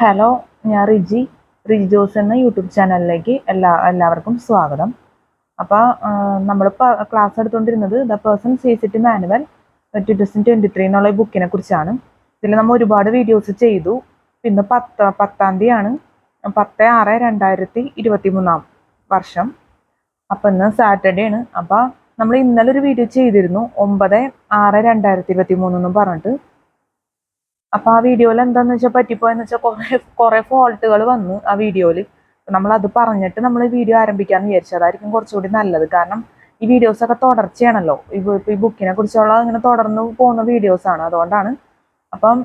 Hello, ഞാൻ റിജി ജോസ് എന്ന YouTube ചാനലിലേക്ക് എല്ലാവർക്കും സ്വാഗതം. അപ്പോൾ നമ്മളിപ്പോൾ ക്ലാസ് എടുത്തുകൊണ്ടിരുന്നത് ദ പേഴ്സൺ സീസ് ഇറ്റ് മാനുവൽ 2023 എന്നുള്ള ബുക്കിനെ കുറിച്ചാണ്. ഇതിൽ നമ്മൾ ഒരുപാട് വീഡിയോസ് ചെയ്തു. ഇന്ന് 10-ാം തീയതിയാണ്, 10/6/2023 വർഷം. അപ്പം ഇന്ന് സാറ്റർഡേ ആണ്. അപ്പോൾ നമ്മൾ ഇന്നലെ ഒരു വീഡിയോ ചെയ്തിരുന്നു 9/6/2023 എന്നും പറഞ്ഞിട്ട്. അപ്പോൾ ആ വീഡിയോയിൽ എന്താണെന്ന് വെച്ചാൽ പറ്റിപ്പോയെന്ന് വെച്ചാൽ കുറേ ഫോൾട്ടുകൾ വന്നു ആ വീഡിയോയിൽ. നമ്മളത് പറഞ്ഞിട്ട് നമ്മൾ വീഡിയോ ആരംഭിക്കാമെന്ന് വിചാരിച്ചു. അതായിരിക്കും കുറച്ചുകൂടി നല്ലത്. കാരണം ഈ വീഡിയോസൊക്കെ തുടർച്ചയാണല്ലോ. ഇപ്പോൾ ഈ ബുക്കിനെ കുറിച്ചുള്ള ഇങ്ങനെ തുടർന്ന് പോകുന്ന വീഡിയോസാണ്, അതുകൊണ്ടാണ്. അപ്പം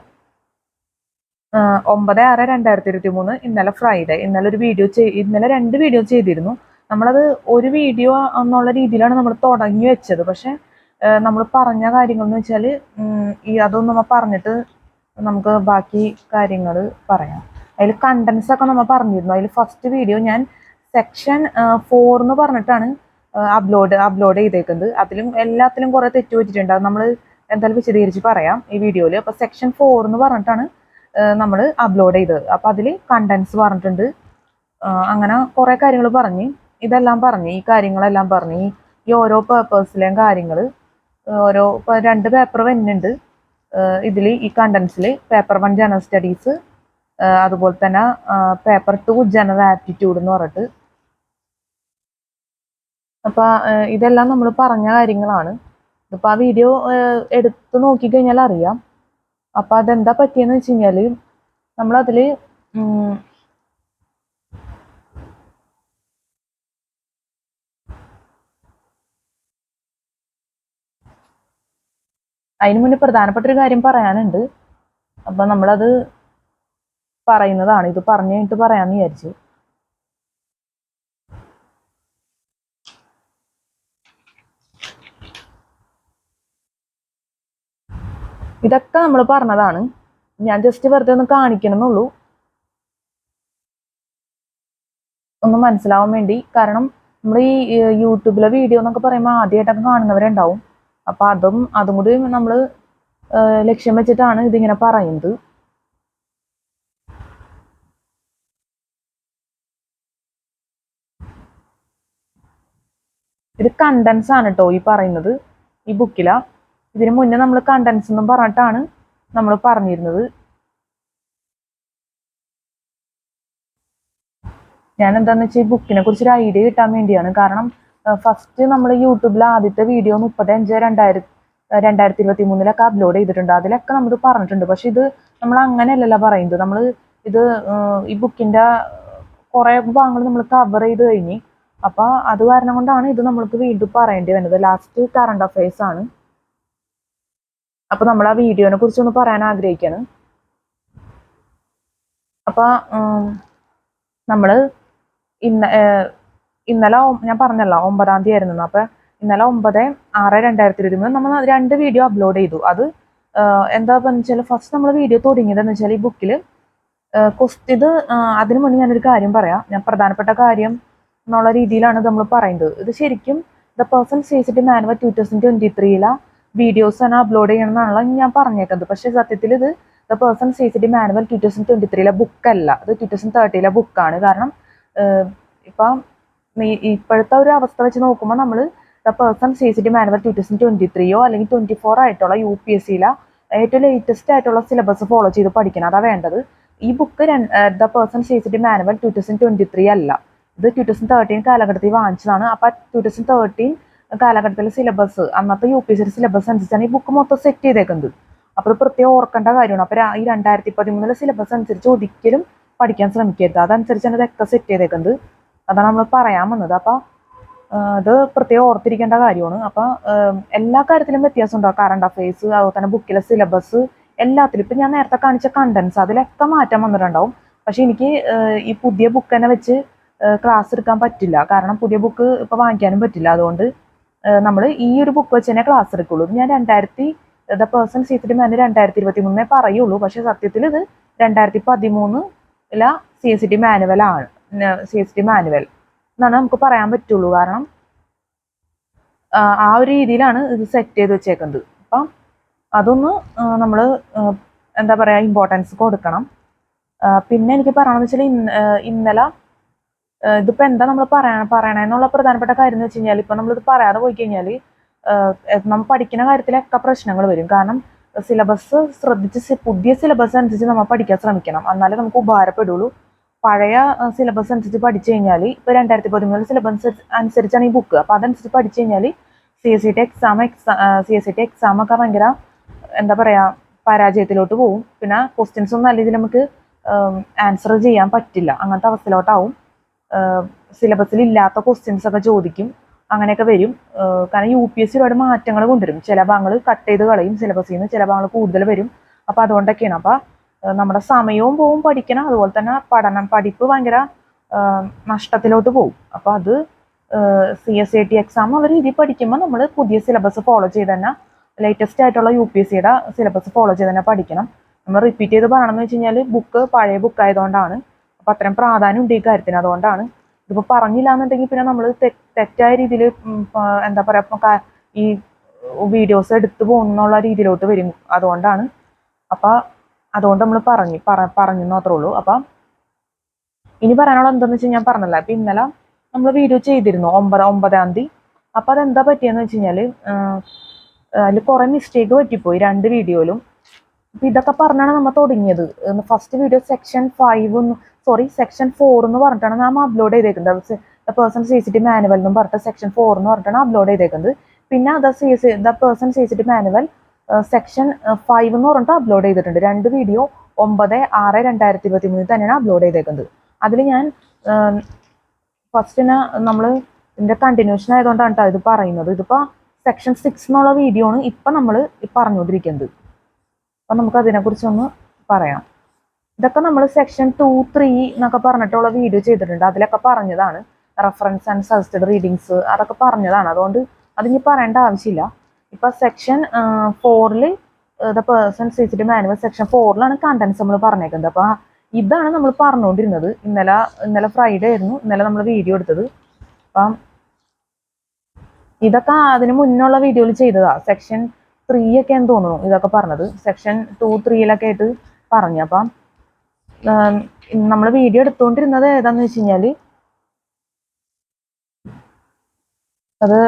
9/6/2023 ഇന്നലെ ഫ്രൈഡേ. ഇന്നലെ ഇന്നലെ 2 വീഡിയോ ചെയ്തിരുന്നു. നമ്മളത് ഒരു വീഡിയോ എന്നുള്ള രീതിയിലാണ് നമ്മൾ തുടങ്ങി വെച്ചത്. പക്ഷെ നമ്മൾ പറഞ്ഞ കാര്യങ്ങൾ എന്ന് വെച്ചാൽ അതൊന്നും നമ്മൾ പറഞ്ഞിട്ട് നമുക്ക് ബാക്കി കാര്യങ്ങൾ പറയാം. അതിൽ കണ്ടൻസ് ഒക്കെ നമ്മൾ പറഞ്ഞിരുന്നു. അതിൽ ഫസ്റ്റ് വീഡിയോ ഞാൻ സെക്ഷൻ 4 എന്ന് പറഞ്ഞിട്ടാണ് അപ്ലോഡ് ചെയ്തേക്കുന്നത്. അതിലും എല്ലാത്തിലും കുറേ തെറ്റ് പറ്റിയിട്ടുണ്ട്. അത് നമ്മൾ എന്തായാലും വിശദീകരിച്ച് പറയാം ഈ വീഡിയോയിൽ. അപ്പോൾ സെക്ഷൻ 4 എന്ന് പറഞ്ഞിട്ടാണ് നമ്മൾ അപ്ലോഡ് ചെയ്തത്. അപ്പോൾ അതിൽ കണ്ടൻസ് പറഞ്ഞിട്ടുണ്ട്. അങ്ങനെ കുറേ കാര്യങ്ങൾ ഇതെല്ലാം ഈ കാര്യങ്ങളെല്ലാം ഈ ഓരോ പേപ്പേഴ്സിലെയും കാര്യങ്ങൾ ഇപ്പോൾ 2 പേപ്പർ വരുന്നുണ്ട് ഇതിൽ. ഈ കണ്ടൻസിൽ പേപ്പർ 1 ജനറൽ സ്റ്റഡീസ്, അതുപോലെ തന്നെ പേപ്പർ 2 ജനറൽ ആപ്റ്റിറ്റ്യൂഡ് എന്ന് പറഞ്ഞിട്ട്. അപ്പോൾ ഇതെല്ലാം നമ്മൾ പറഞ്ഞ കാര്യങ്ങളാണ്. ഇപ്പോൾ ആ വീഡിയോ എടുത്ത് നോക്കിക്കഴിഞ്ഞാൽ അറിയാം. അപ്പോൾ അതെന്താ പറ്റിയെന്ന് വെച്ച് കഴിഞ്ഞാൽ നമ്മളതിൽ അതിന് മുന്നേ പ്രധാനപ്പെട്ട ഒരു കാര്യം പറയാനുണ്ട്. അപ്പം നമ്മളത് പറയുന്നതാണ്. ഇത് പറഞ്ഞു കഴിഞ്ഞിട്ട് പറയാമെന്ന് വിചാരിച്ചു. ഇതൊക്കെ നമ്മൾ പറഞ്ഞതാണ്. ഞാൻ ജസ്റ്റ് വെറുതെ ഒന്ന് കാണിക്കണമെന്നുള്ളൂ, ഒന്ന് മനസ്സിലാവാൻ വേണ്ടി. കാരണം നമ്മൾ ഈ യൂട്യൂബിലെ വീഡിയോ എന്നൊക്കെ പറയുമ്പോൾ ആദ്യമായിട്ടൊക്കെ കാണുന്നവരുണ്ടാവും. അപ്പോൾ അതും കൂടി നമ്മൾ ലക്ഷ്യം വെച്ചിട്ടാണ് ഇതിങ്ങനെ പറയുന്നത്. ഇത് കണ്ടൻസ് ആണ് കേട്ടോ ഈ പറയുന്നത്, ഈ ബുക്കിലാ. ഇതിന് മുന്നേ നമ്മൾ കണ്ടൻസ് എന്നും പറഞ്ഞിട്ടാണ് നമ്മൾ പറഞ്ഞിരുന്നത്. ഞാൻ എന്താന്ന് വെച്ചാൽ ഈ ബുക്കിനെ കുറിച്ചൊരു ഐഡിയ കിട്ടാൻ വേണ്ടിയാണ്. കാരണം ഫസ്റ്റ് നമ്മൾ യൂട്യൂബിൽ ആദ്യത്തെ വീഡിയോ 30/5/2023 അപ്ലോഡ് ചെയ്തിട്ടുണ്ട്. അതിലൊക്കെ നമ്മൾ പറഞ്ഞിട്ടുണ്ട്. പക്ഷെ ഇത് നമ്മൾ അങ്ങനെയല്ലല്ലോ പറയുന്നത്. നമ്മൾ ഇത് ഈ ബുക്കിന്റെ കുറേ ഭാഗങ്ങൾ നമ്മൾ കവർ ചെയ്ത് കഴിഞ്ഞ്. അപ്പോൾ അത് കാരണം കൊണ്ടാണ് ഇത് നമ്മൾക്ക് വീണ്ടും പറയേണ്ടി വരുന്നത്. ലാസ്റ്റ് കറണ്ട് അഫയേഴ്സ് ആണ്. അപ്പോൾ നമ്മൾ ആ വീഡിയോനെ കുറിച്ചൊന്ന് പറയാൻ ആഗ്രഹിക്കുകയാണ്. അപ്പോൾ നമ്മൾ ഇന്നലെ ഞാൻ പറഞ്ഞല്ലോ 9-ാം തീയതി ആയിരുന്നു. അപ്പോൾ ഇന്നലെ 9/6/2023 നമ്മൾ 2 വീഡിയോ അപ്ലോഡ് ചെയ്തു. അത് എന്താണെന്ന് വെച്ചാൽ ഫസ്റ്റ് നമ്മൾ വീഡിയോ തുടങ്ങിയതെന്ന് വെച്ചാൽ ഈ ബുക്കിൽ ഇത് അതിനു മുന്നേ ഞാനൊരു കാര്യം പറയാം. ഞാൻ പ്രധാനപ്പെട്ട കാര്യം എന്നുള്ള രീതിയിലാണ് നമ്മൾ പറയുന്നത്. ഇത് ശരിക്കും ദ പേഴ്സൺ സീസ് ഇറ്റ് മാനുവൽ 2023 വീഡിയോസ് ആണ് അപ്ലോഡ് ചെയ്യണമെന്നാണല്ലോ ഞാൻ പറഞ്ഞേക്കുന്നത്. പക്ഷേ സത്യത്തിൽ ഇത് ദ പേഴ്സൺ സീസ് ഇറ്റ് മാനുവൽ 2023 ബുക്കല്ല, ഇത് 2030 ബുക്കാണ്. കാരണം ഇപ്പം ഇപ്പോഴത്തെ ഒരു അവസ്ഥ വെച്ച് നോക്കുമ്പോൾ നമ്മൾ ദ പേഴ്സൺ സീസ് ഇറ്റ് മാനുവൽ 2023 അല്ലെങ്കിൽ 24 ആയിട്ടുള്ള UPSCയിലെ ഏറ്റവും ലേറ്റസ്റ്റ് ആയിട്ടുള്ള സിലബസ് ഫോളോ ചെയ്ത് പഠിക്കണം. അതാണ് വേണ്ടത്. ഈ ബുക്ക് ദ പേഴ്സൺ സീസ് ഇറ്റ് മാനുവൽ 2023 അല്ല, ഇത് 2013 കാലഘട്ടത്തിൽ വാങ്ങിച്ചതാണ്. അപ്പം 2013 കാലഘട്ടത്തിലെ സിലബസ്, അന്നത്തെ UPSC സിലബസ് അനുസരിച്ചാണ് ഈ ബുക്ക് മൊത്തം സെറ്റ് ചെയ്തേക്കുന്നത്. അപ്പോൾ ഇത് പ്രത്യേകം ഓർക്കേണ്ട കാര്യമാണ്. അപ്പോൾ ഈ 2013 സിലബസ് അനുസരിച്ച് ഒരിക്കലും പഠിക്കാൻ ശ്രമിക്കരുത്. അതനുസരിച്ചാണ് ഇതൊക്കെ സെറ്റ് ചെയ്തേക്കുന്നത്. അതാണ് നമ്മൾ പറയാൻ വന്നത്. അപ്പോൾ അത് പ്രത്യേകം ഓർത്തിരിക്കേണ്ട കാര്യമാണ്. അപ്പോൾ എല്ലാ കാര്യത്തിലും വ്യത്യാസം ഉണ്ടാവും. കറണ്ട് അഫയേഴ്സ്, അതുപോലെ തന്നെ ബുക്കിലെ സിലബസ്, എല്ലാത്തിലും. ഇപ്പം ഞാൻ നേരത്തെ കാണിച്ച കണ്ടൻസ് അതിലൊക്കെ മാറ്റം വന്നിട്ടുണ്ടാവും. പക്ഷെ എനിക്ക് ഈ പുതിയ ബുക്ക് തന്നെ വെച്ച് ക്ലാസ് എടുക്കാൻ പറ്റില്ല. കാരണം പുതിയ ബുക്ക് ഇപ്പോൾ വാങ്ങിക്കാനും പറ്റില്ല. അതുകൊണ്ട് നമ്മൾ ഈ ഒരു ബുക്ക് വെച്ച് തന്നെ ക്ലാസ് എടുക്കുള്ളൂ. ഞാൻ ദ പേഴ്സൺ സീസ് ഇറ്റ് മാനുവൽ 2023 പറയുള്ളൂ. പക്ഷെ സത്യത്തിൽ ഇത് 2013 CST മാനുവലാണ്. CST മാനുവൽ എന്നാണ് നമുക്ക് പറയാൻ പറ്റുള്ളൂ. കാരണം ആ ഒരു രീതിയിലാണ് ഇത് സെറ്റ് ചെയ്ത് വെച്ചേക്കുന്നത്. അപ്പം അതൊന്ന് നമ്മൾ എന്താ പറയുക, ഇമ്പോർട്ടൻസ് കൊടുക്കണം. പിന്നെ എനിക്ക് പറയണമെന്ന് വെച്ചാൽ ഇന്നലെ ഇതിപ്പോൾ എന്താ നമ്മൾ പറയണമെന്നുള്ള പ്രധാനപ്പെട്ട കാര്യം എന്ന് വെച്ച് കഴിഞ്ഞാൽ ഇപ്പം നമ്മളിത് പറയാതെ പോയി കഴിഞ്ഞാൽ നമ്മൾ പഠിക്കുന്ന കാര്യത്തിലൊക്കെ പ്രശ്നങ്ങൾ വരും. കാരണം സിലബസ് ശ്രദ്ധിച്ച് പുതിയ സിലബസ് അനുസരിച്ച് നമ്മൾ പഠിക്കാൻ ശ്രമിക്കണം, എന്നാലേ നമുക്ക് ഉപകാരപ്പെടുള്ളൂ. പഴയ സിലബസ് അനുസരിച്ച് പഠിച്ചു കഴിഞ്ഞാൽ ഇപ്പോൾ 2013 സിലബസ് അനുസരിച്ചാണ് ഈ ബുക്ക്. അപ്പോൾ അതനുസരിച്ച് പഠിച്ചു കഴിഞ്ഞാൽ CSET എക്സാം ഒക്കെ ഭയങ്കര എന്താ പറയുക പരാജയത്തിലോട്ട് പോകും. പിന്നെ ക്വസ്റ്റ്യൻസ് ഒന്നും നല്ല രീതിയിൽ നമുക്ക് ആൻസർ ചെയ്യാൻ പറ്റില്ല, അങ്ങനത്തെ അവസ്ഥയിലോട്ടാവും. സിലബസിൽ ഇല്ലാത്ത ക്വസ്റ്റ്യൻസ് ഒക്കെ ചോദിക്കും, അങ്ങനെയൊക്കെ വരും. കാരണം UPSC ഒരുപാട് മാറ്റങ്ങൾ കൊണ്ടുവരും. ചില ഭാഗങ്ങൾ കട്ട് ചെയ്ത് കളയും സിലബസിൽ നിന്ന്, ചില ഭാഗങ്ങൾ കൂടുതൽ വരും. അപ്പോൾ അതുകൊണ്ടൊക്കെയാണ്. അപ്പോൾ നമ്മുടെ സമയവും പോവും പഠിക്കണം, അതുപോലെ തന്നെ പഠിപ്പ് ഭയങ്കര നഷ്ടത്തിലോട്ട് പോകും. അപ്പോൾ അത് CSET എക്സാം ഉള്ള രീതിയിൽ പഠിക്കുമ്പോൾ നമ്മൾ പുതിയ സിലബസ് ഫോളോ ചെയ്ത് തന്നെ, ലേറ്റസ്റ്റ് ആയിട്ടുള്ള UPSCയുടെ സിലബസ് ഫോളോ ചെയ്ത് തന്നെ പഠിക്കണം. നമ്മൾ റിപ്പീറ്റ് ചെയ്ത് പറയണമെന്ന് വെച്ച് കഴിഞ്ഞാൽ ബുക്ക് പഴയ ബുക്ക് ആയതുകൊണ്ടാണ്. അപ്പോൾ അത്രയും പ്രാധാന്യം ഉണ്ട് ഈ കാര്യത്തിന്, അതുകൊണ്ടാണ്. ഇതിപ്പോൾ പറഞ്ഞില്ല എന്നുണ്ടെങ്കിൽ പിന്നെ നമ്മൾ തെറ്റായ രീതിയിൽ എന്താ പറയുക ഈ വീഡിയോസ് എടുത്തു പോകുന്നുള്ള രീതിയിലോട്ട് വരും. അതുകൊണ്ടാണ്. അപ്പം അതുകൊണ്ട് നമ്മൾ പറഞ്ഞു മാത്രമേ ഉള്ളൂ. അപ്പം ഇനി പറയാനുള്ള എന്താണെന്ന് വെച്ചാൽ ഞാൻ പറഞ്ഞല്ലോ, അപ്പം ഇന്നലെ നമ്മൾ വീഡിയോ ചെയ്തിരുന്നു 9-ാം തീയതി. അപ്പം അതെന്താ പറ്റിയെന്ന് വെച്ച് കഴിഞ്ഞാൽ അതിൽ കുറേ മിസ്റ്റേക്ക് പറ്റിപ്പോയി 2 വീഡിയോയിലും. അപ്പം ഇതൊക്കെ പറഞ്ഞാണ് നമ്മൾ തുടങ്ങിയത്. ഫസ്റ്റ് വീഡിയോ സെക്ഷൻ 4 എന്ന് പറഞ്ഞിട്ടാണ് നാം അപ്ലോഡ് ചെയ്തേക്കുന്നത്. ദ പേഴ്സൺ CCT മാനുവൽ എന്നും പറഞ്ഞിട്ട് സെക്ഷൻ 4 എന്ന് പറഞ്ഞിട്ടാണ് അപ്ലോഡ് ചെയ്തേക്കുന്നത്. പിന്നെ the person CCT manual section 5 എന്ന് പറഞ്ഞിട്ട് അപ്ലോഡ് ചെയ്തിട്ടുണ്ട്. 2 വീഡിയോ 9/6/2023 തന്നെയാണ് അപ്ലോഡ് ചെയ്തേക്കുന്നത്. അതിൽ ഞാൻ ഫസ്റ്റിന് നമ്മൾ ഇതിൻ്റെ കണ്ടിന്യൂഷൻ ആയതുകൊണ്ടാണ് കേട്ടോ ഇത് പറയുന്നത്. ഇതിപ്പോൾ സെക്ഷൻ 6 എന്നുള്ള വീഡിയോ ആണ് ഇപ്പം നമ്മൾ പറഞ്ഞുകൊണ്ടിരിക്കുന്നത്. അപ്പം നമുക്ക് അതിനെക്കുറിച്ചൊന്ന് പറയാം. ഇതൊക്കെ നമ്മൾ സെക്ഷൻ 2, 3 എന്നൊക്കെ പറഞ്ഞിട്ടുള്ള വീഡിയോ ചെയ്തിട്ടുണ്ട്. അതിലൊക്കെ പറഞ്ഞതാണ് റെഫറൻസ് ആൻഡ് സജസ്റ്റഡ് റീഡിങ്സ്, അതൊക്കെ പറഞ്ഞതാണ്. അതുകൊണ്ട് അതിനി പറയേണ്ട ആവശ്യമില്ല. ഇപ്പം section 4 the person CCT manual section 4 contents നമ്മൾ പറഞ്ഞേക്കുന്നത്. അപ്പോൾ ഇതാണ് നമ്മൾ പറഞ്ഞുകൊണ്ടിരുന്നത്. ഇന്നലെ ഫ്രൈഡേ ആയിരുന്നു ഇന്നലെ നമ്മൾ വീഡിയോ എടുത്തത്. അപ്പം ഇതൊക്കെ അതിന് മുന്നുള്ള വീഡിയോയിൽ ചെയ്തതാ. സെക്ഷൻ 3 ഒക്കെ എന്ന് തോന്നുന്നു ഇതൊക്കെ പറഞ്ഞത്. സെക്ഷൻ 2, 3 ആയിട്ട് പറഞ്ഞു. അപ്പം നമ്മൾ വീഡിയോ എടുത്തുകൊണ്ടിരുന്നത് ഏതാന്ന് വെച്ച് കഴിഞ്ഞാൽ അത്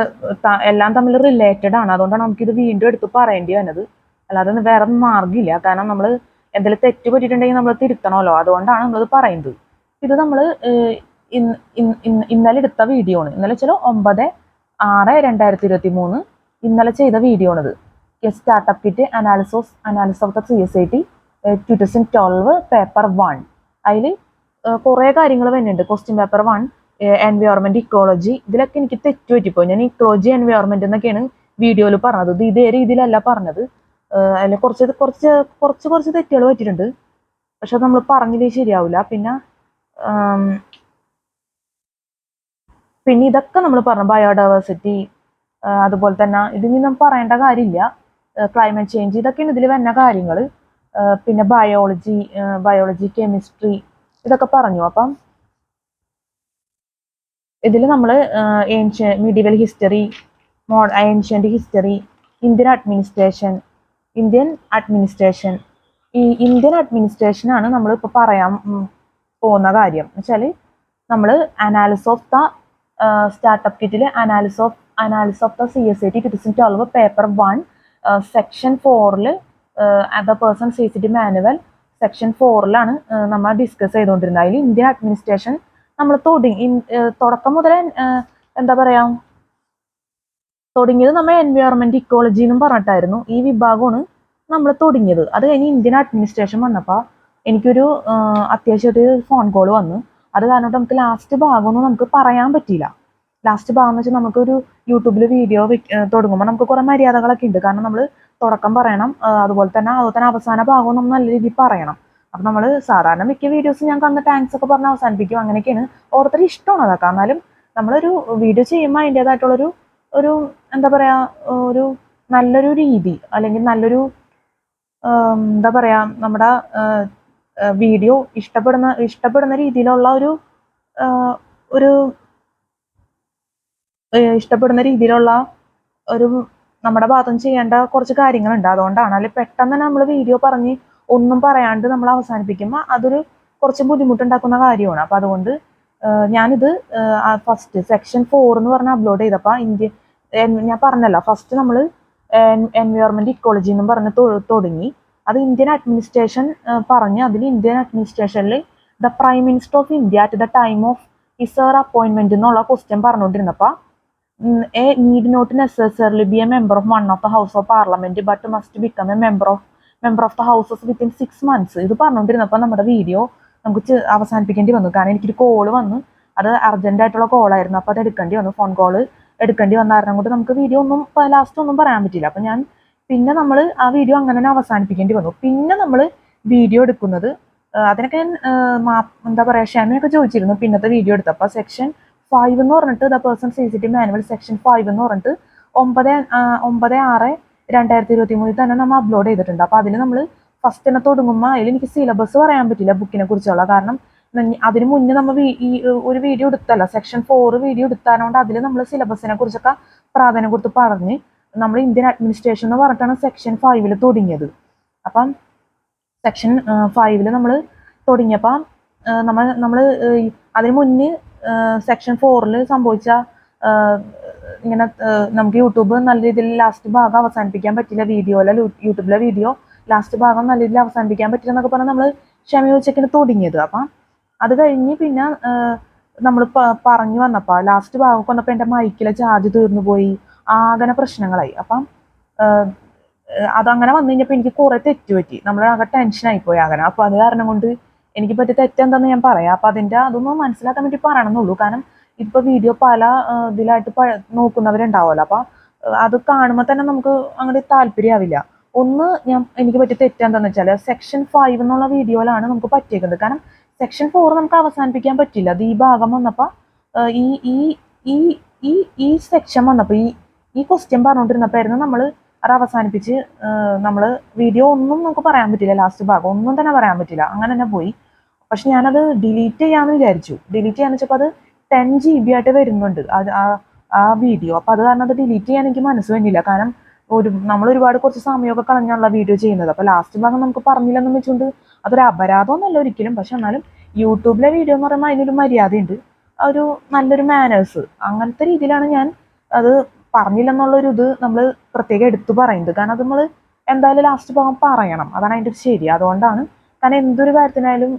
എല്ലാം തമ്മിൽ റിലേറ്റഡ് ആണ്. അതുകൊണ്ടാണ് നമുക്കിത് വീണ്ടും എടുത്ത് പറയേണ്ടി വന്നത്. അല്ലാതെ വേറെ മാർഗ്ഗമില്ല. കാരണം നമ്മൾ എന്തെങ്കിലും തെറ്റ് പറ്റിയിട്ടുണ്ടെങ്കിൽ നമ്മൾ തിരുത്തണമല്ലോ, അതുകൊണ്ടാണ് നമ്മളത് പറയുന്നത്. ഇത് നമ്മൾ ഇന്നലെ എടുത്ത വീഡിയോ ആണ്. ഇന്നലെ വെച്ചാൽ 9/6/2023 ഇന്നലെ ചെയ്ത വീഡിയോ ആണിത്. Startup kit analysis of the CSAT 2012 paper 1. അതിൽ കുറേ കാര്യങ്ങൾ വരുന്നുണ്ട്. ക്വസ്റ്റ്യൻ പേപ്പർ 1 എൻവയോൺമെന്റ് ഇക്കോളജി, ഇതിലൊക്കെ എനിക്ക് തെറ്റ് പറ്റിപ്പോയി. ഞാൻ ഇക്കോളജി എൻവയോൺമെന്റ് എന്നൊക്കെയാണ് വീഡിയോയിൽ പറഞ്ഞത്. ഇത് ഇതേ രീതിയിലല്ല പറഞ്ഞത്. അതിൽ കുറച്ച് തെറ്റുകൾ പറ്റിയിട്ടുണ്ട്. പക്ഷെ അത് നമ്മൾ പറഞ്ഞില്ലേ ശരിയാവില്ല. പിന്നെ ഇതൊക്കെ നമ്മൾ പറഞ്ഞു. ബയോഡൈവേഴ്സിറ്റി, അതുപോലെ തന്നെ ഇതിന് നമ്മൾ പറയേണ്ട കാര്യമില്ല. ക്ലൈമറ്റ് ചേഞ്ച്, ഇതൊക്കെയാണ് ഇതിൽ വരുന്ന കാര്യങ്ങൾ. പിന്നെ ബയോളജി കെമിസ്ട്രി ഇതൊക്കെ പറഞ്ഞു. അപ്പം ഇതിൽ നമ്മൾ medieval history, ancient history, Indian administration. ഈ ഇന്ത്യൻ അഡ്മിനിസ്ട്രേഷനാണ് നമ്മൾ ഇപ്പോൾ പറയാൻ പോകുന്ന കാര്യം. എന്ന് വെച്ചാൽ നമ്മൾ അനാലിസിസ് ഓഫ് ദ സ്റ്റാർട്ടപ്പ് കിറ്റിൽ analysis of the CSAT 2012 paper 1 section 4 the person CCT manual section 4 നമ്മൾ ഡിസ്കസ് ചെയ്തുകൊണ്ടിരുന്നത്. അതിൽ ഇന്ത്യൻ അഡ്മിനിസ്ട്രേഷൻ നമ്മൾ തുടക്കം മുതൽ എന്താ പറയാ തുടങ്ങിയത് നമ്മൾ എൻവയോൺമെന്റ് ഇക്കോളജി എന്നും പറഞ്ഞിട്ടായിരുന്നു. ഈ വിഭാഗമാണ് നമ്മൾ തുടങ്ങിയത്. അത് കഴിഞ്ഞ് ഇന്ത്യൻ അഡ്മിനിസ്ട്രേഷൻ വന്നപ്പോൾ എനിക്കൊരു അത്യാവശ്യം ഒരു ഫോൺ കോൾ വന്നു. അത് കാരണം നമുക്ക് ലാസ്റ്റ് ഭാഗമൊന്നും നമുക്ക് പറയാൻ പറ്റിയില്ല. ലാസ്റ്റ് ഭാഗം എന്ന് വെച്ചാൽ നമുക്കൊരു യൂട്യൂബിൽ വീഡിയോ തുടങ്ങുമ്പോൾ നമുക്ക് കുറേ മര്യാദകളൊക്കെ ഉണ്ട്. കാരണം നമ്മൾ തുടക്കം പറയണം, അതുപോലെ തന്നെ അവസാന ഭാഗവും നമ്മൾ നല്ല രീതിയിൽ പറയണം. അപ്പം നമ്മൾ സാധാരണ മിക്ക വീഡിയോസ് ഞാൻ കണ്ട ടാങ്ക്സ് ഒക്കെ പറഞ്ഞ് അവസാനിപ്പിക്കും. അങ്ങനെയൊക്കെയാണ്. ഓരോരുത്തർ ഇഷ്ടമാണ് അതൊക്കെ. എന്നാലും നമ്മളൊരു വീഡിയോ ചെയ്യുമ്പോൾ അതിൻ്റേതായിട്ടുള്ളൊരു എന്താ പറയുക ഒരു നല്ലൊരു രീതി, അല്ലെങ്കിൽ നല്ലൊരു എന്താ പറയുക നമ്മുടെ വീഡിയോ ഇഷ്ടപ്പെടുന്ന രീതിയിലുള്ള ഒരു നമ്മുടെ ഭാഗത്തുനിന്ന് ചെയ്യേണ്ട കുറച്ച് കാര്യങ്ങളുണ്ട്. അതുകൊണ്ടാണ്. അല്ലെങ്കിൽ പെട്ടെന്ന് തന്നെ നമ്മൾ വീഡിയോ പറഞ്ഞ് ഒന്നും പറയാണ്ട് നമ്മൾ അവസാനിപ്പിക്കുമ്പോൾ അതൊരു കുറച്ച് ബുദ്ധിമുട്ടുണ്ടാക്കുന്ന കാര്യമാണ്. അപ്പോൾ അതുകൊണ്ട് ഞാനിത് ഫസ്റ്റ് സെക്ഷൻ 4 എന്ന് പറഞ്ഞ് അപ്ലോഡ് ചെയ്തപ്പോൾ ഞാൻ പറഞ്ഞല്ലോ, ഫസ്റ്റ് നമ്മൾ എൻവയോൺമെന്റ് ഇക്കോളജി എന്നും പറഞ്ഞ് തുടങ്ങി. അത് ഇന്ത്യൻ അഡ്മിനിസ്ട്രേഷൻ പറഞ്ഞ് അതിൽ ഇന്ത്യൻ അഡ്മിനിസ്ട്രേഷനിൽ the prime minister of India at the time of his her appointment എന്നുള്ള ക്വസ്റ്റ്യൻ പറഞ്ഞുകൊണ്ടിരുന്നപ്പോൾ a need not necessarily be a member of one of the house of parliament but must become a member of the houses within 6 months. ഇത് പറഞ്ഞുകൊണ്ടിരുന്നപ്പോൾ നമ്മുടെ video നമുക്ക് അവസാനിപ്പിക്കേണ്ടി വന്നു. കാരണം എനിക്കൊരു call വന്നു, അത് അർജന്റ് ആയിട്ടുള്ള കോളായിരുന്നു. അപ്പോൾ അത് എടുക്കേണ്ടി വന്നു, ഫോൺ കോള് എടുക്കേണ്ടി വന്ന കാരണം കൊണ്ട് നമുക്ക് വീഡിയോ ഒന്നും ലാസ്റ്റ് ഒന്നും പറയാൻ പറ്റില്ല. അപ്പം ഞാൻ പിന്നെ നമ്മൾ ആ വീഡിയോ അങ്ങനെ തന്നെ അവസാനിപ്പിക്കേണ്ടി വന്നു. പിന്നെ നമ്മൾ വീഡിയോ എടുക്കുന്നത് അതിനൊക്കെ ഞാൻ എന്താ പറയുക, ക്ഷമയൊക്കെ ചോദിച്ചിരുന്നു പിന്നത്തെ വീഡിയോ എടുത്തപ്പോൾ. സെക്ഷൻ 5 എന്ന് പറഞ്ഞിട്ട് the person CCTV manual section 5 എന്ന് പറഞ്ഞിട്ട് 9/6/2023 തന്നെ നമ്മൾ അപ്ലോഡ് ചെയ്തിട്ടുണ്ട്. അപ്പോൾ അതിൽ നമ്മൾ ഫസ്റ്റ് തന്നെ തുടങ്ങുമ്പോൾ അതിൽ എനിക്ക് സിലബസ് പറയാൻ പറ്റില്ല ബുക്കിനെ കുറിച്ചുള്ള. കാരണം അതിന് മുന്നേ നമ്മൾ ഈ ഒരു വീഡിയോ എടുത്തല്ല, സെക്ഷൻ 4 വീഡിയോ എടുത്തതുകൊണ്ട് അതിൽ നമ്മൾ സിലബസിനെ കുറിച്ചൊക്കെ പ്രാധാന്യം കൊടുത്ത് പറഞ്ഞ് നമ്മൾ ഇന്ത്യൻ അഡ്മിനിസ്ട്രേഷൻ എന്ന് പറഞ്ഞിട്ടാണ് സെക്ഷൻ 5 തുടങ്ങിയത്. അപ്പം സെക്ഷൻ 5 നമ്മൾ തുടങ്ങിയപ്പോൾ നമ്മൾ അതിന് മുന്നേ സെക്ഷൻ 4 സംഭവിച്ച ഇങ്ങനെ നമുക്ക് യൂട്യൂബ് നല്ല രീതിയിൽ ലാസ്റ്റ് ഭാഗം അവസാനിപ്പിക്കാൻ പറ്റില്ല, യൂട്യൂബിലെ വീഡിയോ ലാസ്റ്റ് ഭാഗം നല്ല രീതിയിൽ അവസാനിപ്പിക്കാൻ പറ്റില്ല എന്നൊക്കെ പറഞ്ഞാൽ നമ്മൾ ക്ഷമ ചോദിച്ചൊക്കെയാണ് തുടങ്ങിയത്. അപ്പം അത് കഴിഞ്ഞ് പിന്നെ നമ്മൾ പറഞ്ഞു വന്നപ്പോൾ ലാസ്റ്റ് ഭാഗം വന്നപ്പോൾ എൻ്റെ മൈക്കിലെ ചാർജ് തീർന്നു പോയി, ആകെ പ്രശ്നങ്ങളായി. അപ്പം അതങ്ങനെ വന്നു കഴിഞ്ഞപ്പോൾ എനിക്ക് കുറേ തെറ്റുപറ്റി, നമ്മൾ ആകെ ടെൻഷനായിപ്പോയി അങ്ങനെ. അപ്പോൾ അത് കാരണം കൊണ്ട് എനിക്ക് പറ്റിയ തെറ്റെന്താന്ന് ഞാൻ പറയാം. അപ്പോൾ അതൊന്ന് മനസ്സിലാക്കാൻ വേണ്ടി പറയണമെന്നുള്ളൂ. കാരണം ഇപ്പോൾ വീഡിയോ പല ഇതിലായിട്ട് നോക്കുന്നവരുണ്ടാവുമല്ലോ, അപ്പോൾ അത് കാണുമ്പോൾ തന്നെ നമുക്ക് അങ്ങനെ താല്പര്യമാവില്ല. എനിക്ക് പറ്റിയ തെറ്റെന്താണെന്ന് വെച്ചാൽ സെക്ഷൻ 5 എന്നുള്ള വീഡിയോയിലാണ് നമുക്ക് പറ്റിയേക്കുന്നത്. കാരണം സെക്ഷൻ 4 നമുക്ക് അവസാനിപ്പിക്കാൻ പറ്റില്ല. അത് ഈ ഭാഗം വന്നപ്പോൾ ഈ സെക്ഷൻ വന്നപ്പോൾ ഈ ക്വസ്റ്റ്യൻ പറഞ്ഞുകൊണ്ടിരുന്നപ്പോഴായിരുന്നു നമ്മൾ അത് അവസാനിപ്പിച്ച് നമ്മൾ വീഡിയോ ഒന്നും നമുക്ക് പറയാൻ പറ്റില്ല, ലാസ്റ്റ് ഭാഗം ഒന്നും തന്നെ പറയാൻ പറ്റില്ല, അങ്ങനെ തന്നെ പോയി. പക്ഷെ ഞാനത് ഡിലീറ്റ് ചെയ്യാമെന്ന് വിചാരിച്ചു. ഡിലീറ്റ് ചെയ്യാന്ന് വെച്ചപ്പോൾ അത് 10 GB ആയിട്ട് വരുന്നുണ്ട് ആ വീഡിയോ. അപ്പോൾ അത് കാരണം അത് ഡിലീറ്റ് ചെയ്യാൻ എനിക്ക് മനസ്സ് വേണ്ടിയില്ല. കാരണം നമ്മൾ ഒരുപാട് കുറച്ച് സമയമൊക്കെ കളഞ്ഞുള്ള വീഡിയോ ചെയ്യുന്നത്. അപ്പോൾ ലാസ്റ്റ് ഭാഗം നമുക്ക് പറഞ്ഞില്ലെന്ന് വെച്ചുകൊണ്ട് അതൊരു അപരാധമൊന്നുമല്ല ഒരിക്കലും. പക്ഷെ എന്നാലും യൂട്യൂബിലെ വീഡിയോ എന്ന് പറയുമ്പോൾ അതിനൊരു മര്യാദയുണ്ട്, ഒരു നല്ലൊരു മാനേഴ്സ്, അങ്ങനത്തെ രീതിയിലാണ് ഞാൻ അത് പറഞ്ഞില്ലെന്നുള്ളൊരു ഇത് നമ്മൾ പ്രത്യേകം എടുത്തു പറയുന്നത്. കാരണം അത് നമ്മൾ എന്തായാലും ലാസ്റ്റ് ഭാഗം പറയണം, അതാണ് അതിൻ്റെ ഒരു ശരി. അതുകൊണ്ടാണ്. കാരണം എന്തൊരു കാര്യത്തിനായാലും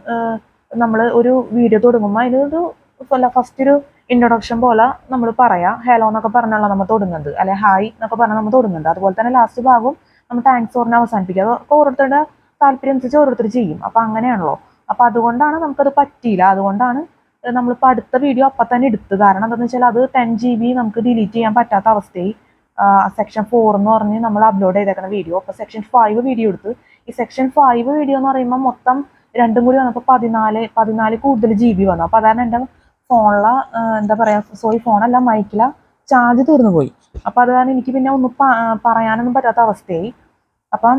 നമ്മൾ ഒരു വീഡിയോ തുടങ്ങുമ്പോൾ അതിനൊരു ഫസ്റ്റ് ഒരു ഇൻട്രൊഡക്ഷൻ പോലെ നമ്മൾ പറയാം, ഹലോ എന്നൊക്കെ പറഞ്ഞുള്ള നമ്മൾ തുടങ്ങുന്നത്, അല്ലെ ഹായ് എന്നൊക്കെ പറഞ്ഞാൽ നമ്മൾ തുടങ്ങുന്നത്. അതുപോലെ തന്നെ ലാസ്റ്റ് ഭാഗവും നമ്മൾ താങ്ക്സ് പറഞ്ഞ് അവസാനിപ്പിക്കുക. അതൊക്കെ ഓരോരുത്തരുടെ താല്പര്യം അനുസരിച്ച് ഓരോരുത്തർ ചെയ്യും. അപ്പോൾ അങ്ങനെയാണല്ലോ. അപ്പോൾ അതുകൊണ്ടാണ് നമുക്കത് പറ്റിയില്ല. അതുകൊണ്ടാണ് നമ്മളിപ്പോൾ അടുത്ത വീഡിയോ അപ്പം തന്നെ എടുത്ത്. കാരണം എന്താണെന്ന് വെച്ചാൽ അത് 10 GB നമുക്ക് ഡിലീറ്റ് ചെയ്യാൻ പറ്റാത്ത അവസ്ഥയിൽ സെക്ഷൻ 4 എന്ന് പറഞ്ഞ് നമ്മൾ അപ്ലോഡ് ചെയ്തേക്കുന്ന വീഡിയോ. അപ്പോൾ സെക്ഷൻ 5 വീഡിയോ എടുത്ത്. ഈ സെക്ഷൻ 5 വീഡിയോ എന്ന് പറയുമ്പോൾ മൊത്തം രണ്ടും കൂടി വന്നപ്പോൾ 14 കൂടുതൽ GB വന്നു. അപ്പോൾ അതാണ് എൻ്റെ ഫോണിലെ എന്താ പറയുക, ഫോണല്ല മൈക്കിലെ ചാർജ് തീർന്നു പോയി. അപ്പോൾ അത് കാരണം എനിക്ക് പിന്നെ ഒന്നും പറയാനൊന്നും പറ്റാത്ത അവസ്ഥയായി. അപ്പം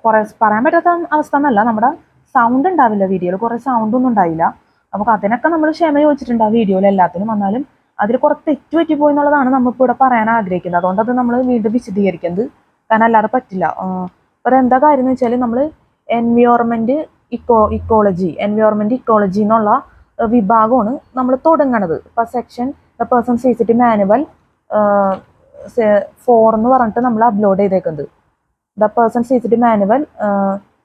കുറേ പറയാൻ പറ്റാത്ത അവസ്ഥ എന്നല്ല, നമ്മുടെ സൗണ്ട് ഉണ്ടാവില്ല വീഡിയോയിൽ, കുറേ സൗണ്ടൊന്നും ഉണ്ടായില്ല. അപ്പോൾ അതിനൊക്കെ നമ്മൾ ക്ഷമ ചോദിച്ചിട്ടുണ്ട് ആ വീഡിയോയിൽ എല്ലാത്തിനും. വന്നാലും അതിൽ കുറച്ച് തെറ്റ് പറ്റിപ്പോയി എന്നുള്ളതാണ് നമ്മളിപ്പോൾ ഇവിടെ പറയാൻ ആഗ്രഹിക്കുന്നത്. അതുകൊണ്ട് അത് നമ്മൾ വീണ്ടും വിശദീകരിക്കുന്നത്, കാരണം അല്ലാതെ പറ്റില്ല. അപ്പോൾ അതെന്താ കാര്യം എന്ന് വെച്ചാൽ നമ്മൾ എൻവയോൺമെൻറ്റ് ഇക്കോളജി എന്നുള്ള വിഭാഗമാണ് നമ്മൾ തുടങ്ങണത്. ഇപ്പോൾ section the person CCTV manual 4 എന്ന് പറഞ്ഞിട്ട് നമ്മൾ അപ്ലോഡ് ചെയ്തേക്കുന്നത്. The person CCTV manual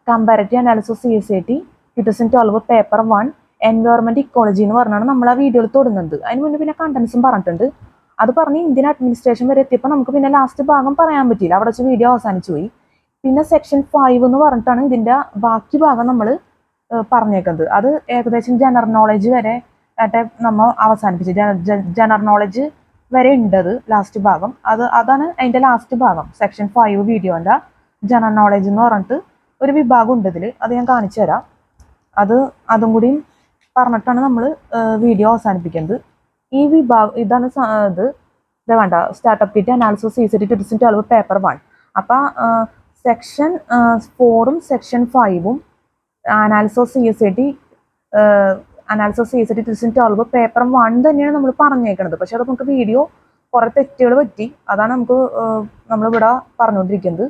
comparative analysis CSAT 2012 paper 1 environment ecology എന്ന് പറഞ്ഞാണ് നമ്മൾ ആ വീഡിയോയിൽ തുടങ്ങുന്നത്. അതിന് മുന്നേ പിന്നെ കണ്ടൻസും പറഞ്ഞിട്ടുണ്ട്. അത് പറഞ്ഞ് ഇന്ത്യൻ അഡ്മിനിസ്ട്രേഷൻ വരെ എത്തിയപ്പോൾ നമുക്ക് പിന്നെ ലാസ്റ്റ് ഭാഗം പറയാൻ പറ്റില്ല, അവിടെ വെച്ച് വീഡിയോ അവസാനിച്ചു പോയി. പിന്നെ സെക്ഷൻ 5 എന്ന് പറഞ്ഞിട്ടാണ് ഇതിൻ്റെ ബാക്കി ഭാഗം നമ്മൾ പറഞ്ഞേക്കുന്നത്. അത് ഏകദേശം ജനറൽ നോളജ് വരെ നമ്മൾ അവസാനിപ്പിച്ചു. ജനറൽ നോളജ് വരെ ഉണ്ടത് ലാസ്റ്റ് ഭാഗം. അതാണ് അതിൻ്റെ ലാസ്റ്റ് ഭാഗം. സെക്ഷൻ 5 വീഡിയോൻ്റെ ജനറൽ നോളജ് എന്ന് പറഞ്ഞിട്ട് ഒരു വിഭാഗം ഉണ്ട് ഇതിൽ. അത് ഞാൻ കാണിച്ചു തരാം. അതും കൂടി പറഞ്ഞിട്ടാണ് നമ്മൾ വീഡിയോ അവസാനിപ്പിക്കുന്നത്. ഈ വിഭാഗം ഇതാണ് ഇത് വേണ്ട startup kit analysis CCT 2012 paper 1. അപ്പോൾ സെക്ഷൻ 4ഉം സെക്ഷൻ 5ഉം അനാലിസിസ് CSAT 2012 പേപ്പർ 1 തന്നെയാണ് നമ്മൾ പറഞ്ഞേക്കുന്നത്. പക്ഷെ അത് നമുക്ക് വീഡിയോ കുറേ തെറ്റുകൾ പറ്റി, അതാണ് നമ്മളിവിടെ പറഞ്ഞുകൊണ്ടിരിക്കുന്നത്.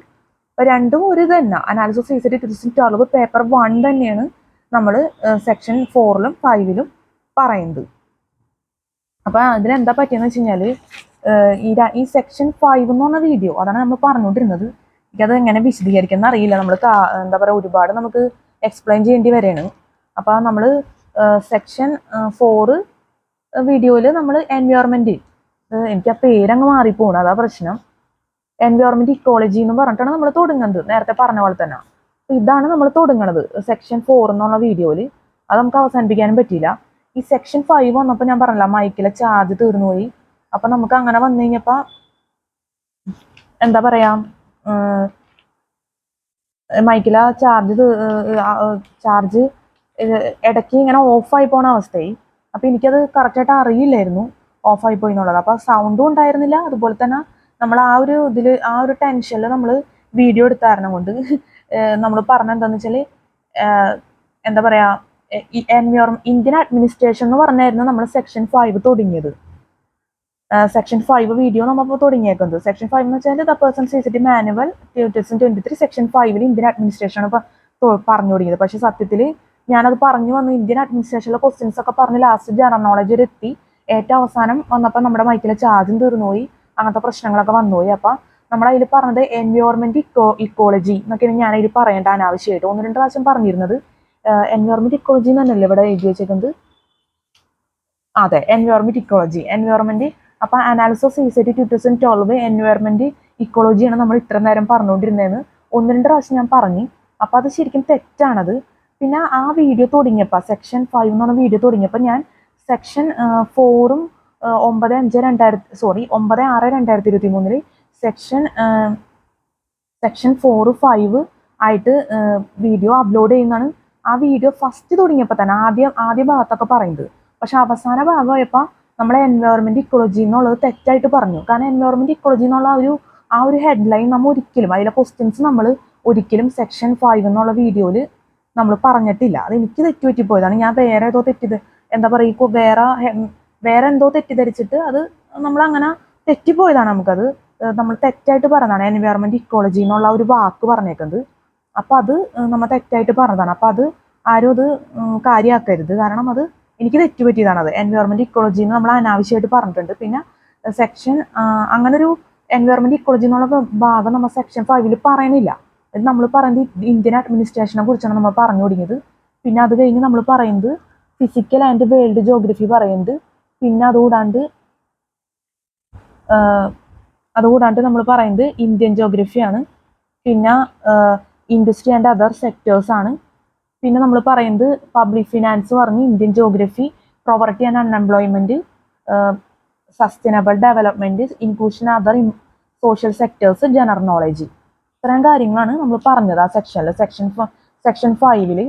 അപ്പോൾ രണ്ടും ഒരു തന്നെ, അനാലിസിസ് CSAT 2012 പേപ്പർ 1 തന്നെയാണ് നമ്മൾ സെക്ഷൻ 4ലും 5ലും പറയുന്നത്. അപ്പോൾ അതിലെന്താ പറ്റിയെന്ന് വെച്ച് കഴിഞ്ഞാൽ ഈ സെക്ഷൻ 5 എന്ന് പറഞ്ഞ വീഡിയോ അതാണ് നമ്മൾ പറഞ്ഞുകൊണ്ടിരുന്നത്. എനിക്കത് എങ്ങനെ വിശദീകരിക്കുന്ന അറിയില്ല. നമ്മൾ എന്താ പറയുക, ഒരുപാട് നമുക്ക് എക്സ്പ്ലെയിൻ ചെയ്യേണ്ടി വരെയാണ്. അപ്പോൾ നമ്മൾ സെക്ഷൻ 4 വീഡിയോയിൽ നമ്മൾ എൻവയോൺമെൻറ്റ്, എനിക്ക് ആ പേരങ്ങ് മാറിപ്പോകണം, അതാ പ്രശ്നം. എൻവയോൺമെൻറ്റ് ഇക്കോളജി എന്ന് പറഞ്ഞിട്ടാണ് നമ്മൾ തുടങ്ങുന്നത്, നേരത്തെ പറഞ്ഞ പോലെ തന്നെ. ഇതാണ് നമ്മൾ തുടങ്ങുന്നത് സെക്ഷൻ 4 എന്നുള്ള വീഡിയോയിൽ. അത് നമുക്ക് അവസാനിപ്പിക്കാനും പറ്റിയില്ല. ഈ സെക്ഷൻ 5 വന്നപ്പോൾ ഞാൻ പറഞ്ഞില്ല, മൈക്കിലെ ചാർജ് തീർന്നു പോയി. അപ്പം നമുക്ക് അങ്ങനെ വന്നു കഴിഞ്ഞപ്പോൾ എന്താ പറയാ, മൈക്കിലെ ചാർജ് ഇടയ്ക്ക് ഇങ്ങനെ ഓഫായി പോണ അവസ്ഥയായി. അപ്പം എനിക്കത് കറക്റ്റായിട്ട് അറിയില്ലായിരുന്നു ഓഫായി പോയി എന്നുള്ളത്. അപ്പോൾ സൗണ്ടും ഉണ്ടായിരുന്നില്ല. അതുപോലെ തന്നെ നമ്മൾ ആ ഒരു ടെൻഷനിൽ നമ്മൾ വീഡിയോ എടുത്ത കാരണം കൊണ്ട് നമ്മൾ പറഞ്ഞ എന്താണെന്ന് വെച്ചാൽ, എന്താ പറയുക, ഇന്ത്യൻ അഡ്മിനിസ്ട്രേഷൻ എന്ന് പറഞ്ഞായിരുന്നു നമ്മൾ സെക്ഷൻ 5 തുടങ്ങിയത്. സെക്ഷൻ 5 വീഡിയോ നമ്മളിപ്പോൾ തുടങ്ങിയേക്കുന്നത്. സെക്ഷൻ 5 എന്ന് വെച്ചാൽ the Pearson CCT manual 2023 section 5 Indian administration ആണ് ഇപ്പോൾ പറഞ്ഞു തുടങ്ങിയത്. പക്ഷേ സത്യത്തിൽ ഞാനത് പറഞ്ഞു വന്ന് ഇന്ത്യൻ അഡ്മിനിസ്ട്രേഷനിലെ ക്വസ്റ്റ്യൻസ് ഒക്കെ പറഞ്ഞ് ലാസ്റ്റ് ജനറൽ നോളജ് വരെ എത്തി. ഏറ്റവും അവസാനം വന്നപ്പോൾ നമ്മുടെ മൈക്കിലെ ചാർജും തീർന്നുപോയി, അങ്ങനത്തെ പ്രശ്നങ്ങളൊക്കെ വന്നുപോയി. അപ്പം നമ്മളതിൽ പറഞ്ഞത് എൻവയോൺമെൻറ്റ് ഇക്കോളജി എന്നൊക്കെയാണ് ഞാനതിൽ പറയേണ്ട അനാവശ്യമായിട്ട് 1-2 പ്രാവശ്യം പറഞ്ഞിരുന്നത്. എൻവയോൺമെൻറ്റ് ഇക്കോളജി എന്ന് തന്നെയല്ലേ ഇവിടെ എഴുതി വെച്ചേക്കുന്നത്? അതെ, എൻവയോൺമെൻറ്റ് ഇക്കോളജി. എൻവയോൺമെൻറ്റ് അപ്പം അനാലിസിസ് സിസിറ്റി 2012 എൻവയോൺമെൻറ്റ് ഇക്കോളജിയാണ് നമ്മൾ ഇത്ര നേരം പറഞ്ഞുകൊണ്ടിരുന്നതെന്ന് 1-2 പ്രാവശ്യം ഞാൻ പറഞ്ഞു. അപ്പോൾ അത് ശരിക്കും തെറ്റാണത്. പിന്നെ ആ വീഡിയോ തുടങ്ങിയപ്പോൾ സെക്ഷൻ 5 എന്ന് പറഞ്ഞ വീഡിയോ തുടങ്ങിയപ്പോൾ ഞാൻ സെക്ഷൻ 4ഉം 9/6/2023 സെക്ഷൻ 4, 5 ആയിട്ട് വീഡിയോ അപ്ലോഡ് ചെയ്യുന്നതാണ്. ആ വീഡിയോ ഫസ്റ്റ് തുടങ്ങിയപ്പോൾ തന്നെ ആദ്യ ഭാഗത്തൊക്കെ പറയുന്നത്. പക്ഷെ അവസാന ഭാഗമായപ്പോൾ നമ്മളെ എൻവയോൺമെൻറ്റ് ഇക്കോളജി എന്നുള്ളത് തെറ്റായിട്ട് പറഞ്ഞു. കാരണം എൻവയോൺമെൻറ്റ് ഇക്കോളജി എന്നുള്ള ആ ഒരു ഹെഡ്ലൈൻ നമ്മൾ ഒരിക്കലും, അതിലെ ക്വസ്റ്റ്യൻസ് നമ്മൾ ഒരിക്കലും സെക്ഷൻ 5 എന്നുള്ള വീഡിയോയിൽ നമ്മൾ പറഞ്ഞിട്ടില്ല. അത് എനിക്ക് തെറ്റുപറ്റിപ്പോയതാണ്. ഞാൻ വേറെ ഏതോ എന്താ പറയുക, വേറെ എന്തോ തെറ്റിദ്ധരിച്ചിട്ട് അത് നമ്മളങ്ങനെ തെറ്റിപ്പോയതാണ്. നമുക്കത് നമ്മൾ തെറ്റായിട്ട് പറഞ്ഞതാണ് എൻവയോൺമെൻറ്റ് ഇക്കോളജി എന്നുള്ള ഒരു വാക്ക് പറഞ്ഞേക്കുന്നത്. അപ്പോൾ അത് നമ്മൾ തെറ്റായിട്ട് പറഞ്ഞതാണ്. അപ്പോൾ അത് ആരും അത് കാര്യമാക്കരുത്. കാരണം അത് എനിക്ക് തെറ്റുപറ്റിയതാണ്. അത് എൻവയോൺമെൻറ്റ് ഇക്കോളജി എന്ന് നമ്മൾ അനാവശ്യമായിട്ട് പറഞ്ഞിട്ടുണ്ട്. പിന്നെ സെക്ഷൻ അങ്ങനൊരു എൻവയോൺമെൻറ്റ് ഇക്കോളജി എന്നുള്ള ഭാഗം നമ്മൾ സെക്ഷൻ 5ൽ പറയണില്ല. അത് നമ്മൾ പറയുന്നത് ഇന്ത്യൻ അഡ്മിനിസ്ട്രേഷനെ കുറിച്ചാണ് നമ്മൾ പറഞ്ഞു തുടങ്ങിയത്. പിന്നെ അത് കഴിഞ്ഞ് നമ്മൾ പറയുന്നത് ഫിസിക്കൽ ആൻഡ് വേൾഡ് ജോഗ്രഫി പറയുന്നത്. പിന്നെ അതുകൂടാണ്ട് നമ്മൾ പറയുന്നത് ഇന്ത്യൻ ജോഗ്രഫിയാണ്. പിന്നെ ഇൻഡസ്ട്രി ആൻഡ് അതർ സെക്ടേഴ്സ് ആണ്. പിന്നെ നമ്മൾ പറയുന്നത് പബ്ലിക് ഫിനാൻസ് പറഞ്ഞ് Indian geography, poverty and unemployment, sustainable development, inclusion other social sectors, general knowledge. ഇത്രയും കാര്യങ്ങളാണ് നമ്മൾ പറഞ്ഞത് ആ സെക്ഷനിൽ. സെക്ഷൻ 5ൽ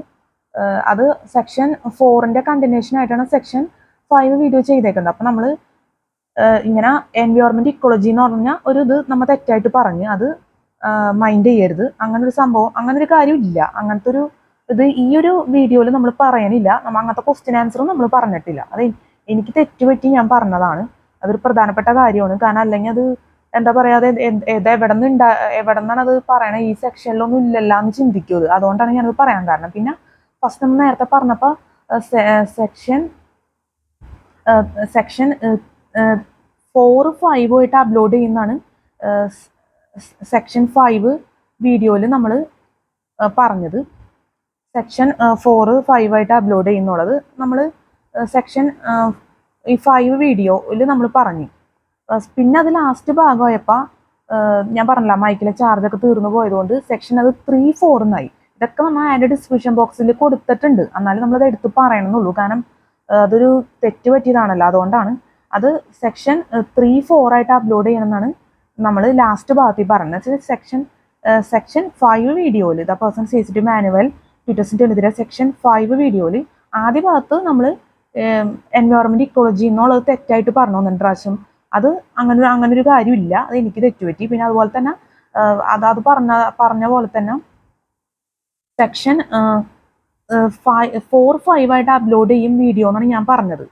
അത് സെക്ഷൻ 4ൻ്റെ കണ്ടിന്യൂഷൻ ആയിട്ടാണ് സെക്ഷൻ 5 വീഡിയോ ചെയ്തേക്കുന്നത്. അപ്പം നമ്മൾ ഇങ്ങനെ എൻവയോൺമെൻറ്റ് ഇക്കോളജി എന്ന് പറഞ്ഞാൽ ഒരു ഇത് നമ്മൾ തെറ്റായിട്ട് പറഞ്ഞ് അത് മൈൻഡ് ചെയ്യരുത്. അങ്ങനൊരു സംഭവം, അങ്ങനൊരു കാര്യം ഇല്ല. അങ്ങനത്തെ ഒരു ഇത് ഈ ഒരു വീഡിയോയിൽ നമ്മൾ പറയണില്ല. നമ്മൾ അങ്ങനത്തെ ക്വസ്റ്റ്യൻ ആൻസറും നമ്മൾ പറഞ്ഞിട്ടില്ല. അത് എനിക്ക് തെറ്റുപറ്റി ഞാൻ പറഞ്ഞതാണ്. അതൊരു പ്രധാനപ്പെട്ട കാര്യമാണ്. കാരണം അല്ലെങ്കിൽ അത് എന്താ പറയുക, അത് എവിടെ നിന്നാണ് അത് പറയണത്, ഈ സെക്ഷനിലൊന്നും ഇല്ലല്ല എന്ന് ചിന്തിക്കും. അതുകൊണ്ടാണ് ഞാനത് പറയാൻ കാരണം. പിന്നെ ഫസ്റ്റ് നമ്മൾ നേരത്തെ പറഞ്ഞപ്പോൾ സെക്ഷൻ 4, 5 ആയിട്ട് അപ്ലോഡ് ചെയ്യുന്നതാണ് സെക്ഷൻ 5 വീഡിയോയിൽ നമ്മൾ പറഞ്ഞത്. സെക്ഷൻ 4, 5 ആയിട്ട് അപ്ലോഡ് ചെയ്യുന്നുള്ളത് നമ്മൾ സെക്ഷൻ ഈ 5 വീഡിയോയിൽ നമ്മൾ പറഞ്ഞു. പിന്നെ അത് ലാസ്റ്റ് ഭാഗമായപ്പോൾ ഞാൻ പറഞ്ഞില്ല, മൈക്കിലെ ചാർജൊക്കെ തീർന്നു പോയതുകൊണ്ട് സെക്ഷൻ അത് 3, 4 എന്നായി. ഇതൊക്കെ നമ്മൾ ആഡ് ഡിസ്ക്രിപ്ഷൻ ബോക്സിൽ കൊടുത്തിട്ടുണ്ട്. എന്നാലും നമ്മളത് എടുത്ത് പറയണമെന്നുള്ളൂ. കാരണം അതൊരു തെറ്റ് പറ്റിയതാണല്ലോ, അതുകൊണ്ടാണ്. അത് സെക്ഷൻ 3, 4 ആയിട്ട് അപ്ലോഡ് ചെയ്യണമെന്നാണ് നമ്മൾ ലാസ്റ്റ് ഭാഗത്തിൽ പറഞ്ഞത്. സെക്ഷൻ 5 വീഡിയോയിൽ the Pearson CCT manual 2023 section 5 വീഡിയോയിൽ ആദ്യ ഭാഗത്ത് നമ്മൾ എൻവയോൺമെൻറ്റ് ഇക്കോളജി എന്നുള്ളത് തെറ്റായിട്ട് പറഞ്ഞു 1-2 പ്രാവശ്യം. അത് അങ്ങനൊരു കാര്യമില്ല. അത് എനിക്ക് തെറ്റുപറ്റി. പിന്നെ അതുപോലെ തന്നെ അത് പറഞ്ഞ പോലെ തന്നെ സെക്ഷൻ 4, 5 ആയിട്ട് അപ്ലോഡ് ചെയ്യും വീഡിയോ എന്നാണ് ഞാൻ പറഞ്ഞത്.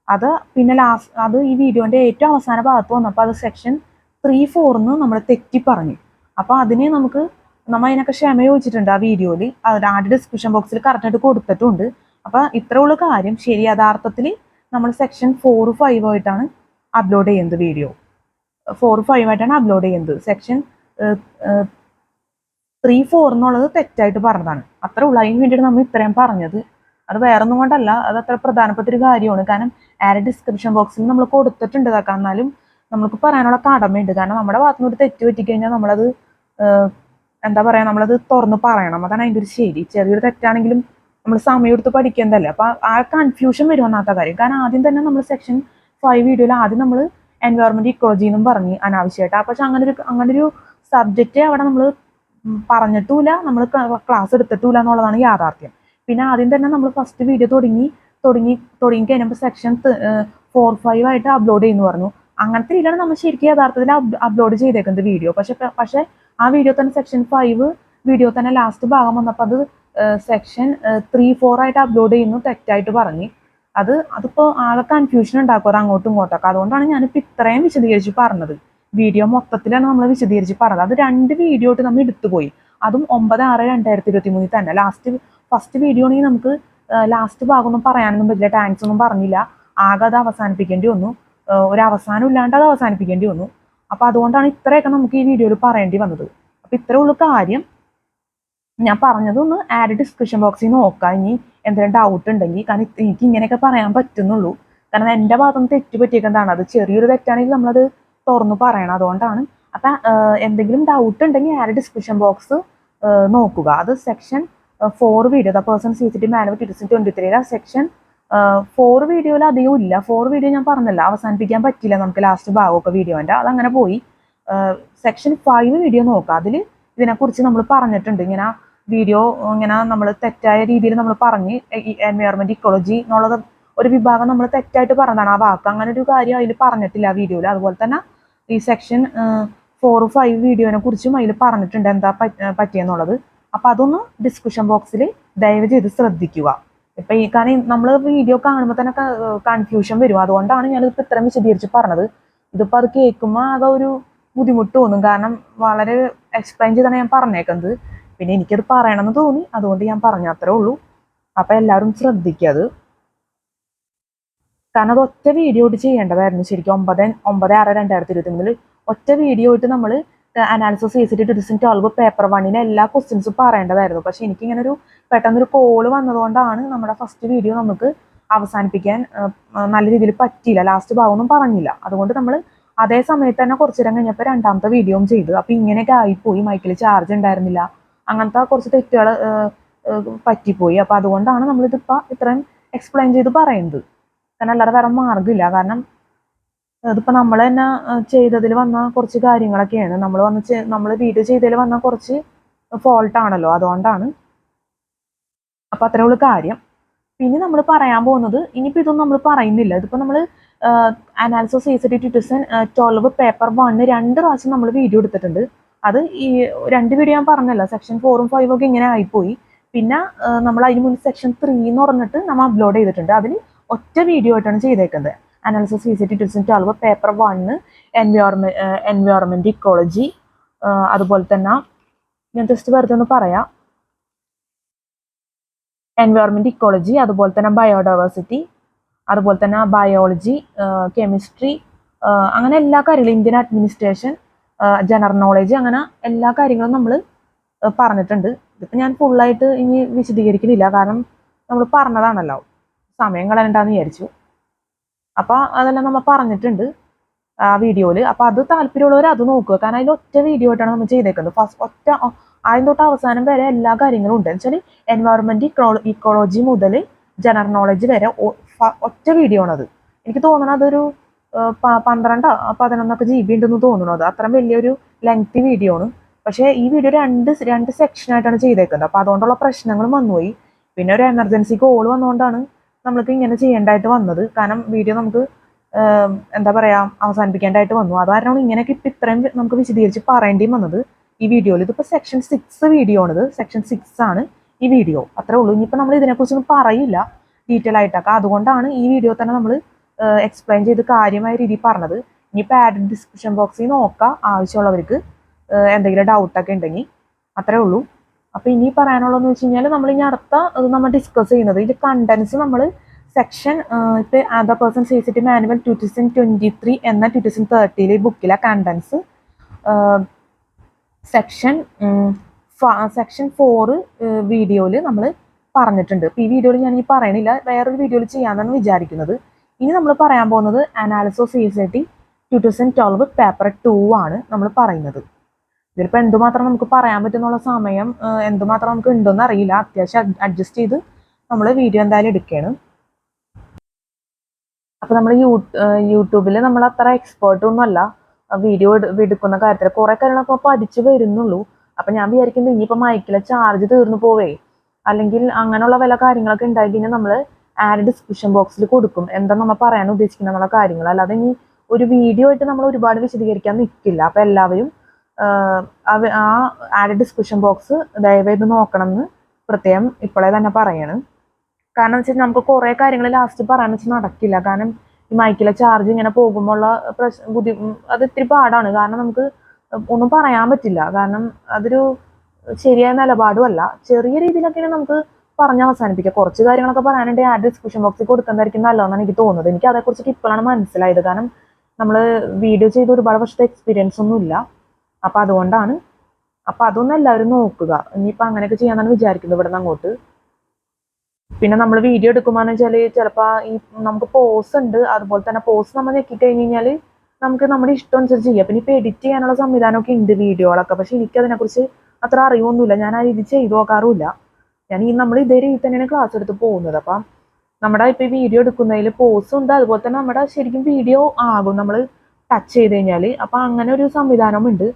അത് പിന്നെ അത് ഈ വീഡിയോൻ്റെ ഏറ്റവും അവസാന ഭാഗത്ത് വന്നപ്പോൾ അത് സെക്ഷൻ 3, 4 എന്ന് നമ്മൾ തെറ്റി പറഞ്ഞു. അപ്പോൾ അതിനെ നമുക്ക് നമ്മൾ അതിനൊക്കെ ക്ഷമ ചോദിച്ചിട്ടുണ്ട് ആ വീഡിയോയിൽ, ആദ്യ ഡിസ്ക്രിപ്ഷൻ ബോക്സിൽ കറക്റ്റായിട്ട് കൊടുത്തിട്ടുണ്ട്. അപ്പം ഇത്ര ഉള്ള കാര്യം. ശരി, യഥാർത്ഥത്തിൽ നമ്മൾ സെക്ഷൻ 4-5 ആയിട്ടാണ് അപ്ലോഡ് ചെയ്യുന്നത്. വീഡിയോ 4-5 ആയിട്ടാണ് അപ്ലോഡ് ചെയ്യുന്നത്. സെക്ഷൻ 3-4 എന്നുള്ളത് തെറ്റായിട്ട് പറഞ്ഞതാണ്. അത്ര ഉള്ളൂ. അതിന് വേണ്ടിയിട്ട് നമ്മൾ ഇത്രയും പറഞ്ഞത്. അത് വേറൊന്നും കൊണ്ടല്ല, അത് അത്ര പ്രധാനപ്പെട്ട ഒരു കാര്യമാണ്. കാരണം ഡിസ്ക്രിപ്ഷൻ ബോക്സിൽ നമ്മൾ കൊടുത്തിട്ടുണ്ട് ഇതൊക്കെ. എന്നാലും നമുക്ക് പറയാനുള്ള കടമയുണ്ട്. കാരണം നമ്മുടെ ഭാഗത്തുനിന്ന് ഒരു തെറ്റ് പറ്റിക്കഴിഞ്ഞാൽ നമ്മളത് എന്താ പറയുക, നമ്മളത് തുറന്ന് പറയണം. അതാണ് അതിൻ്റെ ഒരു ശരി. ചെറിയൊരു തെറ്റാണെങ്കിലും നമ്മൾ സമയം എടുത്ത് പഠിക്കേണ്ടതല്ലേ. അപ്പോൾ ആ കൺഫ്യൂഷൻ വരും ഒന്നാമത്തെ കാര്യം. കാരണം ആദ്യം തന്നെ നമ്മൾ സെക്ഷൻ 5 വീഡിയോയിൽ ആദ്യം നമ്മൾ എൻവയോൺമെന്റ് ഇക്കോളജി എന്നും പറഞ്ഞ് അനാവശ്യമായിട്ട്. പക്ഷെ അങ്ങനൊരു സബ്ജക്റ്റ് അവിടെ നമ്മൾ പറഞ്ഞിട്ടുമില്ല, നമ്മൾ ക്ലാസ് എടുത്തിട്ടുമില്ല എന്നുള്ളതാണ് യാഥാർത്ഥ്യം. പിന്നെ ആദ്യം തന്നെ നമ്മൾ ഫസ്റ്റ് വീഡിയോ തുടങ്ങി കഴിഞ്ഞപ്പോൾ സെക്ഷൻ 4-5 ആയിട്ട് അപ്ലോഡ് ചെയ്യുന്നു പറഞ്ഞു. അങ്ങനത്തെ രീതിയിലാണ് നമ്മൾ ശരിക്കും യഥാർത്ഥത്തിൽ അപ്ലോഡ് ചെയ്തേക്കുന്നത് വീഡിയോ. പക്ഷെ ആ വീഡിയോ തന്നെ സെക്ഷൻ 5 വീഡിയോ തന്നെ ലാസ്റ്റ് ഭാഗം വന്നപ്പോൾ അത് സെക്ഷൻ 3-4 ആയിട്ട് അപ്ലോഡ് ചെയ്യുന്നു തെറ്റായിട്ട് പറഞ്ഞ്. അതിപ്പോൾ ആകെ കൺഫ്യൂഷൻ ഉണ്ടാക്കും അത് അങ്ങോട്ടും ഇങ്ങോട്ടൊക്കെ. അതുകൊണ്ടാണ് ഞാനിപ്പോൾ ഇത്രയും വിശദീകരിച്ച് പറഞ്ഞത്. വീഡിയോ മൊത്തത്തിലാണ് നമ്മൾ വിശദീകരിച്ച് പറഞ്ഞത്. അത് 2 വീഡിയോ ആയിട്ട് നമ്മൾ എടുത്തുപോയി. അതും 9/6/2023 തന്നെ. ഫസ്റ്റ് വീഡിയോ ആണെങ്കിൽ നമുക്ക് ലാസ്റ്റ് ഭാഗമൊന്നും പറയാനൊന്നും പറ്റില്ല, ടാങ്ക്സ് ഒന്നും പറഞ്ഞില്ല. ആകെ അത് അവസാനിപ്പിക്കേണ്ടി വന്നു. ഒരു അവസാനം ഇല്ലാണ്ട് അത് അവസാനിപ്പിക്കേണ്ടി വന്നു. അപ്പോൾ അതുകൊണ്ടാണ് ഇത്രയൊക്കെ നമുക്ക് ഈ വീഡിയോയിൽ പറയേണ്ടി വന്നത്. അപ്പോൾ ഇത്രേ ഉള്ളൂ കാര്യം. ഞാൻ പറഞ്ഞതൊന്ന് ഡിസ്ക്രിപ്ഷൻ ബോക്സിൽ നോക്കാം ഇനി എന്തെങ്കിലും ഡൗട്ട് ഉണ്ടെങ്കിൽ. കാരണം എനിക്ക് ഇങ്ങനെയൊക്കെ പറയാൻ പറ്റുന്നുള്ളൂ. കാരണം എൻ്റെ ഭാഗത്തുനിന്ന് തെറ്റ് പറ്റിയേക്കുന്നതാണ്. അത് ചെറിയൊരു തെറ്റാണെങ്കിൽ നമ്മളത് തുറന്നു പറയണം. അതുകൊണ്ടാണ്. അപ്പം എന്തെങ്കിലും ഡൗട്ട് ഉണ്ടെങ്കിൽ ഡിസ്ക്രിപ്ഷൻ ബോക്സ് നോക്കുക. അത് section 4 video, the person CCTV manual 2023 section 4 വീഡിയോയിൽ അധികം ഇല്ല. 4 വീഡിയോ ഞാൻ പറഞ്ഞല്ല, അവസാനിപ്പിക്കാൻ പറ്റില്ല നമുക്ക് ലാസ്റ്റ് ഭാഗമൊക്കെ വീഡിയോൻ്റെ, അതങ്ങനെ പോയി. സെക്ഷൻ 5 വീഡിയോ നോക്കുക. അതിൽ ഇതിനെക്കുറിച്ച് നമ്മൾ പറഞ്ഞിട്ടുണ്ട്. ഇങ്ങനെ വീഡിയോ ഇങ്ങനെ നമ്മൾ തെറ്റായ രീതിയിൽ നമ്മൾ പറഞ്ഞ് എൻവയോൺമെന്റ് ഇക്കോളജി എന്നുള്ളത് ഒരു വിഭാഗം നമ്മൾ തെറ്റായിട്ട് പറഞ്ഞതാണ് ആ വാക്ക്. അങ്ങനെ ഒരു കാര്യം അതിൽ പറഞ്ഞിട്ടില്ല ആ വീഡിയോയിൽ. അതുപോലെ തന്നെ ഈ സെക്ഷൻ 4-5 വീഡിയോനെ കുറിച്ചും അതിൽ പറഞ്ഞിട്ടുണ്ട് എന്താ പറ്റിയെന്നുള്ളത്. അപ്പം അതൊന്ന് ഡിസ്ക്രിപ്ഷൻ ബോക്സിൽ ദയവ് ചെയ്ത് ശ്രദ്ധിക്കുക. ഇപ്പം കാരണം നമ്മൾ വീഡിയോ കാണുമ്പോൾ തന്നെ കൺഫ്യൂഷൻ വരും. അതുകൊണ്ടാണ് ഞാനിപ്പോൾ ഇത്രയും വിശദീകരിച്ച് പറഞ്ഞത്. ഇതിപ്പോൾ അത് കേൾക്കുമ്പോൾ ആകെ ഒരു ബുദ്ധിമുട്ട് തോന്നും. കാരണം വളരെ എക്സ്പ്ലെയിൻ ചെയ്താണ് ഞാൻ പറഞ്ഞേക്കുന്നത്. പിന്നെ എനിക്കത് പറയണമെന്ന് തോന്നി, അതുകൊണ്ട് ഞാൻ പറഞ്ഞു, അത്രേ ഉള്ളൂ. അപ്പം എല്ലാവരും ശ്രദ്ധിക്കുക അത്. കാരണം അത് ഒറ്റ വീഡിയോ ആയിട്ട് ചെയ്യേണ്ടതായിരുന്നു ശരിക്കും. 9/6/2023 ഒറ്റ വീഡിയോ ആയിട്ട് നമ്മൾ അനാലിസിസ് CCT 2012 പേപ്പർ 1 എല്ലാ ക്വസ്റ്റ്യൻസും പറയേണ്ടതായിരുന്നു. പക്ഷെ എനിക്കിങ്ങനെ പെട്ടെന്നൊരു കോള് വന്നതുകൊണ്ടാണ് നമ്മുടെ ഫസ്റ്റ് വീഡിയോ നമുക്ക് അവസാനിപ്പിക്കാൻ നല്ല രീതിയിൽ പറ്റിയില്ല. ലാസ്റ്റ് ഭാഗമൊന്നും പറഞ്ഞില്ല. അതുകൊണ്ട് നമ്മൾ അതേ സമയത്ത് തന്നെ കുറച്ചു നേരം കഴിഞ്ഞപ്പോൾ രണ്ടാമത്തെ വീഡിയോയും ചെയ്തു. അപ്പം ഇങ്ങനെയൊക്കെ ആയിപ്പോയി. മൈക്കിൽ ചാർജ് ഉണ്ടായിരുന്നില്ല, അങ്ങനത്തെ കുറച്ച് തെറ്റുകൾ പറ്റിപ്പോയി. അപ്പം അതുകൊണ്ടാണ് നമ്മളിതിപ്പോൾ ഇത്രയും എക്സ്പ്ലെയിൻ ചെയ്ത് പറയുന്നത്. കാരണം അല്ലാതെ വേറെ മാർഗ്ഗമില്ല. കാരണം ഇതിപ്പോൾ നമ്മൾ തന്നെ ചെയ്തതിൽ വന്ന കുറച്ച് കാര്യങ്ങളൊക്കെയാണ്. നമ്മൾ വീഡിയോ ചെയ്തതിൽ വന്ന കുറച്ച് ഫോൾട്ടാണല്ലോ, അതുകൊണ്ടാണ്. അപ്പം അത്രേ ഉള്ളൂ കാര്യം. പിന്നെ നമ്മൾ പറയാൻ പോകുന്നത്, ഇനിയിപ്പോൾ ഇതൊന്നും നമ്മൾ പറയുന്നില്ല. ഇതിപ്പോൾ നമ്മൾ അനാലിസിസ് CCT 2012 പേപ്പർ 1 2 പ്രാവശ്യം നമ്മൾ വീഡിയോ എടുത്തിട്ടുണ്ട്. അത് ഈ 2 വീഡിയോ ഞാൻ പറഞ്ഞല്ലോ, സെക്ഷൻ 4-ഉം 5-ഉം ഒക്കെ ഇങ്ങനെ ആയിപ്പോയി. പിന്നെ നമ്മൾ അതിന് മുന്നിൽ സെക്ഷൻ 3 എന്ന് പറഞ്ഞിട്ട് നമ്മൾ അപ്ലോഡ് ചെയ്തിട്ടുണ്ട്. അതിൽ ഒറ്റ വീഡിയോ ആയിട്ടാണ് ചെയ്തേക്കുന്നത്. Analysis CCT 2012 paper 1 environment ecology, അതുപോലെ തന്നെ ഞാൻ ജസ്റ്റ് വെറുതെ ഒന്ന് പറയാം, എൻവയോൺമെന്റ് ഇക്കോളജി, അതുപോലെ തന്നെ ബയോഡൈവേഴ്സിറ്റി, അതുപോലെ തന്നെ ബയോളജി, കെമിസ്ട്രി, അങ്ങനെ എല്ലാ കാര്യങ്ങളും, ഇന്ത്യൻ അഡ്മിനിസ്ട്രേഷൻ, ജനറൽ നോളേജ്, അങ്ങനെ എല്ലാ കാര്യങ്ങളും നമ്മൾ പറഞ്ഞിട്ടുണ്ട്. ഇതിപ്പോൾ ഞാൻ ഫുള്ളായിട്ട് ഇനി വിശദീകരിക്കുന്നില്ല. കാരണം നമ്മൾ പറഞ്ഞതാണല്ലോ, സമയം കളയണ്ടെന്ന് വിചാരിച്ചു. അപ്പോൾ അതെല്ലാം നമ്മൾ പറഞ്ഞിട്ടുണ്ട് ആ വീഡിയോയിൽ. അപ്പോൾ അത് താല്പര്യമുള്ളവർ അത് നോക്കുക. കാരണം അതിൽ ഒറ്റ വീഡിയോ ആയിട്ടാണ് നമ്മൾ ചെയ്തേക്കുന്നത്. ആദ്യം തൊട്ട് അവസാനം വരെ എല്ലാ കാര്യങ്ങളും ഉണ്ട്. എന്ന് വെച്ചാൽ എൻവയോൺമെന്റ് ഇക്കോളജി മുതൽ ജനറൽ നോളജ് വരെ ഒറ്റ വീഡിയോ ആണത്. എനിക്ക് തോന്നുന്നത് അതൊരു 12-11 GB ഉണ്ടെന്ന് തോന്നുന്നത്. അത്രയും വലിയൊരു ലെങ്തി വീഡിയോ ആണ്. പക്ഷേ ഈ വീഡിയോ രണ്ട് സെക്ഷനായിട്ടാണ് ചെയ്തേക്കുന്നത്. അപ്പോൾ അതുകൊണ്ടുള്ള പ്രശ്നങ്ങളും വന്നുപോയി. പിന്നെ ഒരു എമർജൻസി കോൾ വന്നുകൊണ്ടാണ് നമ്മൾക്ക് ഇങ്ങനെ ചെയ്യേണ്ടതായിട്ട് വന്നത്. കാരണം വീഡിയോ നമുക്ക് എന്താ പറയുക, അവസാനിപ്പിക്കേണ്ടതായിട്ട് വന്നു. അത് കാരണമാണ് ഇങ്ങനെയൊക്കെ ഇപ്പം ഇത്രയും നമുക്ക് വിശദീകരിച്ച് പറയേണ്ടിയും വന്നത് ഈ വീഡിയോയിൽ. ഇതിപ്പോൾ സെക്ഷൻ 6 വീഡിയോ ആണിത്. സെക്ഷൻ 6 ആണ് ഈ വീഡിയോ. അത്രേ ഉള്ളൂ. ഇനിയിപ്പോൾ നമ്മൾ ഇതിനെക്കുറിച്ചൊന്നും പറയില്ല ഡീറ്റെയിൽ ആയിട്ടൊക്കെ. അതുകൊണ്ടാണ് ഈ വീഡിയോ തന്നെ നമ്മൾ എക്സ്പ്ലെയിൻ ചെയ്ത് കാര്യമായ രീതിയിൽ പറഞ്ഞത്. ഇനിയിപ്പോൾ ഡിസ്ക്രിപ്ഷൻ ബോക്സിൽ നോക്കാം ആവശ്യമുള്ളവർക്ക് എന്തെങ്കിലും ഡൗട്ടൊക്കെ ഉണ്ടെങ്കിൽ. അത്രേ ഉള്ളൂ. അപ്പോൾ ഇനി പറയാനുള്ളതെന്ന് വെച്ച് കഴിഞ്ഞാൽ നമ്മൾ ഇനി അടുത്ത നമ്മൾ ഡിസ്കസ് ചെയ്യുന്നത് ഇത് കണ്ടൻസ് നമ്മൾ സെക്ഷൻ ഇപ്പോൾ അതർ പേഴ്സൺ സേസിറ്റി മാനുവൽ 2023 എന്ന 2030 ബുക്കിലെ കണ്ടൻസ് സെക്ഷൻ 4 വീഡിയോയിൽ നമ്മൾ പറഞ്ഞിട്ടുണ്ട്. ഇപ്പോൾ ഈ വീഡിയോയിൽ ഞാൻ ഈ പറയണില്ല, വേറൊരു വീഡിയോയിൽ ചെയ്യാമെന്നാണ് വിചാരിക്കുന്നത്. ഇനി നമ്മൾ പറയാൻ പോകുന്നത് അനാലിസിസ് ഓഫ് സേസിറ്റി 2012 പേപ്പർ 2 ആണ് നമ്മൾ പറയുന്നത്. ഇതിലിപ്പോൾ എന്തുമാത്രം നമുക്ക് പറയാൻ പറ്റുന്നുള്ള സമയം എന്തുമാത്രം നമുക്ക് ഉണ്ടോയെന്ന് അറിയില്ല. അത്യാവശ്യം അഡ്ജസ്റ്റ് ചെയ്ത് നമ്മൾ വീഡിയോ എന്തായാലും എടുക്കുകയാണ്. അപ്പോൾ നമ്മൾ യൂട്യൂബിൽ നമ്മൾ അത്ര എക്സ്പേർട്ടൊന്നും അല്ല വീഡിയോ എടുക്കുന്ന കാര്യത്തിൽ. കുറേ കാര്യങ്ങളൊക്കെ പഠിച്ചു വരുന്നുള്ളൂ. അപ്പം ഞാൻ വിചാരിക്കുന്നത് ഇനിയിപ്പോൾ മൈക്കിലെ ചാർജ് തീർന്നു പോവേ അല്ലെങ്കിൽ അങ്ങനെയുള്ള വല്ല കാര്യങ്ങളൊക്കെ ഉണ്ടായി കഴിഞ്ഞാൽ നമ്മൾ ആഡ് ഡിസ്ക്രിപ്ഷൻ ബോക്സിൽ കൊടുക്കും എന്താ നമ്മൾ പറയാൻ ഉദ്ദേശിക്കുന്ന എന്നുള്ള കാര്യങ്ങൾ. അല്ലാതെ ഇനി ഒരു വീഡിയോ ആയിട്ട് നമ്മൾ ഒരുപാട് വിശദീകരിക്കാൻ നിൽക്കില്ല. അപ്പോൾ എല്ലാവരും ആ ആഡ് ഡിസ്ക്രിപ്ഷൻ ബോക്സ് ദയവായിട്ട് നോക്കണം എന്ന് പ്രത്യേകം ഇപ്പോഴേ തന്നെ പറയണം. കാരണം വെച്ചാൽ നമുക്ക് കുറേ കാര്യങ്ങൾ ലാസ്റ്റ് പറയാന്ന് വെച്ചാൽ നടക്കില്ല. കാരണം ഈ മൈക്കിലെ ചാർജ് ഇങ്ങനെ പോകുമ്പോഴുള്ള അത് ഇത്തിരി പാടാണ്. കാരണം നമുക്ക് ഒന്നും പറയാൻ പറ്റില്ല. കാരണം അതൊരു ശരിയായ നിലപാടും അല്ല. ചെറിയ രീതിയിലൊക്കെയാണ് നമുക്ക് പറഞ്ഞ് അവസാനിപ്പിക്കുക. കുറച്ച് കാര്യങ്ങളൊക്കെ പറയാനുണ്ടെങ്കിൽ ആഡ് ഡിസ്ക്രിപ്ഷൻ ബോക്സിൽ കൊടുക്കുന്നതായിരിക്കും നല്ലതെന്നാണ് എനിക്ക് തോന്നുന്നത്. എനിക്ക് അതേക്കുറിച്ച് ഇപ്പോഴാണ് മനസ്സിലായത്. കാരണം നമ്മൾ വീഡിയോ ചെയ്ത് ഒരുപാട് വർഷത്തെ എക്സ്പീരിയൻസ് ഒന്നും ഇല്ല. അപ്പം അതുകൊണ്ടാണ്. അപ്പം അതൊന്നും എല്ലാവരും നോക്കുക. ഇനിയിപ്പോൾ അങ്ങനെയൊക്കെ ചെയ്യാമെന്നാണ് വിചാരിക്കുന്നത് ഇവിടെ നിന്ന് അങ്ങോട്ട്. പിന്നെ നമ്മൾ വീഡിയോ എടുക്കുമ്പോൾ വെച്ചാൽ ചിലപ്പോൾ ഈ നമുക്ക് പോസ് ഉണ്ട്. അതുപോലെ തന്നെ പോസ് നമ്മൾ ഞെക്കി കഴിഞ്ഞ് കഴിഞ്ഞാൽ നമുക്ക് നമ്മുടെ ഇഷ്ടം അനുസരിച്ച് ചെയ്യാം. പിന്നെ ഇപ്പോൾ എഡിറ്റ് ചെയ്യാനുള്ള സംവിധാനമൊക്കെ ഉണ്ട് വീഡിയോകളൊക്കെ. പക്ഷേ എനിക്കതിനെക്കുറിച്ച് അത്ര അറിവൊന്നുമില്ല. ഞാൻ ആ രീതി ചെയ്തു നോക്കാറുമില്ല. നമ്മൾ ഇതേ രീതി തന്നെയാണ് ക്ലാസ് എടുത്ത് പോകുന്നത്. അപ്പം നമ്മുടെ ഇപ്പോൾ ഈ വീഡിയോ എടുക്കുന്നതിൽ പോസും ഉണ്ട്. അതുപോലെ തന്നെ നമ്മുടെ ശരിക്കും വീഡിയോ ആകും നമ്മൾ ടച്ച് ചെയ്ത് കഴിഞ്ഞാൽ. അപ്പം അങ്ങനെ ഒരു സംവിധാനവും ഉണ്ട്.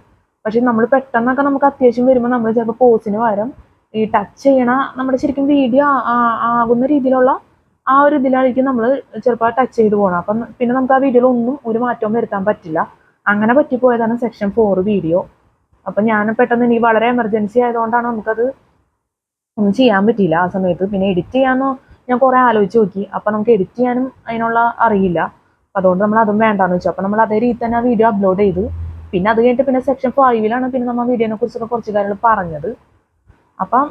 പക്ഷെ നമ്മൾ പെട്ടെന്നൊക്കെ നമുക്ക് അത്യാവശ്യം വരുമ്പോൾ നമ്മൾ ചിലപ്പോൾ പോസിന് പകരം ഈ ടച്ച് ചെയ്യണ നമ്മുടെ ശരിക്കും വീഡിയോ ആകുന്ന രീതിയിലുള്ള ആ ഒരു ഇതിലായിരിക്കും നമ്മൾ ചിലപ്പോൾ ടച്ച് ചെയ്ത് പോകണം. അപ്പം പിന്നെ നമുക്ക് ആ വീഡിയോയിൽ ഒന്നും ഒരു മാറ്റവും വരുത്താൻ പറ്റില്ല. അങ്ങനെ പറ്റിപ്പോയതാണ് സെക്ഷൻ 4 വീഡിയോ. അപ്പം ഞാൻ പെട്ടെന്ന് എനിക്ക് വളരെ എമർജൻസി ആയതുകൊണ്ടാണ് നമുക്കത് ഒന്നും ചെയ്യാൻ പറ്റിയില്ല ആ സമയത്ത്. പിന്നെ എഡിറ്റ് ചെയ്യാമെന്നോ ഞാൻ കുറേ ആലോചിച്ച് നോക്കി. അപ്പം നമുക്ക് എഡിറ്റ് ചെയ്യാനും അതിനുള്ള അറിയില്ല. അപ്പം അതുകൊണ്ട് നമ്മൾ അതും വേണ്ടാന്ന് വെച്ചു. അപ്പം നമ്മൾ അതേ രീതി തന്നെ ആ വീഡിയോ അപ്ലോഡ് ചെയ്തു. പിന്നെ അത് കഴിഞ്ഞിട്ട് പിന്നെ സെക്ഷൻ 5 പിന്നെ നമ്മൾ വീഡിയോനെ കുറിച്ചൊക്കെ കുറച്ച് കാര്യങ്ങൾ പറഞ്ഞത്. അപ്പം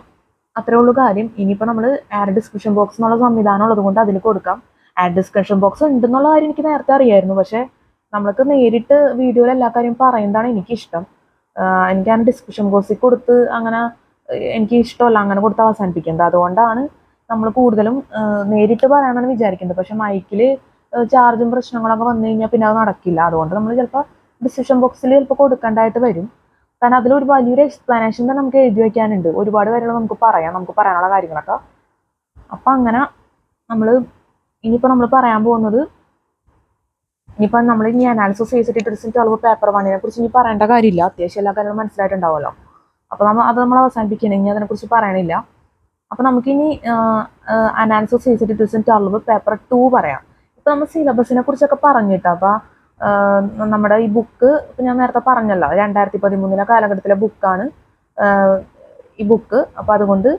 അത്രേ ഉള്ളൂ കാര്യം. ഇനിയിപ്പോൾ നമ്മൾ ആഡ് ഡിസ്ക്രിപ്ഷൻ ബോക്സ് എന്നുള്ള സംവിധാനം ഉള്ളത് കൊണ്ട് അതിൽ കൊടുക്കാം. ആഡ് ഡിസ്ക്രിപ്ഷൻ ബോക്സ് ഉണ്ടെന്നുള്ള കാര്യം എനിക്ക് നേരത്തെ അറിയായിരുന്നു. പക്ഷേ നമ്മൾക്ക് നേരിട്ട് വീഡിയോയിൽ എല്ലാ കാര്യം പറയുന്നതാണ് എനിക്കിഷ്ടം. എനിക്ക് ആ ഡിസ്ക്രിപ്ഷൻ ബോക്സിൽ കൊടുത്ത് അങ്ങനെ എനിക്ക് ഇഷ്ടമല്ല അങ്ങനെ കൊടുത്ത് അവസാനിപ്പിക്കുന്നത്. അതുകൊണ്ടാണ് നമ്മൾ കൂടുതലും നേരിട്ട് പറയാമെന്നാണ് വിചാരിക്കുന്നത്. പക്ഷേ മൈക്കിൽ ചാർജും പ്രശ്നങ്ങളൊക്കെ വന്നു കഴിഞ്ഞാൽ പിന്നെ അത് നടക്കില്ല. അതുകൊണ്ട് നമ്മൾ ചിലപ്പോൾ ഡിസ്ക്രിപ്ഷൻ ബോക്സിൽ ചിലപ്പോൾ കൊടുക്കേണ്ടതായിട്ട് വരും. കാരണം അതിലൊരു വലിയൊരു എക്സ്പ്ലനേഷൻ തന്നെ നമുക്ക് എഴുതി വയ്ക്കാനുണ്ട്. ഒരുപാട് കാര്യങ്ങൾ നമുക്ക് പറയാനുള്ള കാര്യങ്ങളൊക്കെ. അപ്പം അങ്ങനെ ഇനിയിപ്പോൾ നമ്മൾ പറയാൻ പോകുന്നത് ഇനിയിപ്പോൾ നമ്മൾ ഇനി അനാലിസിസ് സേസിറ്റി 2012 പേപ്പർ 1 കുറിച്ച് ഇനി പറയേണ്ട കാര്യമില്ല. അത്യാവശ്യം എല്ലാ കാര്യങ്ങളും മനസ്സിലായിട്ടുണ്ടാവുമല്ലോ. അപ്പോൾ അത് അവസാനിപ്പിക്കണം. ഇനി അതിനെക്കുറിച്ച് പറയണില്ല. അപ്പോൾ നമുക്കിനി അനാലിസിസ് സേസിറ്റി 2012 പേപ്പർ 2 പറയാം. ഇപ്പോൾ നമ്മൾ സിലബസിനെ കുറിച്ചൊക്കെ പറഞ്ഞിട്ട് അപ്പോൾ നമ്മുടെ ഈ ബുക്ക് ഇപ്പം ഞാൻ നേരത്തെ പറഞ്ഞല്ലോ 2013 കാലഘട്ടത്തിലെ ബുക്കാണ് ഈ ബുക്ക്. അപ്പോൾ അതുകൊണ്ട്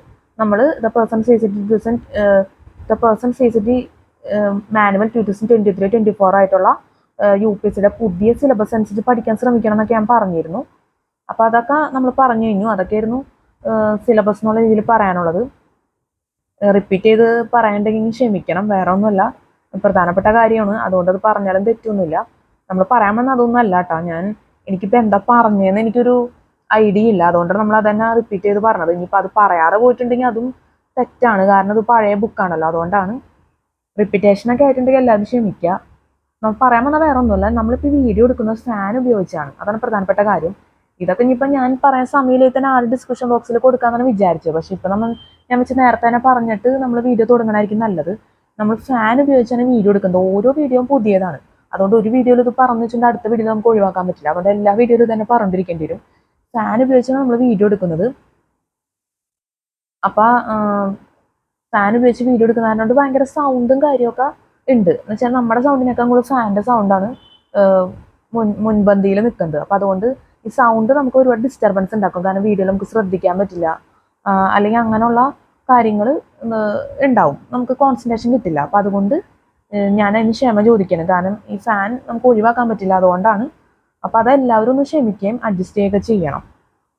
നമ്മൾ ദ പേഴ്സൺ സേസിറ്റി മാനുവൽ 2023-24 ആയിട്ടുള്ള UPSCയുടെ പുതിയ സിലബസ് അനുസരിച്ച് പഠിക്കാൻ ശ്രമിക്കണം എന്നൊക്കെ ഞാൻ പറഞ്ഞിരുന്നു. അപ്പോൾ അതൊക്കെ നമ്മൾ പറഞ്ഞു കഴിഞ്ഞു. അതൊക്കെയായിരുന്നു സിലബസ് എന്നുള്ള രീതിയിൽ പറയാനുള്ളത്. റിപ്പീറ്റ് ചെയ്ത് പറയാനുണ്ടെങ്കിൽ ക്ഷമിക്കണം. വേറെ ഒന്നുമല്ല, പ്രധാനപ്പെട്ട കാര്യമാണ്. അതുകൊണ്ട് അത് പറഞ്ഞാലും തെറ്റൊന്നുമില്ല. നമ്മൾ പറയാൻ വന്ന അതൊന്നും അല്ല കേട്ടോ. എനിക്കിപ്പോൾ എന്താ പറഞ്ഞതെന്ന് എനിക്കൊരു ഐഡിയ ഇല്ല. അതുകൊണ്ടാണ് നമ്മൾ അതന്നെ റിപ്പീറ്റ് ചെയ്ത് പറഞ്ഞത്. ഇനിയിപ്പോൾ അത് പറയാതെ പോയിട്ടുണ്ടെങ്കിൽ അതും തെറ്റാണ്. കാരണം അത് പഴയ ബുക്കാണല്ലോ. അതുകൊണ്ടാണ് റിപ്പീറ്റേഷനൊക്കെ ആയിട്ടുണ്ടെങ്കിൽ എല്ലാവരും ക്ഷമിക്കുക. നമ്മൾ പറയാൻ വന്ന വേറെ ഒന്നുമില്ല. നമ്മളിപ്പോൾ വീഡിയോ എടുക്കുന്നത് ഫാൻ ഉപയോഗിച്ചാണ്. അതാണ് പ്രധാനപ്പെട്ട കാര്യം. ഇതൊക്കെ ഇനിയിപ്പോൾ ഞാൻ പറയാൻ സമയത്തിൽ തന്നെ ആദ്യം ഡിസ്ക്രിപ്ഷൻ ബോക്സിൽ കൊടുക്കാമെന്നാണ് വിചാരിച്ചത്. പക്ഷേ ഇപ്പോൾ ഞാൻ വെച്ച് നേരത്തെ തന്നെ പറഞ്ഞിട്ട് നമ്മൾ വീഡിയോ തുടങ്ങണമായിരിക്കും നല്ലത്. നമ്മൾ ഫാൻ ഉപയോഗിച്ചാണ് വീഡിയോ എടുക്കുന്നത്. ഓരോ വീഡിയോയും പുതിയതാണ്. അതുകൊണ്ട് ഒരു വീഡിയോയിൽ ഇത് പറഞ്ഞു വെച്ചിട്ടുണ്ടെങ്കിൽ അടുത്ത വീഡിയോ നമുക്ക് ഒഴിവാക്കാൻ പറ്റില്ല. അതുകൊണ്ട് എല്ലാ വീഡിയോയിലും തന്നെ പറഞ്ഞിരിക്കേണ്ടി വരും. ഫാൻ ഉപയോഗിച്ചാണ് നമ്മൾ വീഡിയോ എടുക്കുന്നത്. അപ്പോൾ ഫാൻ ഉപയോഗിച്ച് വീഡിയോ എടുക്കുന്നതിനോട് ഭയങ്കര സൗണ്ടും കാര്യമൊക്കെ ഉണ്ട്. എന്ന് വെച്ചാൽ നമ്മുടെ സൗണ്ടിനേക്കാൾ കൂടുതൽ ഫാനിൻ്റെ സൗണ്ടാണ് മുൻപന്തിയിൽ നിൽക്കുന്നത്. അപ്പോൾ അതുകൊണ്ട് ഈ സൗണ്ട് നമുക്ക് ഒരുപാട് ഡിസ്റ്റർബൻസ് ഉണ്ടാക്കും. കാരണം വീഡിയോയിൽ നമുക്ക് ശ്രദ്ധിക്കാൻ പറ്റില്ല. അല്ലെങ്കിൽ അങ്ങനെയുള്ള കാര്യങ്ങൾ ഉണ്ടാവും. നമുക്ക് കോൺസെൻട്രേഷൻ കിട്ടില്ല. അപ്പോൾ അതുകൊണ്ട് ഞാൻ അതിന് ക്ഷമ ചോദിക്കണം. കാരണം ഈ ഫാൻ നമുക്ക് ഒഴിവാക്കാൻ പറ്റില്ല. അതുകൊണ്ടാണ്. അപ്പോൾ അതെല്ലാവരും ഒന്ന് ക്ഷമിക്കുകയും അഡ്ജസ്റ്റ് ചെയ്യുകയൊക്കെ ചെയ്യണം.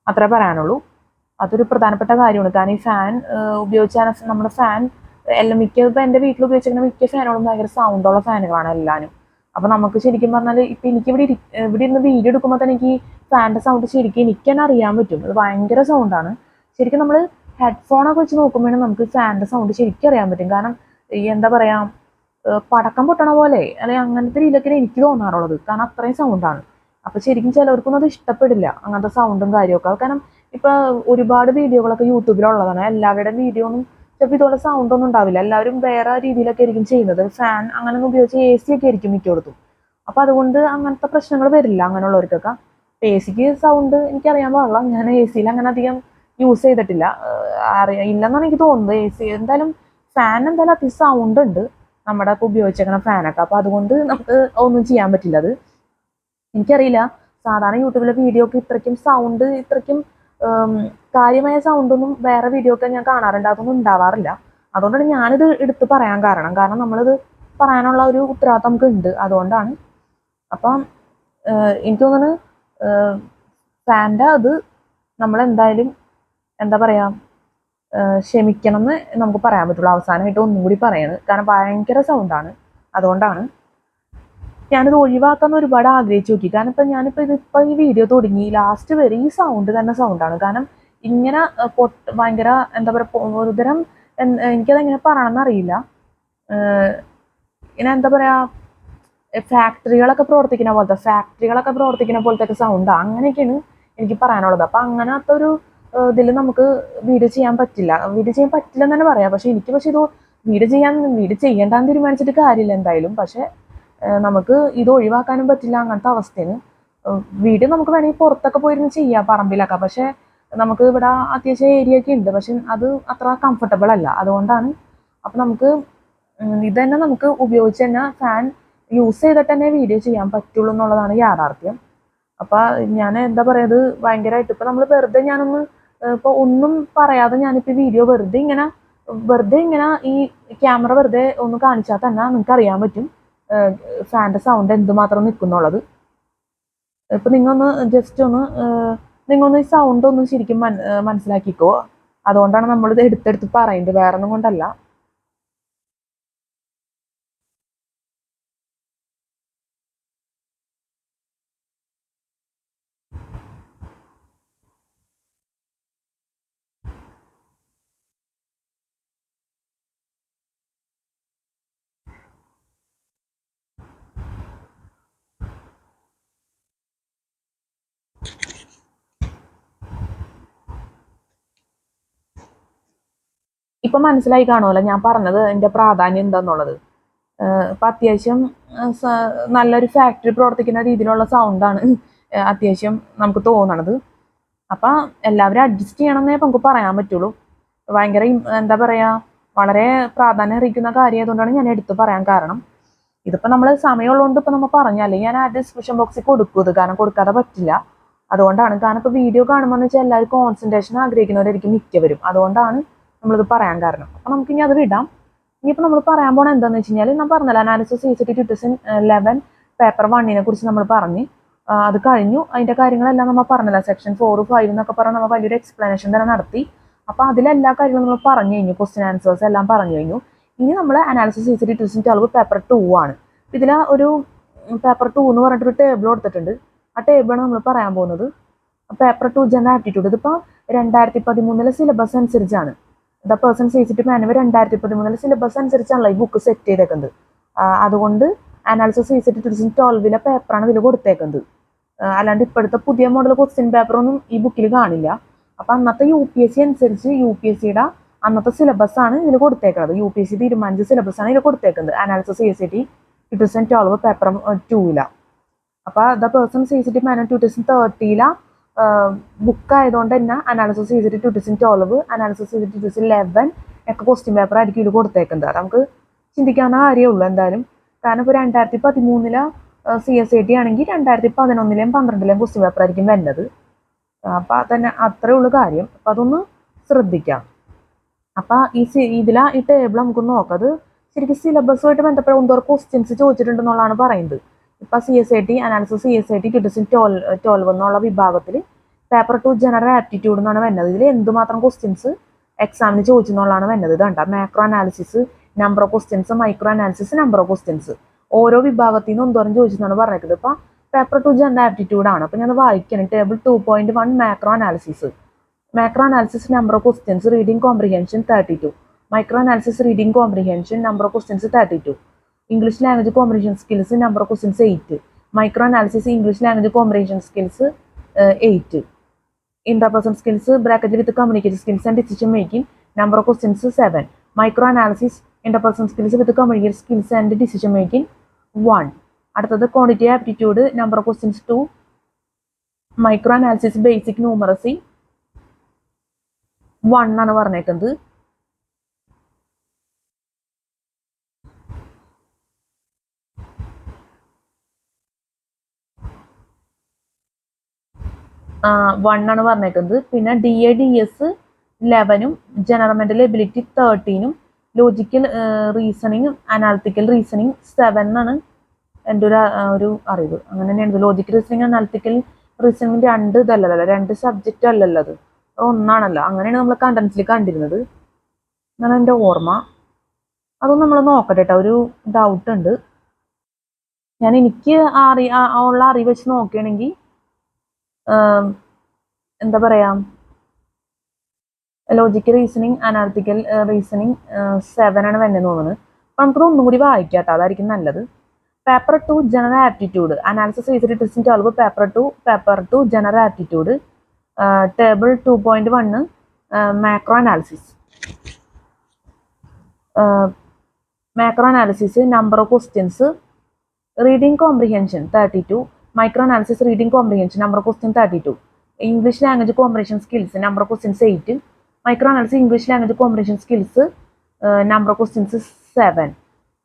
അത്രേ പറയാനുള്ളൂ. അതൊരു പ്രധാനപ്പെട്ട കാര്യമാണ്. കാരണം ഈ ഫാൻ ഉപയോഗിച്ചാൽ നമ്മുടെ ഫാൻ എല്ലാം ഇപ്പം എൻ്റെ വീട്ടിൽ ഉപയോഗിച്ചിരിക്കുന്ന മിക്ക ഫാനുകളും ഭയങ്കര സൗണ്ടുള്ള ഫാനുകളാണ് എല്ലാവരും. അപ്പോൾ നമുക്ക് ശരിക്കും പറഞ്ഞാൽ ഇപ്പം എനിക്ക് ഇവിടെ ഇരുന്ന് വീഡിയോ എടുക്കുമ്പോൾ തന്നെ എനിക്ക് ഫാനിൻ്റെ സൗണ്ട് ശരിക്കും എനിക്ക് തന്നെ അറിയാൻ പറ്റും. അത് ഭയങ്കര സൗണ്ടാണ്. ശരിക്കും നമ്മൾ ഹെഡ്ഫോണൊക്കെ വെച്ച് നോക്കുമ്പോഴാണ് നമുക്ക് ഫാനിൻ്റെ സൗണ്ട് ശരിക്കും അറിയാൻ പറ്റും. കാരണം ഈ എന്താ പറയുക, പടക്കം പൊട്ടണ പോലെ അല്ലെങ്കിൽ അങ്ങനത്തെ രീതിയിലൊക്കെ എനിക്ക് തോന്നാറുള്ളത്. കാരണം അത്രയും സൗണ്ടാണ്. അപ്പോൾ ശരിക്കും ചിലവർക്കൊന്നും അത് ഇഷ്ടപ്പെടില്ല, അങ്ങനത്തെ സൗണ്ടും കാര്യമൊക്കെ. കാരണം ഇപ്പൊ ഒരുപാട് വീഡിയോകളൊക്കെ യൂട്യൂബിലുള്ളതാണ്. എല്ലാവരുടെയും വീഡിയോ ഒന്നും ചിലപ്പോൾ ഇതുപോലെ സൗണ്ട് ഒന്നും ഉണ്ടാവില്ല. എല്ലാവരും വേറെ രീതിയിലൊക്കെ ആയിരിക്കും ചെയ്യുന്നത്. ഫാൻ അങ്ങനെയൊന്നും ഉപയോഗിച്ച് AC ഒക്കെ ആയിരിക്കും മിക്കയിടത്തും. അപ്പൊ അതുകൊണ്ട് അങ്ങനത്തെ പ്രശ്നങ്ങൾ വരില്ല അങ്ങനെയുള്ളവർക്കൊക്കെ. AC സൗണ്ട് എനിക്കറിയാൻ പാടില്ല. ഞാൻ AC അങ്ങനെ അധികം യൂസ് ചെയ്തിട്ടില്ല, ഇല്ലെന്നാണ് എനിക്ക് തോന്നുന്നത്. AC എന്തായാലും ഫാൻ എന്തായാലും അത്യാവശ്യം സൗണ്ട് ഉണ്ട് നമ്മുടെ ഒക്കെ ഉപയോഗിച്ചേക്കണ ഫാനൊക്കെ. അപ്പൊ അതുകൊണ്ട് നമുക്ക് ഒന്നും ചെയ്യാൻ പറ്റില്ല. അത് എനിക്കറിയില്ല, സാധാരണ യൂട്യൂബിലെ വീഡിയോ ഒക്കെ ഇത്രയ്ക്കും സൗണ്ട്, ഇത്രയ്ക്കും കാര്യമായ സൗണ്ടൊന്നും വേറെ വീഡിയോ ഒക്കെ ഞാൻ കാണാറുണ്ട്, അതൊന്നും ഉണ്ടാവാറില്ല. അതുകൊണ്ടാണ് ഞാനിത് എടുത്ത് പറയാൻ കാരണം. കാരണം നമ്മളിത് പറയാനുള്ള ഒരു ഉത്തരവാദിത്തം നമുക്ക് ഉണ്ട്, അതുകൊണ്ടാണ്. അപ്പം എനിക്ക് തോന്നുന്നു ഫാൻ്റെ അത് നമ്മളെന്തായാലും എന്താ പറയാ, ക്ഷമിക്കണം എന്ന് നമുക്ക് പറയാൻ പറ്റുള്ളൂ. അവസാനമായിട്ട് ഒന്നും കൂടി പറയാണ്, കാരണം ഭയങ്കര സൗണ്ടാണ്. അതുകൊണ്ടാണ് ഞാനിത് ഒഴിവാക്കാൻ ഒരുപാട് ആഗ്രഹിച്ചു നോക്കി. കാരണം ഞാനിപ്പോൾ ഈ വീഡിയോ തുടങ്ങി ലാസ്റ്റ് വരെ ഈ സൗണ്ട് തന്നെ സൗണ്ടാണ്. കാരണം ഇങ്ങനെ ഭയങ്കര എന്താ പറയുക, ഒരുതരം എനിക്കതെങ്ങനെ പറയണമെന്ന് അറിയില്ല. ഇങ്ങനെ എന്താ പറയാ, ഫാക്ടറികളൊക്കെ പ്രവർത്തിക്കുന്ന പോലത്തെ സൗണ്ടാണ്. അങ്ങനെയൊക്കെയാണ് എനിക്ക് പറയാനുള്ളത്. അപ്പം അങ്ങനത്തെ ഒരു ഇതിൽ നമുക്ക് വീഡിയോ ചെയ്യാൻ പറ്റില്ല എന്ന് തന്നെ പറയാം. പക്ഷെ ഇത് വീഡിയോ ചെയ്യേണ്ടാന്ന് തീരുമാനിച്ചിട്ട് കാര്യമില്ല എന്തായാലും. പക്ഷെ നമുക്ക് ഇത് ഒഴിവാക്കാനും പറ്റില്ല, അങ്ങനത്തെ അവസ്ഥയാണ്. വീഡിയോ നമുക്ക് വേണമെങ്കിൽ പുറത്തൊക്കെ പോയിരുന്ന് ചെയ്യാം, പറമ്പിലൊക്കെ. പക്ഷെ നമുക്ക് ഇവിടെ അത്യാവശ്യം ഏരിയ ഒക്കെ ഉണ്ട്, പക്ഷെ അത് അത്ര കംഫർട്ടബിൾ അല്ല. അതുകൊണ്ടാണ്. അപ്പം നമുക്ക് ഇത് തന്നെ നമുക്ക് ഉപയോഗിച്ച് തന്നെ ഫാൻ യൂസ് ചെയ്തിട്ട് തന്നെ വീഡിയോ ചെയ്യാൻ പറ്റുള്ളൂ എന്നുള്ളതാണ് യാഥാർത്ഥ്യം. അപ്പം ഞാൻ എന്താ പറയുക, ഇത് ഭയങ്കരമായിട്ട് ഇപ്പം നമ്മൾ വെറുതെ ഇപ്പോൾ ഒന്നും പറയാതെ ഞാനിപ്പോൾ വീഡിയോ വെറുതെ ഇങ്ങനെ ഈ ക്യാമറ വെറുതെ ഒന്ന് കാണിച്ചാൽ തന്നെ നിങ്ങൾക്ക് അറിയാൻ പറ്റും ഫാൻ്റെ സൗണ്ട് എന്തുമാത്രം നിൽക്കുന്നുള്ളത്. ഇപ്പം നിങ്ങളൊന്ന് ഈ സൗണ്ട് ഒന്ന് ശരിക്കും മനസ്സിലാക്കിക്കോ. അതുകൊണ്ടാണ് നമ്മളിത് എടുത്തെടുത്ത് പറയുന്നത്, വേറെ ഒന്നും കൊണ്ടല്ല. ഇപ്പൊ മനസ്സിലായി കാണുമല്ലോ ഞാൻ പറഞ്ഞത് എൻ്റെ പ്രാധാന്യം എന്താന്നുള്ളത്. ഇപ്പൊ അത്യാവശ്യം നല്ലൊരു ഫാക്ടറി പ്രവർത്തിക്കുന്ന രീതിയിലുള്ള സൗണ്ടാണ് അത്യാവശ്യം നമുക്ക് തോന്നണത്. അപ്പൊ എല്ലാവരും അഡ്ജസ്റ്റ് ചെയ്യണമെന്നേ നമുക്ക് പറയാൻ പറ്റുള്ളൂ. ഭയങ്കര എന്താ പറയാ, വളരെ പ്രാധാന്യം അറിയിക്കുന്ന കാര്യം ആയതുകൊണ്ടാണ് ഞാൻ എടുത്തു പറയാൻ കാരണം. ഇതിപ്പോ നമ്മൾ സമയമുള്ളതുകൊണ്ട് ഇപ്പൊ നമ്മൾ പറഞ്ഞു, അല്ലെങ്കിൽ ഞാൻ ആ ഡിസ്ക്രിപ്ഷൻ ബോക്സിൽ കൊടുക്കും ഇത്, കാരണം കൊടുക്കാതെ പറ്റില്ല. അതുകൊണ്ടാണ്. കാരണം ഇപ്പൊ വീഡിയോ കാണുമ്പോൾ വെച്ചാൽ എല്ലാവരും കോൺസെൻട്രേഷൻ ആഗ്രഹിക്കുന്നവരായിരിക്കും മിക്കവരും. അതുകൊണ്ടാണ് നമ്മളിത് പറയാൻ കാരണം. അപ്പൊ നമുക്കിനി അത് വിടാം. ഇനിയിപ്പോൾ നമ്മൾ പറയാൻ പോണത് എന്താണെന്ന് വെച്ച് കഴിഞ്ഞാൽ, ഞാൻ പറഞ്ഞല്ലോ അനാലിസിസ് CCT 2011 പേപ്പർ 1 കുറിച്ച് നമ്മൾ പറഞ്ഞു. അത് കഴിഞ്ഞു. അതിന്റെ കാര്യങ്ങളെല്ലാം നമ്മൾ പറഞ്ഞല്ലോ. സെക്ഷൻ 4, 5 എന്നൊക്കെ പറഞ്ഞ് നമ്മൾ വലിയൊരു എക്സ്പ്ലനേഷൻ തന്നെ നടത്തി. അപ്പോൾ അതിലെല്ലാ കാര്യങ്ങളും നമ്മൾ പറഞ്ഞു കഴിഞ്ഞു, ക്വസ്റ്റ്യൻ ആൻസേഴ്സ് എല്ലാം പറഞ്ഞു കഴിഞ്ഞു. ഇനി നമ്മൾ അനാലിസിസ് CCT 2012 പേപ്പർ 2 ആണ്. ഇതിൽ ഒരു പേപ്പർ 2 എന്ന് പറഞ്ഞിട്ടൊരു ടേബിൾ കൊടുത്തിട്ടുണ്ട്. ആ ടേബിളാണ് നമ്മൾ പറയാൻ പോകുന്നത്. Paper 2 general aptitude. ഇതിപ്പോൾ 2013 സിലബസ് അനുസരിച്ചാണ്. The person CCT manual 2013 syllabus അനുസരിച്ചാണല്ലോ ഈ ബുക്ക് സെറ്റ് ചെയ്തേക്കുന്നത്. അതുകൊണ്ട് അനാലിസിസ് CCT 2012 പേപ്പറാണ് ഇതിൽ കൊടുത്തേക്കുന്നത്. അല്ലാണ്ട് ഇപ്പോഴത്തെ പുതിയ മോഡൽ ക്വസ്റ്റ്യൻ പേപ്പറൊന്നും ഈ ബുക്കിൽ കാണില്ല. അപ്പം അന്നത്തെ UPSC അനുസരിച്ച് UPSCയുടെ അന്നത്തെ സിലബസ് ആണ് ഇതിൽ കൊടുത്തേക്കുന്നത്. UPSC തീരുമാനിച്ച സിലബസ് ആണ് ഇതിൽ കൊടുത്തേക്കുന്നത് അനാലിസിസ് CCT 2012 പേപ്പർ 2. അപ്പോൾ the person CCT manual 2013 book ആയതുകൊണ്ട് തന്നെ അനാലിസിസ് CCT 2012, അനാലിസിസ് CCT 2011 ഒക്കെ ക്വസ്റ്റ്യൻ പേപ്പർ ആയിരിക്കും ഇത് കൊടുത്തേക്കുന്നത്. അത് നമുക്ക് ചിന്തിക്കാവുന്ന കാര്യമുള്ളൂ എന്തായാലും. കാരണം ഇപ്പോൾ 2013 CSAT ആണെങ്കിൽ 2011 12 ക്വസ്റ്റ്യൻ പേപ്പർ ആയിരിക്കും വരുന്നത്. അപ്പം അതന്നെ അത്രേ ഉള്ളൂ കാര്യം. അപ്പം അതൊന്ന് ശ്രദ്ധിക്കാം. അപ്പം ഈ ടേബിൾ നമുക്കൊന്ന് നോക്കാം. അത് ശരിക്കും സിലബസുമായിട്ട് ബന്ധപ്പെട്ട എന്തോരം ക്വസ്റ്റ്യൻസ് ചോദിച്ചിട്ടുണ്ടെന്നുള്ളതാണ് പറയുന്നത്. ഇപ്പം CSAT അനാലിസിസ് CSAT 2012 എന്നുള്ള വിഭാഗത്തിൽ പേപ്പർ 2 ജനറൽ ആപ്റ്റിറ്റ്യൂഡ് എന്നാണ് വരുന്നത്. ഇതിൽ എന്തുമാത്രം ക്വസ്റ്റ്യൻസ് എക്സാമിന് ചോദിച്ചെന്നുള്ളതാണ് വരുന്നത്. ഇതാണ്ട macro analysis number of questions, micro analysis number of questions, ഓരോ വിഭാഗത്തിൽ നിന്ന് എന്തോരം ചോദിച്ചെന്നാണ് പറഞ്ഞത്. ഇപ്പൊ പേപ്പർ 2 ജനറൽ ആപ്റ്റിറ്റ്യൂഡ് ആണ്. അപ്പൊ ഞാൻ വായിക്കണം. Table 2.1 macro analysis. Macro analysis number of questions, reading comprehension 32. Micro analysis reading comprehension number of questions 32. English language comprehension skills number of questions 8. Micro analysis English language comprehension skills 8. Interpersonal skills bracket with communication skills and decision making number of questions 7. Micro analysis interpersonal skills with communication skills and decision making 1. അടുത്തത് quantitative aptitude number of questions 2. Micro analysis basic numeracy 1 ആണ് പറഞ്ഞേക്കുന്നത്. പിന്നെ DADS 11ഉം general mental ability 13ഉം logical reasoning analytical reasoning 7 എന്നാണ് എൻ്റെ ഒരു അറിവ്. അങ്ങനെ തന്നെയാണ്. ലോജിക്കൽ റീസണിങ് അനാലിറ്റിക്കൽ റീസണിങ് 2 ഇതല്ലല്ലോ, 2 സബ്ജക്റ്റ് അല്ലല്ലോ, അത് ഒന്നാണല്ലോ. അങ്ങനെയാണ് നമ്മൾ കണ്ടൻസിൽ കണ്ടിരുന്നത് എന്നാണ് എൻ്റെ ഓർമ്മ. അതൊന്നും നമ്മൾ നോക്കട്ടെ കേട്ടോ, ഒരു ഡൗട്ട് ഉണ്ട്. എനിക്ക് ഉള്ള അറിവ് വെച്ച് നോക്കുകയാണെങ്കിൽ എന്താ പറയാ, ലോജിക്കൽ റീസണിങ് അനാലിറ്റിക്കൽ റീസണിങ് 7 ആണ് വരുന്നത് തോന്നുന്നത്. അപ്പൊ നമുക്കത് ഒന്നും കൂടി വായിക്കാം കേട്ടോ, അതായിരിക്കും നല്ലത്. Paper 2 general aptitude analysis is testing twelve paper 2 general aptitude table 2.1 macro analysis. Macro analysis number of questions, reading comprehension 32. Micro analysis reading comprehension number of question 32. English language comprehension skills number of questions 8. Micro analysis English language comprehension skills number of questions 7.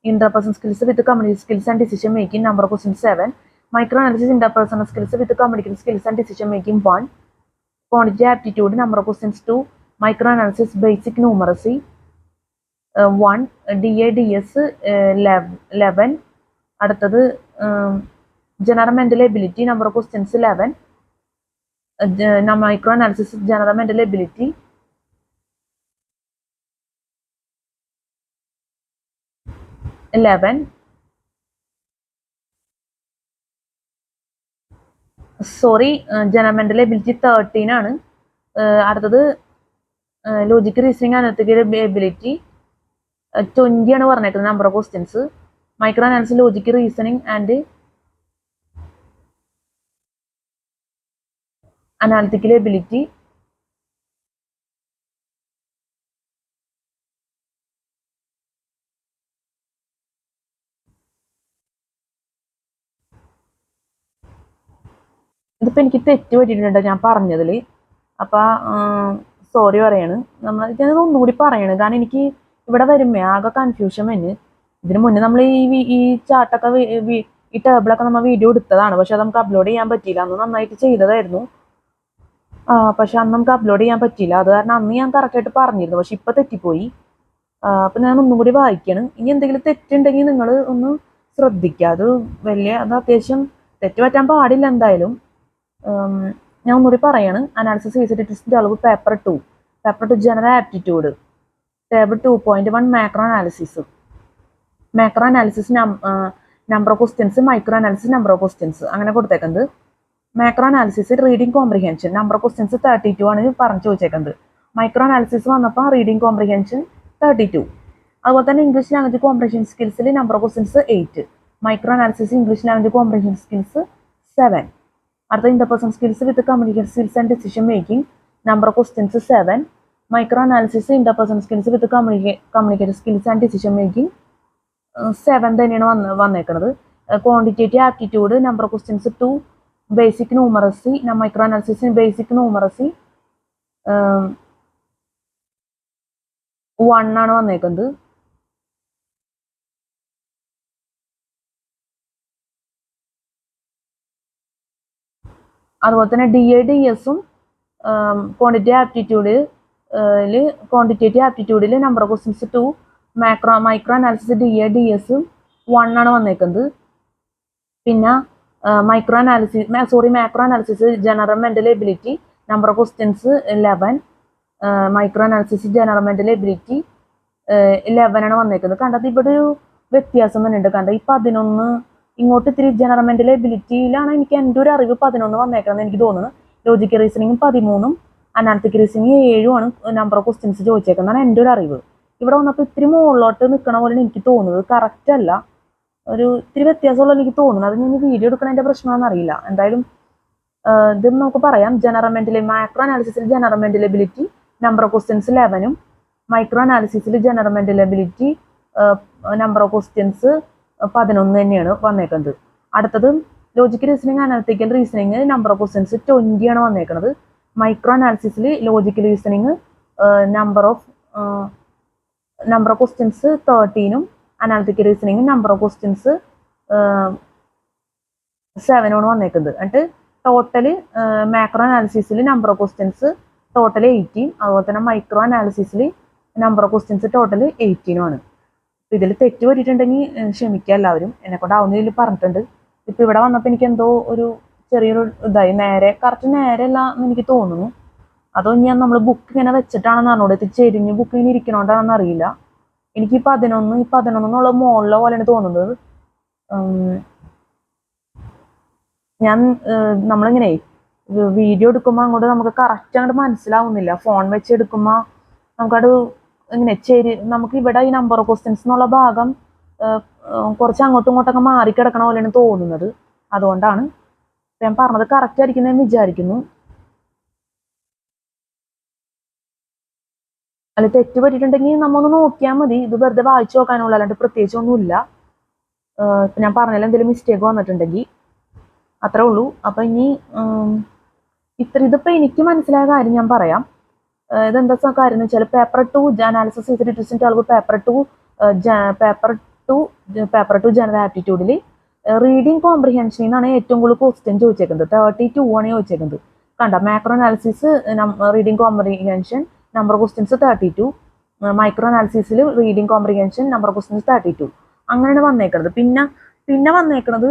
Interpersonal skills with communication skills and decision making number of questions 7. Micro analysis interpersonal skills with communication skills and decision making 1. Quantitative aptitude number of questions 2. Micro analysis basic numeracy 1. DADS 11. അടുത്തത് general mental ability number of questions 11. Micro analysis general mental ability 11. Sorry, general mental ability 13 ആണ്. അടുത്തത് logical reasoning analytical ability 20 ആണ് പറഞ്ഞേക്കുന്നത് number of questions. Micro analysis logical reasoning and analytical ability 10. ഇതിപ്പോൾ എനിക്ക് തെറ്റ് പറ്റിയിട്ടുണ്ട് ഞാൻ പറഞ്ഞതിൽ. അപ്പം സോറി പറയാണ്. ഞാനത് ഒന്നുകൂടി പറയണം, കാരണം എനിക്ക് ഇവിടെ വരുമ്പേ ആകെ കൺഫ്യൂഷൻ വന്ന്. ഇതിന് മുന്നേ നമ്മൾ ഈ ചാർട്ടൊക്കെ ഈ ടേബിളൊക്കെ നമ്മൾ വീഡിയോ എടുത്തതാണ്, പക്ഷെ അത് നമുക്ക് അപ്ലോഡ് ചെയ്യാൻ പറ്റിയില്ല. അന്ന് നന്നായിട്ട് ചെയ്തതായിരുന്നു, പക്ഷെ അന്ന് നമുക്ക് അപ്ലോഡ് ചെയ്യാൻ പറ്റിയില്ല. അത് കാരണം അന്ന് ഞാൻ കറക്റ്റായിട്ട് പറഞ്ഞിരുന്നു, പക്ഷെ ഇപ്പം തെറ്റിപ്പോയി. അപ്പം ഞാൻ ഒന്നും കൂടി വായിക്കണം. ഇനി എന്തെങ്കിലും തെറ്റുണ്ടെങ്കിൽ നിങ്ങൾ ഒന്ന് ശ്രദ്ധിക്കുക. അത് അത്യാവശ്യം തെറ്റ് പറ്റാൻ പാടില്ല എന്തായാലും. ഞാൻ ഒന്നുകൂടി പറയാണ്. അനാലിസിസ് ഈസിറ്റിന്റെ അളവ് paper 2 general aptitude table 2.1 macro analysis. Macro analysis number of questions, micro analysis number of questions അങ്ങനെ കൊടുത്തേക്കുന്നത്. Macro analysis reading comprehension number of questions 32 ആണ് പറഞ്ഞു ചോദിച്ചേക്കുന്നത്. മൈക്രോ അനാലിസിസ് വന്നപ്പോൾ റീഡിംഗ് കോംപ്രിഹെൻഷൻ 32. അതുപോലെ തന്നെ ഇംഗ്ലീഷ് ലാംഗ്വേജ് കോംപ്രിഹെൻഷൻ സ്കിൽസിൽ number of questions 8. Micro analysis English language comprehension skills 7. അടുത്ത interpersonal skills with communication skills and decision making number of questions 7. Micro analysis interpersonal skills with communication skills and decision making 7 തന്നെയാണ് വന്നേക്കുന്നത്. Quantitative aptitude number of questions 2. Basic numeracy micro analysis basic numeracy 1 ആണ് വന്നേക്കുന്നത്. അതുപോലെ തന്നെ DADSഉം quantitative ആപ്റ്റിറ്റ്യൂഡിൽ number of questions 2. Micro analysis DADS 1 ആണ് വന്നേക്കുന്നത്. പിന്നെ macro analysis general mental ability number of questions 11, micro analysis general mental ability 11 ആണ് വന്നേക്കുന്നത്. കണ്ടത് ഇവിടെ ഒരു വ്യത്യാസം തന്നെയുണ്ട്. കണ്ട ഈ 11 ഇങ്ങോട്ട് ഇത്തിരി ജനറൽ മെന്റൽ എബിലിറ്റിയിലാണ് എനിക്ക് എൻ്റെ ഒരു അറിവ് 11 വന്നേക്കണമെന്ന് എനിക്ക് തോന്നുന്നു. ലോജിക്കൽ റീസണിങ്ങും 13ഉം അനാലിറ്റിക്കൽ റീസണിങ് 7ഉമാണ് നമ്പർ ഓഫ് ക്വസ്റ്റ്യൻസ് ചോദിച്ചേക്കുന്നതാണ് എൻ്റെ ഒരു അറിവ്. ഇവിടെ വന്നപ്പോൾ ഇത്തിരി മുകളിലോട്ട് നിൽക്കണ പോലെ എനിക്ക് തോന്നുന്നത് കറക്റ്റ് അല്ല, ഒരു ഇത്തിരി വ്യത്യാസമുള്ള എനിക്ക് തോന്നുന്നു. അത് ഞാൻ വീഡിയോ എടുക്കണതിൻ്റെ പ്രശ്നമാണെന്ന് അറിയില്ല. എന്തായാലും ഇത് നമുക്ക് പറയാം. ജനറൽ മെന്റൽ മാക്രോ അനാലിസിസിൽ general mental ability number of questions 11ഉം മൈക്രോ അനാലിസിസിൽ general mental ability number of questions 11 തന്നെയാണ് വന്നേക്കുന്നത്. അടുത്തത് logical reasoning analytical reasoning number of questions 20 ആണ് വന്നേക്കുന്നത്. മൈക്രോ അനാലിസിസിൽ logical reasoning number of questions 13ഉം analytical reasoning number of questions 7ആണ് വന്നേക്കുന്നത്. എന്നിട്ട് ടോട്ടൽ മാക്രോ അനാലിസിസിൽ നമ്പർ ഓഫ് ക്വസ്റ്റ്യൻസ് ടോട്ടൽ 18, അതുപോലെ തന്നെ മൈക്രോ അനാലിസിസിൽ നമ്പർ ഓഫ് ക്വസ്റ്റ്യൻസ് ടോട്ടൽ 18ആണ്. ഇതിൽ തെറ്റ് പറ്റിയിട്ടുണ്ടെങ്കിൽ ക്ഷമിക്കുക എല്ലാവരും, എന്നെക്കൊണ്ട് ആവുന്ന രീതിയിൽ പറഞ്ഞിട്ടുണ്ട്. ഇപ്പം ഇവിടെ വന്നപ്പോൾ എനിക്ക് എന്തോ ഒരു ചെറിയൊരു ഇതായി, കറക്റ്റ് നേരെയല്ല എന്ന് എനിക്ക് തോന്നുന്നു. അതോ ഞാൻ നമ്മൾ ബുക്ക് ഇങ്ങനെ വെച്ചിട്ടാണെന്ന് അറിഞ്ഞൂടെ, ഇത് ചെരിഞ്ഞ് ബുക്ക് ഇങ്ങനെ ഇരിക്കണോണ്ടാണെന്ന് അറിയില്ല. എനിക്ക് ഈ 11 എന്നുള്ള മുകളിലെ പോലെയാണ് തോന്നുന്നത്. ഞാൻ നമ്മളിങ്ങനെ വീഡിയോ എടുക്കുമ്പോൾ അങ്ങോട്ട് നമുക്ക് കറക്റ്റ് അങ്ങോട്ട് മനസ്സിലാവുന്നില്ല. ഫോൺ വെച്ച് എടുക്കുമ്പോൾ നമുക്കത് ഇങ്ങനെ നമുക്ക് ഇവിടെ ഈ നമ്പർ ഓഫ് ക്വസ്റ്റ്യൻസ് എന്നുള്ള ഭാഗം കുറച്ച് അങ്ങോട്ടും ഇങ്ങോട്ടൊക്കെ മാറിക്കിടക്കണ പോലെയാണ് തോന്നുന്നത്. അതുകൊണ്ടാണ് ഞാൻ പറഞ്ഞത് കറക്റ്റ് ആയിരിക്കുന്നതെന്ന് വിചാരിക്കുന്നു. അല്ല തെറ്റ് പറ്റിയിട്ടുണ്ടെങ്കിൽ നമ്മൊന്ന് നോക്കിയാൽ മതി. ഇത് വെറുതെ വായിച്ചു നോക്കാനുള്ള, അല്ലാണ്ട് പ്രത്യേകിച്ച് ഒന്നുമില്ല. ഞാൻ പറഞ്ഞാലും എന്തെങ്കിലും മിസ്റ്റേക്ക് വന്നിട്ടുണ്ടെങ്കിൽ അത്രേ ഉള്ളൂ. അപ്പൊ ഇനി ഇതിപ്പോ എനിക്ക് മനസ്സിലായ കാര്യം ഞാൻ പറയാം. ഇതെന്താ കാര്യം എന്ന് വെച്ചാൽ പേപ്പർ 2 അനാലിസിസ് ചെയ്തിട്ട് പേപ്പർ ടു ജനറൽ ആപ്റ്റിറ്റ്യൂഡിൽ റീഡിങ് കോംപ്രിഹെൻഷനിൽ നിന്നാണ് ഏറ്റവും കൂടുതൽ ക്വസ്റ്റ്യൻ ചോദിച്ചേക്കുന്നത്. 32 ആണ് ചോദിച്ചേക്കുന്നത്. കണ്ട macro analysis reading comprehension number of questions 32, micro അനാലിസിസിൽ reading comprehension number of questions 32 അങ്ങനെയാണ് വന്നേക്കുന്നത്. പിന്നെ വന്നേക്കുന്നത്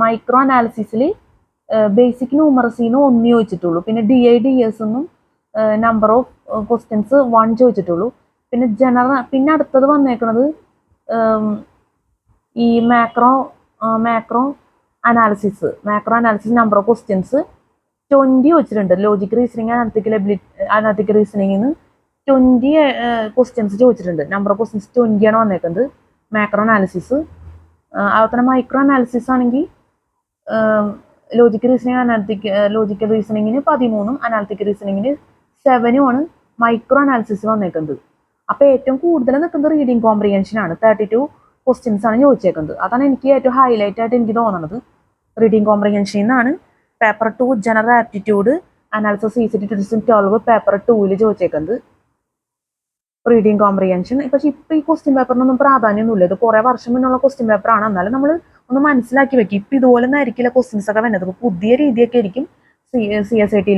മൈക്രോ അനാലിസിസിൽ ബേസിക് ന്യൂമറസിന്ന് 1 ചോദിച്ചിട്ടുള്ളൂ. പിന്നെ DIDS ഒന്നും നമ്പർ ഓഫ് ക്വസ്റ്റ്യൻസ് 1 ചോദിച്ചിട്ടുള്ളൂ. പിന്നെ അടുത്തത് വന്നേക്കുന്നത് ഈ macro analysis number of questions 20 ചോദിച്ചിട്ടുണ്ട്. ലോജിക്കൽ റീസണിങ് അനാലിറ്റിക്കൽ റീസണിങ്ങിന് 20 ക്വസ്റ്റ്യൻസ് ചോദിച്ചിട്ടുണ്ട്. നമ്പർ ഓഫ് ക്വസ്റ്റ്യൻസ് 20 ആണ് വന്നേക്കുന്നത് മാക്രോ അനാലിസിസ്. അതുപോലെ തന്നെ മൈക്രോ അനാലിസിസ് ആണെങ്കിൽ ലോജിക്കൽ റീസണിങ്ങിന് 13ഉം അനാലിറ്റിക്കൽ റീസണിങ്ങിന് 7ഉം ആണ് മൈക്രോ അനാലിസിസ് വന്നേക്കുന്നത്. അപ്പൊ ഏറ്റവും കൂടുതൽ നിൽക്കുന്നത് റീഡിങ് കോംപ്രിഹെൻഷൻ ആണ്. 32 ക്വസ്റ്റ്യൻസ് ആണ് ചോദിച്ചേക്കുന്നത്. അതാണ് എനിക്ക് ഏറ്റവും ഹൈലൈറ്റ് ആയിട്ട് എനിക്ക് തോന്നുന്നത്. റീഡിങ് കോംപ്രിഹെൻഷനിൽ നിന്നാണ് paper 2 general aptitude analysis CCT 2012 paper 2 ചോദിച്ചേക്കുന്നത് റീഡിങ് കോംപ്രിഹെൻഷൻ. പക്ഷെ ഇപ്പൊ ഈ ക്വസ്റ്റ്യൻ പേപ്പറിനൊന്നും പ്രാധാന്യമൊന്നുമില്ല. ഇത് കുറെ വർഷം മുന്നുള്ള ക്വസ്റ്റ്യൻ പേപ്പർ ആണ്. എന്നാലും നമ്മൾ ഒന്ന് മനസ്സിലാക്കി വെക്കും. ഇപ്പൊ ഇതുപോലെ തന്നെ ആയിരിക്കില്ല ക്വസ്റ്റ്യൻസ് ഒക്കെ വരുന്നത്. പുതിയ രീതിയൊക്കെ ആയിരിക്കും CSIT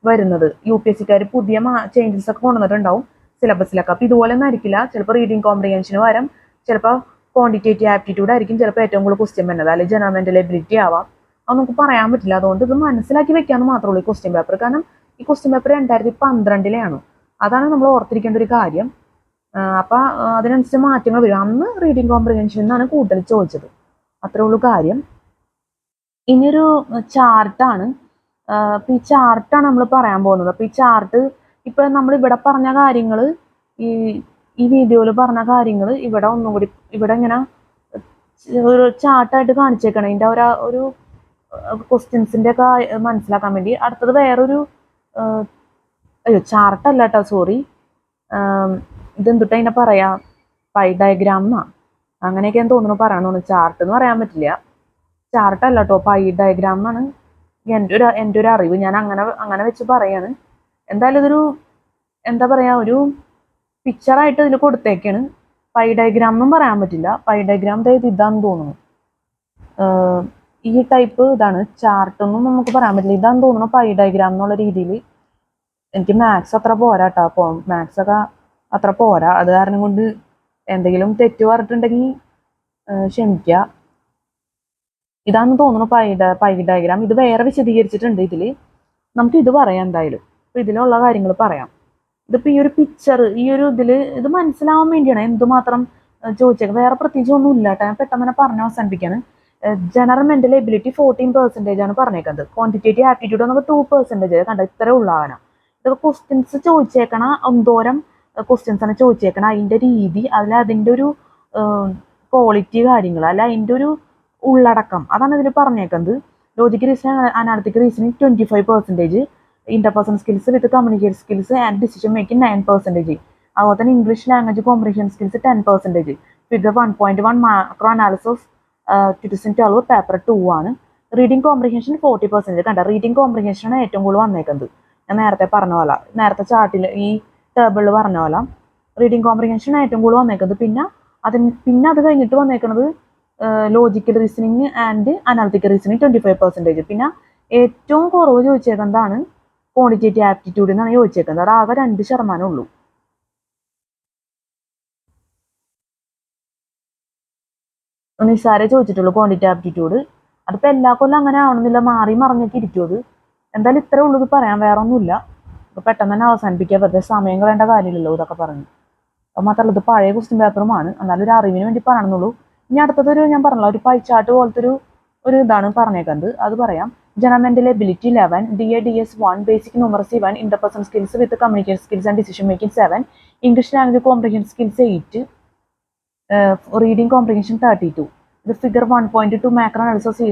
വരുന്നത്. UPSCക്കാർ പുതിയ ചേഞ്ചസ് ഒക്കെ കൊണ്ടുവന്നിട്ടുണ്ടാവും സിലബസിലൊക്കെ. അപ്പൊ ഇതുപോലെ ഒന്നും ആയിരിക്കില്ല. ചിലപ്പോൾ റീഡിങ് കോംപ്രിഹെൻഷന് പകരം ചിലപ്പോൾ ക്വാണ്ടിറ്റേറ്റീവ് ആപ്റ്റിറ്റ്യൂഡ് ആയിരിക്കും ചിലപ്പോൾ ഏറ്റവും കൂടുതൽ ക്വസ്റ്റ്യൻ വരുന്നത്. അല്ലെങ്കിൽ ജനറൽ മെന്റൽ എബിലിറ്റി ആവാം. അത് നമുക്ക് പറയാൻ പറ്റില്ല. അതുകൊണ്ട് ഇത് മനസ്സിലാക്കി വെക്കാന്ന് മാത്രമേ ഉള്ളൂ ഈ ക്വസ്റ്റ്യൻ പേപ്പർ. കാരണം ഈ ക്വസ്റ്റ്യൻ പേപ്പർ 2012 അതാണ് നമ്മൾ ഓർത്തിരിക്കേണ്ട ഒരു കാര്യം. അപ്പൊ അതിനനുസരിച്ച് മാറ്റങ്ങൾ വരും. അന്ന് റീഡിങ് കോംപ്രിഹെൻഷൻ എന്നാണ് കൂടുതൽ ചോദിച്ചത്. അത്രേ ഉള്ളൂ കാര്യം. ഇനിയൊരു ചാർട്ടാണ്. അപ്പൊ ഈ ചാർട്ടാണ് നമ്മൾ പറയാൻ പോകുന്നത്. അപ്പൊ ഈ ചാർട്ട് ഇപ്പൊ നമ്മൾ ഇവിടെ പറഞ്ഞ കാര്യങ്ങൾ ഈ വീഡിയോയിൽ പറഞ്ഞ കാര്യങ്ങൾ ഇവിടെ ഒന്നും കൂടി ഇവിടെ ഇങ്ങനെ ഒരു ചാർട്ടായിട്ട് കാണിച്ചേക്കണം. ഇതിന്റെ ഒരു ക്വസ്റ്റ്യൻസിന്റെ ഒക്കെ മനസ്സിലാക്കാൻ വേണ്ടി. അടുത്തത് വേറൊരു ചാർട്ടല്ല കേട്ടോ, സോറി. ഇതെന്തുട്ടാ ഇതിനെ പറയാ, പൈ ഡയഗ്രാം എന്നാ അങ്ങനെയൊക്കെയാണ് തോന്നുന്നു പറയാൻ തോന്നുന്നു. ചാർട്ട് എന്ന് പറയാൻ പറ്റില്ല. ചാർട്ടല്ല കേട്ടോ, പൈ ഡയഗ്രാം എന്നാണ് എൻ്റെ ഒരു അറിവ്. ഞാൻ അങ്ങനെ വെച്ച് പറയാണ്. എന്തായാലും ഇതൊരു എന്താ പറയാ, ഒരു പിക്ചറായിട്ട് ഇതിൽ കൊടുത്തേക്കാണ്. പൈ ഡയഗ്രാം എന്നും പറയാൻ പറ്റില്ല. പൈ ഡയഗ്രാം ഇതാന്ന് തോന്നുന്നു. ഈ ടൈപ്പ് ഇതാണ്. ചാർട്ടൊന്നും നമുക്ക് പറയാൻ പറ്റില്ല. ഇതാന്ന് തോന്നുന്നു പൈ ഡയഗ്രാം എന്നുള്ള രീതിയിൽ. എനിക്ക് മാത്സ് അത്ര പോരാ കേട്ടോ. അപ്പോൾ മാത്സ് ഒക്കെ അത്ര പോരാ. അത് കാരണം കൊണ്ട് എന്തെങ്കിലും തെറ്റ് പറഞ്ഞിട്ടുണ്ടെങ്കിൽ ക്ഷമിക്കുക. ഇതാണെന്ന് തോന്നുന്നു പൈ ഡയഗ്രാം. ഇത് വേറെ വിശദീകരിച്ചിട്ടുണ്ട് ഇതിൽ. നമുക്ക് ഇത് പറയാം എന്തായാലും. അപ്പോൾ ഇതിലുള്ള കാര്യങ്ങൾ പറയാം. ഇതിപ്പോൾ ഈ ഒരു പിക്ചർ ഈ ഒരു ഇതിൽ ഇത് മനസ്സിലാവാൻ വേണ്ടിയാണ് എന്തുമാത്രം ചോദിച്ചേക്കാം. വേറെ പ്രത്യേകിച്ച് ഒന്നും ഇല്ല കേട്ടോ. ഞാൻ പെട്ടെന്ന് തന്നെ പറഞ്ഞ് അവസാനിപ്പിക്കാണ്. ജനറൽ മെന്റൽ എബിലിറ്റി 14% ആണ് പറഞ്ഞേക്കുന്നത്. ക്വാണ്ടിറ്റേറ്റീവ് ആപ്റ്റിറ്റ്യൂഡ് നമുക്ക് 2% കണ്ട ഇത്രേ ഉള്ളതാണ്. ഇതൊക്കെ ക്വസ്റ്റ്യൻസ് ചോദിച്ചേക്കണ എന്തോരം ക്വസ്റ്റ്യൻസ് ആണ് ചോദിച്ചേക്കണം, അതിൻ്റെ രീതി, അതിൻ്റെ ഒരു ക്വാളിറ്റി കാര്യങ്ങൾ, അല്ല അതിൻ്റെ ഒരു ഉള്ളടക്കം, അതാണ് ഇതിൽ പറഞ്ഞേക്കുന്നത്. Logical reasoning, analytical reasoning 25%, interpersonal skills with communication skills and decision making 9%, അതുപോലെ തന്നെ English language comprehension skills 10%, figure 1.1 macro analysis 2012 paper 2 ആണ്. Reading comprehension 40%. കണ്ട റീഡിംഗ് കോംപ്രിഹെൻഷൻ ആണ് ഏറ്റവും കൂടുതൽ വന്നേക്കുന്നത്. ഞാൻ നേരത്തെ പറഞ്ഞ പോലെ, നേരത്തെ ചാർട്ടിൽ ഈ ടേബിളിൽ പറഞ്ഞ പോലെ റീഡിംഗ് കോംപ്രിഹെൻഷൻ ഏറ്റവും കൂടുതൽ വന്നേക്കുന്നത്. പിന്നെ അത് കഴിഞ്ഞിട്ട് വന്നേക്കുന്നത് logical reasoning and analytical reasoning 25%. പിന്നെ ഏറ്റവും കുറവ് ചോദിച്ചേക്കുന്നതാണ് ക്വാണ്ടിറ്റേറ്റീവ് ആപ്റ്റിറ്റ്യൂഡ് എന്നാണ് ചോദിച്ചേക്കുന്നത്. അത് ആകെ 2% ഉള്ളൂ. നിസ്സാരേ ചോദിച്ചിട്ടുള്ളൂ ക്വാണ്ടിറ്റേറ്റീവ് ആപ്റ്റിറ്റ്യൂഡ്. അതിപ്പോൾ എല്ലാ കൊല്ലം അങ്ങനെ ആവണമെന്നില്ല, മാറി മറിഞ്ഞൊക്കെ ഇരിക്കും. അത് എന്തായാലും ഇത്രേ ഉള്ളൂ. ഇത് പറയാൻ വേറെ ഒന്നുമില്ല. അപ്പോൾ പെട്ടെന്ന് തന്നെ അവസാനിപ്പിക്കുക, വെറുതെ സമയം കളയേണ്ട കാര്യമില്ലല്ലോ ഇതൊക്കെ പറഞ്ഞു. അപ്പോൾ മാത്രമല്ല ഇത് പഴയ ക്വസ്റ്റ്യൻ പേപ്പറുമാണ്, എന്നാലും ഒരു അറിവിന് വേണ്ടി പറയണമെന്നുള്ളൂ. ഇനി അടുത്തതൊരു ഞാൻ പറഞ്ഞല്ലോ ഒരു പൈ ചാർട്ട് പോലത്തെ ഒരു ഇതാണ് പറഞ്ഞേക്കുന്നത്. അത് പറയാം. General mental ability 11, DADS 1, basic numeracy 1, interpersonal skills with communication skills and decision making 7, English language comprehension skills 8, reading comprehension 32. ഇത് ഫിഗർ 1.2 മാക്രോ അനാലിസിസ്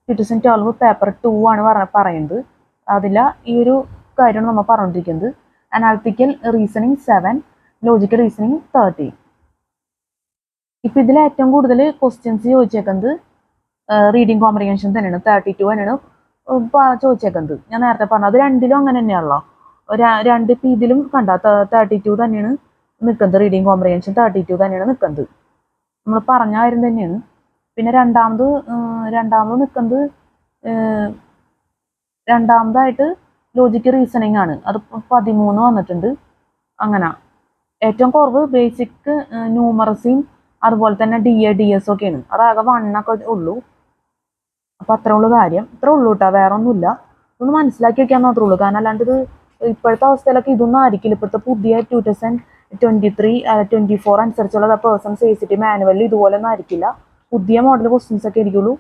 2012 പേപ്പർ 2 ആണ് പറയുന്നത്. അതിൽ ഈ ഒരു കാര്യമാണ് നമ്മൾ പറഞ്ഞുകൊണ്ടിരിക്കുന്നത്. Analytical reasoning 7, logical reasoning 13. ഇപ്പം ഇതിൽ ഏറ്റവും കൂടുതൽ ക്വസ്റ്റ്യൻസ് ചോദിച്ചേക്കുന്നത് റീഡിംഗ് കോംപ്രിഹെൻഷൻ തന്നെയാണ്. 32 തന്നെയാണ് ചോദിച്ചേക്കുന്നത്. ഞാൻ നേരത്തെ പറഞ്ഞത് അത് രണ്ടിലും അങ്ങനെ തന്നെയാണല്ലോ. രണ്ട് ഇപ്പം ഇതിലും കണ്ട 32 തന്നെയാണ് നിൽക്കുന്നത്. റീഡിംഗ് കോംപ്രിഹെൻഷൻ 32 തന്നെയാണ് നിൽക്കുന്നത്. നമ്മൾ പറഞ്ഞ കാര്യം തന്നെയാണ്. പിന്നെ രണ്ടാമതായിട്ട് ലോജിക്കൽ റീസണിങ് ആണ്. അത് 13 വന്നിട്ടുണ്ട്. അങ്ങനെ ഏറ്റവും കുറവ് ബേസിക് ന്യൂമറസിയും അതുപോലെ തന്നെ DADS ഒക്കെയാണ്. അതാകെ 1 ഒക്കെ ഉള്ളൂ. അപ്പം അത്രേ ഉള്ളൂ കാര്യം. ഇത്രേ ഉള്ളൂ കേട്ടോ, വേറെ ഒന്നുമില്ല. ഇതൊന്ന് മനസ്സിലാക്കി വെക്കാൻ മാത്രമേ ഉള്ളൂ. കാരണം അല്ലാണ്ട് ഇത് ഇപ്പോഴത്തെ അവസ്ഥയിലൊക്കെ ഇതൊന്നും ആയിരിക്കില്ല. ഇപ്പോഴത്തെ പുതിയ 2023-24 അനുസരിച്ചുള്ള പേഴ്സൺസ് ACT മാനുവലിൽ ഇതുപോലെ ഒന്നും ആയിരിക്കില്ല. പുതിയ മോഡൽ ക്വസ്റ്റ്യൻസ് ഒക്കെ ആയിരിക്കുള്ളൂ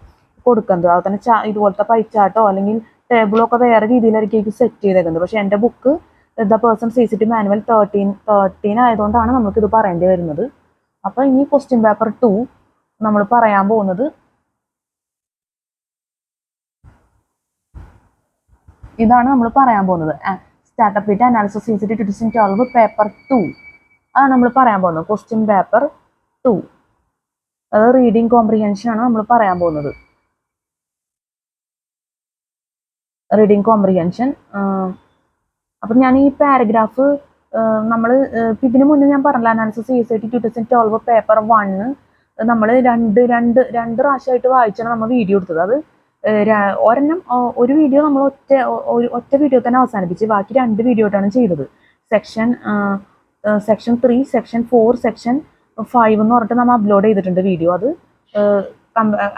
കൊടുക്കുന്നത്. അതുപോലെ തന്നെ ഇതുപോലത്തെ പൈച്ചാട്ടോ അല്ലെങ്കിൽ ടേബിളോ ഒക്കെ വേറെ രീതിയിലായിരിക്കും സെറ്റ് ചെയ്തേക്കുന്നത്. പക്ഷെ എൻ്റെ book the persons ACT manual 13 ആയതുകൊണ്ടാണ് നമുക്കിത് പറയേണ്ടി വരുന്നത്. അപ്പോൾ ഇനി ക്വസ്റ്റ്യൻ പേപ്പർ 2 നമ്മൾ പറയാൻ പോകുന്നത് ഇതാണ്. നമ്മൾ പറയാൻ പോകുന്നത് സ്റ്റാർട്ടപ്പ് വിത്ത് അനാലിസിസ് ACT 2012 പേപ്പർ 2 അതാണ് നമ്മൾ പറയാൻ പോകുന്നത്. ക്വസ്റ്റ്യൻ പേപ്പർ 2 അത് റീഡിംഗ് കോംപ്രിഹെൻഷൻ ആണ് നമ്മൾ പറയാൻ പോകുന്നത്. Reading comprehension. അപ്പം ഞാൻ ഈ പാരഗ്രാഫ് നമ്മൾ ഇതിന് മുന്നേ ഞാൻ പറഞ്ഞില്ല, അനാലിസിസ് ACT 2012 പേപ്പർ 1 നമ്മൾ രണ്ട് പ്രാവശ്യമായിട്ട് വായിച്ചാണ് നമ്മൾ വീഡിയോ എടുത്തത്. അത് ഒരു വീഡിയോ നമ്മൾ ഒറ്റ വീഡിയോ തന്നെ അവസാനിപ്പിച്ച് ബാക്കി 2 വീഡിയോ ആയിട്ടാണ് ചെയ്തത്. സെക്ഷൻ 3, സെക്ഷൻ 4, സെക്ഷൻ 5 എന്ന് പറഞ്ഞിട്ട് നമ്മൾ അപ്ലോഡ് ചെയ്തിട്ടുണ്ട് വീഡിയോ. അത്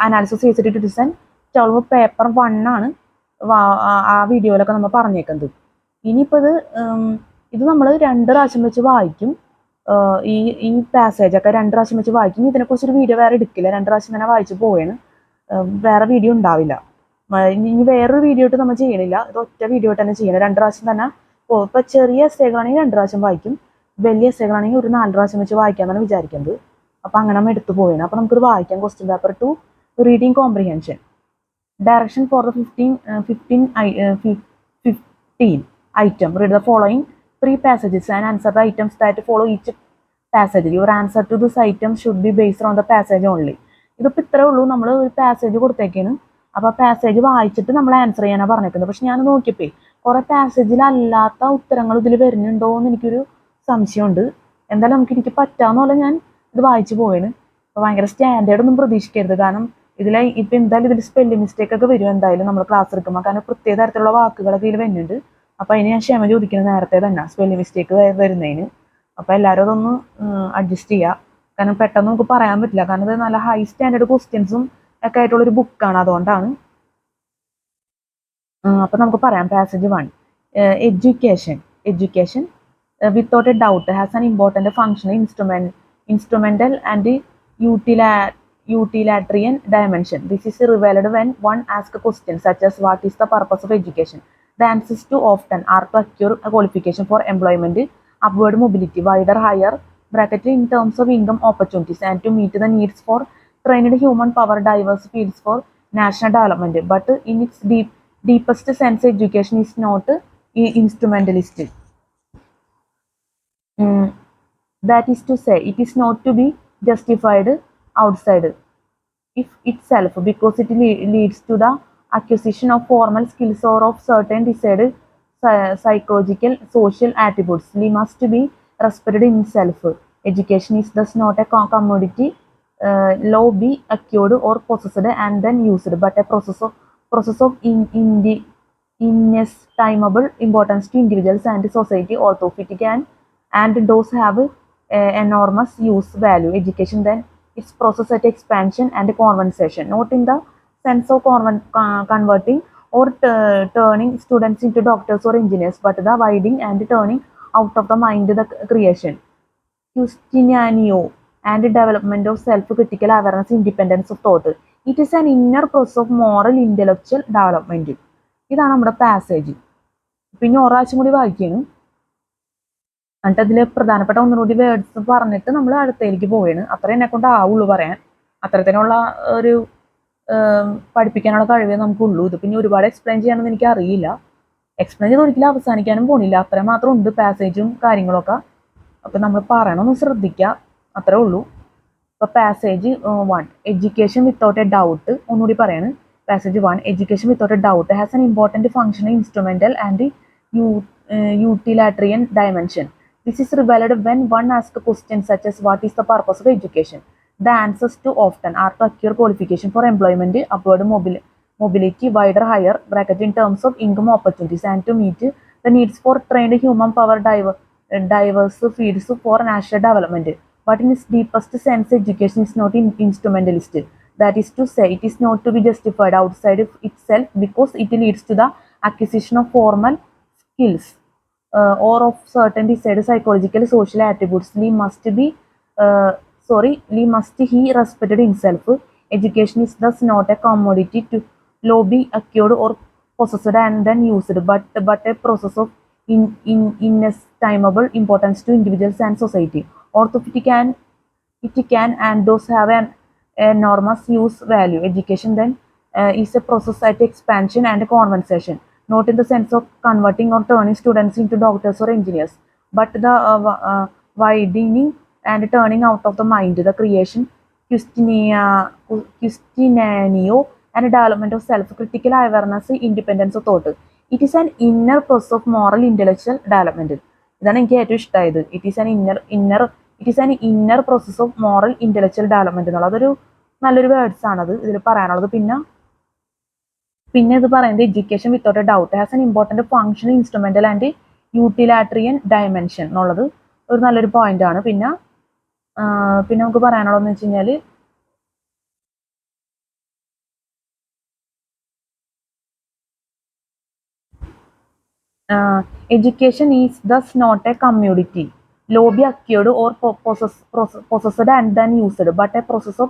അനാലിസിസ് ACT 2012 പേപ്പർ 1 ആണ് ആ വീഡിയോയിലൊക്കെ നമ്മൾ പറഞ്ഞേക്കുന്നത്. ഇനിയിപ്പോൾ ഇത് നമ്മൾ 2 പ്രാവശ്യം വെച്ച് വായിക്കും. ഈ പാസേജൊക്കെ 2 പ്രാവശ്യം വെച്ച് വായിക്കും. ഇതിനെക്കുറിച്ചൊരു വീഡിയോ വേറെ എടുക്കില്ല, 2 പ്രാവശ്യം തന്നെ വായിച്ച് പോവുകയാണ്. വേറെ വീഡിയോ ഉണ്ടാവില്ല. ഇനി വേറൊരു വീഡിയോ ആയിട്ട് നമ്മൾ ചെയ്യണില്ല. ഇത് ഒറ്റ വീഡിയോ ആയിട്ട് തന്നെ ചെയ്യണം. 2 പ്രാവശ്യം തന്നെ. ഇപ്പോൾ ചെറിയ എസ്സേകളാണെങ്കിൽ 2 പ്രാവശ്യം വായിക്കും, വലിയ എസ്സേകളാണെങ്കിൽ ഒരു 4 പ്രാവശ്യം വെച്ച് വായിക്കാമെന്നാണ് വിചാരിക്കുന്നത്. അപ്പോൾ അങ്ങനെ നമ്മൾ എടുത്തു പോവുകയാണ്. അപ്പോൾ നമുക്കിത് വായിക്കാം. Question paper 2 reading comprehension. Direction for the 15 item. Read the following 3 passages and answer the items that follow each passage. Your answer to this item should be based on the passage only. ഇതിപ്പോൾ ഇത്രേ ഉള്ളൂ. നമ്മൾ ഒരു passage കൊടുത്തേക്കാണ്. അപ്പോൾ passage വായിച്ചിട്ട് നമ്മൾ answer ചെയ്യാനാണ് പറഞ്ഞേക്കുന്നത്. പക്ഷെ ഞാൻ നോക്കിയപ്പോൾ കുറേ പാസേജിലല്ലാത്ത ഉത്തരങ്ങൾ ഇതിൽ വരുന്നുണ്ടോ എന്ന് എനിക്കൊരു സംശയമുണ്ട്. എന്തായാലും എനിക്ക് പറ്റാവുന്ന പോലെ ഞാൻ ഇത് വായിച്ചു പോവാണ്. അപ്പോൾ ഭയങ്കര സ്റ്റാൻഡേർഡ് ഒന്നും പ്രതീക്ഷിക്കരുത്. കാരണം ഇപ്പം എന്തായാലും ഇതിൽ സ്പെല്ലിംഗ് മിസ്റ്റേക്ക് ഒക്കെ വരും എന്തായാലും നമ്മൾ ക്ലാസ് എടുക്കുമ്പോൾ. കാരണം പ്രത്യേക തരത്തിലുള്ള വാക്കുകളൊക്കെ ഇതിൽ വരുന്നുണ്ട്. അപ്പോൾ അതിന് ഞാൻ ക്ഷമ ചോദിക്കുന്നത് നേരത്തെ തന്നെ, സ്പെല്ലിംഗ് മിസ്റ്റേക്ക് വരുന്നതിന്. അപ്പോൾ എല്ലാവരും അതൊന്ന് അഡ്ജസ്റ്റ് ചെയ്യുക. കാരണം പെട്ടെന്ന് നമുക്ക് പറയാൻ പറ്റില്ല, കാരണം ഇത് നല്ല ഹൈ സ്റ്റാൻഡേർഡ് ക്വസ്റ്റ്യൻസും ഒക്കെ ആയിട്ടുള്ളൊരു ബുക്കാണ്, അതുകൊണ്ടാണ്. അപ്പോൾ നമുക്ക് പറയാം. Passage 1, education without a doubt has an important function, instrumental and utilitarian dimension. This is revealed when one asks questions such as what is the purpose of education. The answers too often are to acquire a qualification for employment, upward mobility, wider higher bracket in terms of income opportunities, and to meet the needs for trained human power, diverse fields for national development. But in its deepest sense, education is not instrumentalist. That is to say, it is not to be justified outside if itself, because it leads to the acquisition of formal skills or of certain desired psychological social attributes. It must be respected in self. Education is thus not a commodity, law be acquired or possessed and then used, but a process of inestimable importance to individuals and society, orthopedic and those have enormous use value. Education then its process at expansion and conversation, not in the sense of converting or turning students into doctors or engineers, but the widening and turning out of the mind the creation, Justiniano, and development of self-critical awareness, independence of thought. It is an inner process of moral intellectual development. ഇതാണ് നമ്മുടെ passage. പിന്നെ ഒരാഴ്ച കൂടി വായിക്കുന്നു, എന്നിട്ട് അതിൽ പ്രധാനപ്പെട്ട ഒന്നുകൂടി വേർഡ്സ് പറഞ്ഞിട്ട് നമ്മൾ അടുത്തേക്ക് പോവുകയാണ്. അത്രേ എന്നെ കൊണ്ട് ആവുള്ളൂ പറയാൻ. അത്തരത്തിനുള്ള ഒരു പഠിപ്പിക്കാനുള്ള കഴിവേ നമുക്കുള്ളൂ. ഇത് പിന്നെ ഒരുപാട് എക്സ്പ്ലെയിൻ ചെയ്യാനൊന്നും എനിക്ക് അറിയില്ല. എക്സ്പ്ലെയിൻ ചെയ്ത് ഒരിക്കലും അവസാനിക്കാനും പോണില്ല. അത്ര മാത്രം ഉണ്ട് പാസേജും കാര്യങ്ങളൊക്കെ. അപ്പം നമ്മൾ പറയണമെന്ന് ശ്രദ്ധിക്കുക, അത്രേ ഉള്ളൂ. അപ്പോൾ passage 1, education without a doubt. ഒന്നുകൂടി പറയാണ്. Passage 1, education without a doubt has an important function, instrumental and utilitarian dimension. This is revealed when one asks questions such as what is the purpose of education. The answers too often are to acquire qualification for employment, upward mobility, wider higher bracket in terms of income opportunities, and to meet the needs for trained human power, diverse fields for national development. But in its deepest sense, education is not instrumentalist. That is to say, it is not to be justified outside of itself, because it leads to the acquisition of formal skills or of certain desired psychological social attributes. Lee must he respected himself. Education is thus not a commodity to law be acquired or possessed and then used, but a process of inestimable importance to individuals and society. Orthopedic it can and those have an enormous use value. Education then is a process at expansion and conversation, not in the sense of converting or turning students into doctors or engineers, but the widening and turning out of the mind the creation, Justiniano, and development of self-critical awareness, independence of thought. It is an inner process of moral intellectual development. ഇതാണ് എനിക്ക് ഏറ്റവും ഇഷ്ടമായത്. It is an inner process of moral intellectual development എന്നുള്ളത് അതൊരു നല്ലൊരു words ആണത് ഇതിൽ പറയാനുള്ളത്. പിന്നെ ഇത് പറയുന്നത് education without a doubt has an important function, instrumental and utilitarian dimension എന്നുള്ളത് ഒരു നല്ലൊരു പോയിന്റ് ആണ്. പിന്നെ നമുക്ക് പറയാനുള്ളതെന്ന് വെച്ച് കഴിഞ്ഞാൽ education is thus not a commodity, law be acquired or possessed and then used, but a process of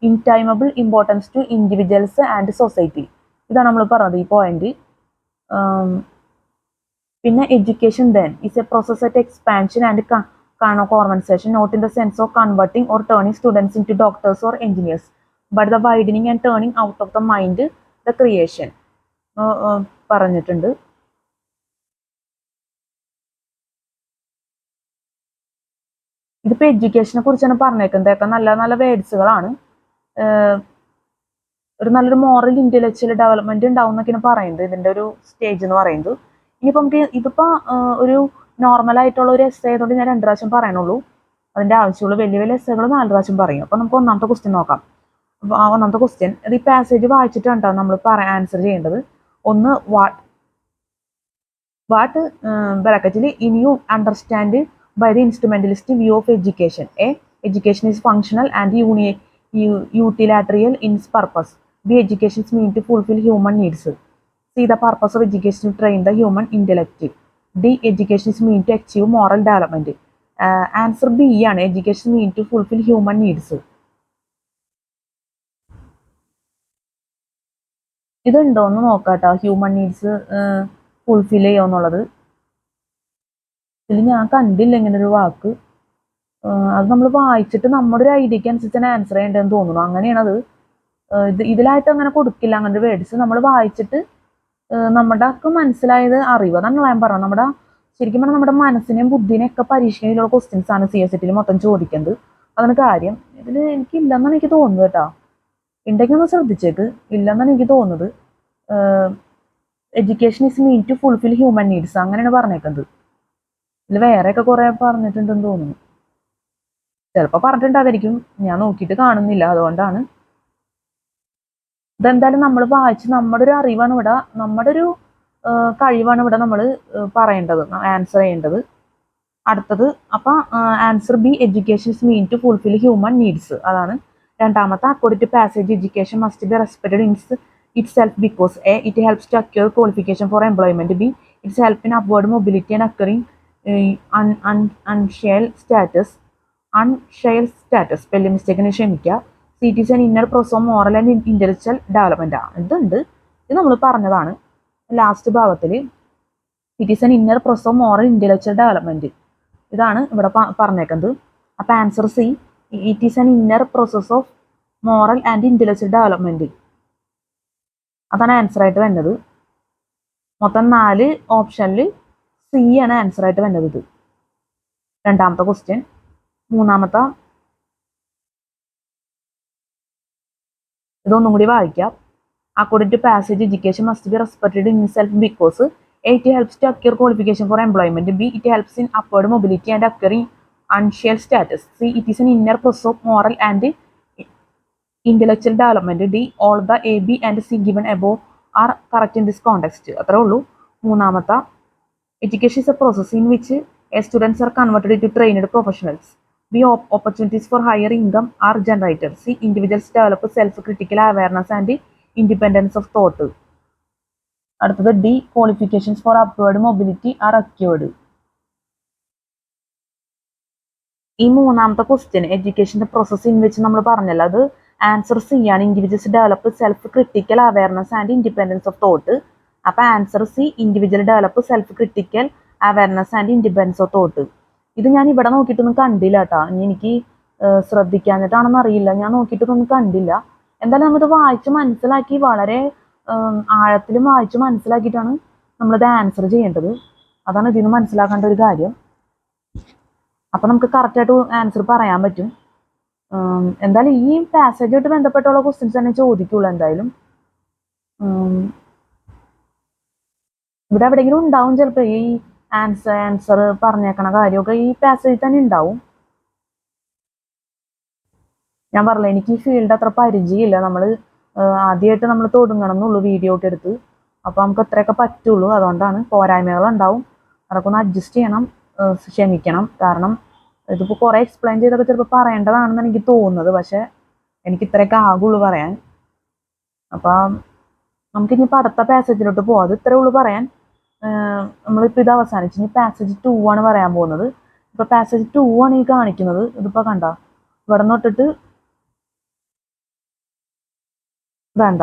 intimable importance to individuals and society. ഇതാണ് നമ്മൾ പറഞ്ഞത് ഈ പോയിന്റ്. പിന്നെ education then is a process at expansion and conversation, not in the sense of converting or turning students into doctors or engineers, but the widening and turning out of the mind the creation പറഞ്ഞിട്ടുണ്ട്. ഇതിപ്പോൾ എഡ്യൂക്കേഷനെ കുറിച്ചാണ് പറഞ്ഞേക്കുന്നത്. ഒക്കെ നല്ല നല്ല വേർഡ്സുകളാണ്. ഒരു നല്ലൊരു moral intellectual development ഉണ്ടാവും എന്നൊക്കെയാണ് പറയുന്നത് ഇതിന്റെ ഒരു സ്റ്റേജ് എന്ന് പറയുന്നത്. ഇനിയിപ്പോൾ നമുക്ക് ഇതിപ്പോൾ ഒരു നോർമൽ ആയിട്ടുള്ള ഒരു എസ് ആയതുകൊണ്ട് ഞാൻ 2 പ്രാവശ്യം പറയണുള്ളൂ. അതിന്റെ ആവശ്യമുള്ള വലിയ വലിയ എസ്സേകൾ 4 പ്രാവശ്യം പറയും. അപ്പോൾ നമുക്ക് ഒന്നാമത്തെ ക്വസ്റ്റ്യൻ നോക്കാം. ഒന്നാമത്തെ ക്വസ്റ്റ്യൻ, ഇത് ഈ പാസേജ് വായിച്ചിട്ടാണ് നമ്മൾ ആൻസർ ചെയ്യേണ്ടത്. ഒന്ന്, വാട്ട് ബ്രാക്കറ്റിൽ in you understand by the instrumentalist view of education. A. Education is functional and utilitarian in its purpose. B. Education is meant to fulfill human needs. C. The purpose of education to train the human intellect. D. Education is meant to achieve moral development. Answer B ആണ്. Education meant to fulfill human needs. ഇതുണ്ടോ എന്ന് നോക്കാട്ടോ, human needs fulfil ചെയ്യുമെന്നുള്ളത്. ഇതിൽ ഞാൻ കണ്ടില്ല ഇങ്ങനെ ഒരു വാക്ക്. അത് നമ്മൾ വായിച്ചിട്ട് നമ്മുടെ ഒരു ഐഡിയക്ക് അനുസരിച്ചാണ് ആൻസർ ചെയ്യേണ്ടതെന്ന് തോന്നുന്നു. അങ്ങനെയാണത്. ഇതിലായിട്ട് അങ്ങനെ കൊടുക്കില്ല അങ്ങനത്തെ വേർഡ്സ്. നമ്മൾ വായിച്ചിട്ട് നമ്മുടെ മനസ്സിലായത് അറിവ്. അതാണ് ഞാൻ പറഞ്ഞത്. നമ്മുടെ ശരിക്കും പറഞ്ഞാൽ നമ്മുടെ മനസ്സിനെയും ബുദ്ധിനെയും ഒക്കെ പരീക്ഷിക്കുന്നതിലുള്ള ക്വസ്റ്റ്യൻസ് ആണ് CSET മൊത്തം ചോദിക്കുന്നത്. അതാണ് കാര്യം. ഇതിൽ എനിക്കില്ലെന്നാണ് എനിക്ക് തോന്നുന്നത് കേട്ടോ. ഉണ്ടെങ്കിൽ ഒന്ന് ശ്രദ്ധിച്ചേക്ക്. ഇല്ലെന്നാണ് എനിക്ക് തോന്നുന്നത്. Education is mean to fulfil human needs അങ്ങനെയാണ് പറഞ്ഞേക്കുന്നത്. ഇതിൽ വേറെയൊക്കെ കുറെ പറഞ്ഞിട്ടുണ്ടെന്ന് തോന്നുന്നു. ചിലപ്പോൾ പറഞ്ഞിട്ടുണ്ടായിരിക്കും, ഞാൻ നോക്കിയിട്ട് കാണുന്നില്ല, അതുകൊണ്ടാണ്. ഇതെന്തായാലും നമ്മൾ വായിച്ച് നമ്മുടെ ഒരു അറിവാണ് ഇവിടെ, നമ്മുടെ ഒരു കഴിവാണ് ഇവിടെ നമ്മൾ പറയേണ്ടത്, ആൻസർ ചെയ്യേണ്ടത്. അടുത്തത് അപ്പം answer B, education is mean to fulfil human needs. അതാണ് രണ്ടാമത്തെ. According to passage education must be respected in itself because A. It helps to acquire qualification for employment. B. It's help in upward mobility and acquiring unshared status. Spelling mistake ന് ക്ഷമിക്കുക. C. It is an inner process of moral and intellectual development. ഇതുണ്ട്, ഇത് നമ്മൾ പറഞ്ഞതാണ് last ഭാഗത്തിൽ. It is N inner process of moral intellectual development. ഇതാണ് ഇവിടെ പറഞ്ഞേക്കുന്നത്. അപ്പം answer C, it is N inner process of moral and intellectual development. അതാണ് ആൻസർ ആയിട്ട് വരുന്നത്. മൊത്തം 4 ഓപ്ഷനിൽ സി ആണ് ആൻസർ ആയിട്ട് വരുന്നത്. ഇത് രണ്ടാമത്തെ ക്വസ്റ്റ്യൻ. മൂന്നാമത്തെ ഇതൊന്നും കൂടി വായിക്കാം. According to passage education must be respected in self because A. It helps to acquire qualification for employment. B. It helps in upward mobility and acquiring unshared status. C. It is an inner process of moral and intellectual development. D. All the A, B and C given above are correct in this context. അത്രേ ഉള്ളൂ. മൂന്നാമത്തെ, education is a process in which students are converted into trained professionals. B. Opportunities for higher income are generated. C. Individuals develop self-critical awareness and independence of thought. അടുത്തത് D. Qualifications for upward mobility are acquired. ഈ മൂന്നാമത്തെ question എഡ്യൂക്കേഷൻ്റെ process in വെച്ച് നമ്മൾ പറഞ്ഞല്ലോ, അത് answer C ആണ്. Individuals develop self critical awareness and independence of thought. അപ്പം answer C, individual develop self critical awareness and independence of thought. ഇത് ഞാൻ ഇവിടെ നോക്കിയിട്ടൊന്നും കണ്ടില്ല കേട്ടോ. ഇനി എനിക്ക് ശ്രദ്ധിക്കാഞ്ഞിട്ടാണെന്ന് അറിയില്ല, ഞാൻ നോക്കിയിട്ടൊന്നും കണ്ടില്ല. എന്തായാലും നമ്മളിത് വായിച്ച് മനസ്സിലാക്കി, വളരെ ആഴത്തിലും വായിച്ച് മനസ്സിലാക്കിയിട്ടാണ് നമ്മളിത് ആൻസർ ചെയ്യേണ്ടത്. അതാണ് ഇതിന് മനസ്സിലാക്കേണ്ട ഒരു കാര്യം. അപ്പം നമുക്ക് കറക്റ്റായിട്ട് ആൻസർ പറയാൻ പറ്റും. എന്തായാലും ഈ പാസേജായിട്ട് ബന്ധപ്പെട്ടുള്ള ക്വസ്റ്റ്യൻസ് തന്നെ ചോദിക്കുള്ളൂ എന്തായാലും. ഇവിടെ എവിടെയെങ്കിലും ഉണ്ടാവും ചിലപ്പോൾ ഈ ആൻസർ പറഞ്ഞേക്കണ കാര്യമൊക്കെ ഈ പാസേജിൽ തന്നെ ഉണ്ടാവും. ഞാൻ പറഞ്ഞില്ല, എനിക്ക് ഈ ഫീൽഡ് അത്ര പരിചയമില്ല. നമ്മൾ ആദ്യമായിട്ട് നമ്മൾ തുടങ്ങണം എന്നുള്ളൂ വീഡിയോ ഒക്കെ എടുത്ത്. അപ്പോൾ നമുക്ക് അത്രയൊക്കെ പറ്റുള്ളൂ. അതുകൊണ്ടാണ് പോരായ്മകളുണ്ടാവും, അതൊക്കെ ഒന്ന് അഡ്ജസ്റ്റ് ചെയ്യണം, ക്ഷമിക്കണം. കാരണം ഇതിപ്പോൾ കുറേ എക്സ്പ്ലെയിൻ ചെയ്തൊക്കെ ചിലപ്പോൾ പറയേണ്ടതാണെന്ന് എനിക്ക് തോന്നുന്നത്, പക്ഷേ എനിക്ക് ഇത്രയൊക്കെ ആകുള്ളൂ പറയാൻ. അപ്പം നമുക്കിനിയിപ്പോൾ അടുത്ത പാസേജിലോട്ട് പോകാം. അത് ഇത്രയേ ഉള്ളൂ പറയാൻ. നമ്മളിപ്പോൾ ഇത് അവസാനിച്ച് ഇനി പാസേജ് 2 ആണ് പറയാൻ പോകുന്നത്. ഇപ്പോൾ പാസേജ് 2 ആണ് ഈ കാണിക്കുന്നത്. ഇതിപ്പോൾ കണ്ട ഇവിടെ നിന്ന് തൊട്ടിട്ട് വേണ്ട,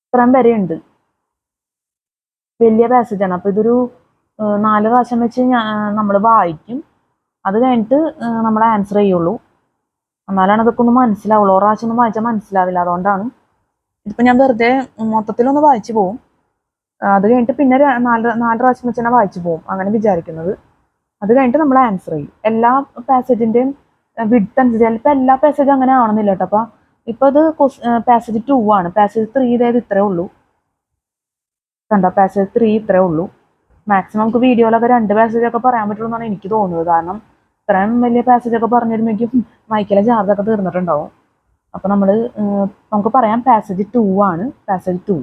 ഇത്രയും വരെ ഉണ്ട്. വലിയ പാസേജാണ്. അപ്പോൾ ഇതൊരു 4 പ്രാവശ്യം വെച്ച് നമ്മൾ വായിക്കും. അത് കഴിഞ്ഞിട്ട് നമ്മൾ ആൻസർ ചെയ്യുള്ളൂ. എന്നാലാണ് ഇതൊക്കെ ഒന്ന് മനസ്സിലാവുള്ളൂ. ഒരു പ്രാവശ്യം ഒന്നും വായിച്ചാൽ മനസ്സിലാവില്ല. അതുകൊണ്ടാണ് ഇതിപ്പോൾ ഞാൻ വെറുതെ മൊത്തത്തിലൊന്ന് വായിച്ചു പോകും. അത് കഴിഞ്ഞിട്ട് പിന്നെ 4 പ്രാവശ്യം വെച്ച് തന്നെ വായിച്ചു പോകും, അങ്ങനെ വിചാരിക്കുന്നത്. അത് കഴിഞ്ഞിട്ട് നമ്മൾ ആൻസർ ചെയ്യും. എല്ലാ പാസേജിൻ്റെയും വിഡ്ത്ത് അനുസരിച്ച് ചിലപ്പോൾ എല്ലാ പാസേജും അങ്ങനെ ആവണമെന്നില്ല കേട്ടോ. അപ്പോൾ ഇപ്പോൾ ഇത് പാസേജ് 2 ആണ്. പാസേജ് 3 ഇതായത് ഇത്രേ ഉള്ളൂ. കണ്ടോ, പാസേജ് 3 ഇത്രേ ഉള്ളൂ. മാക്സിമം നമുക്ക് വീഡിയോയിലൊക്കെ 2 പാസേജൊക്കെ പറയാൻ പറ്റുള്ളൂ എന്നാണ് എനിക്ക് തോന്നുന്നത്. കാരണം ഇത്രയും വലിയ പാസേജൊക്കെ പറഞ്ഞു വരുമ്പോഴേക്കും മൈക്കിലെ ചാർജൊക്കെ തീർന്നിട്ടുണ്ടാവും. അപ്പോൾ നമുക്ക് പറയാം പാസേജ് 2 ആണ് പാസേജ് 2.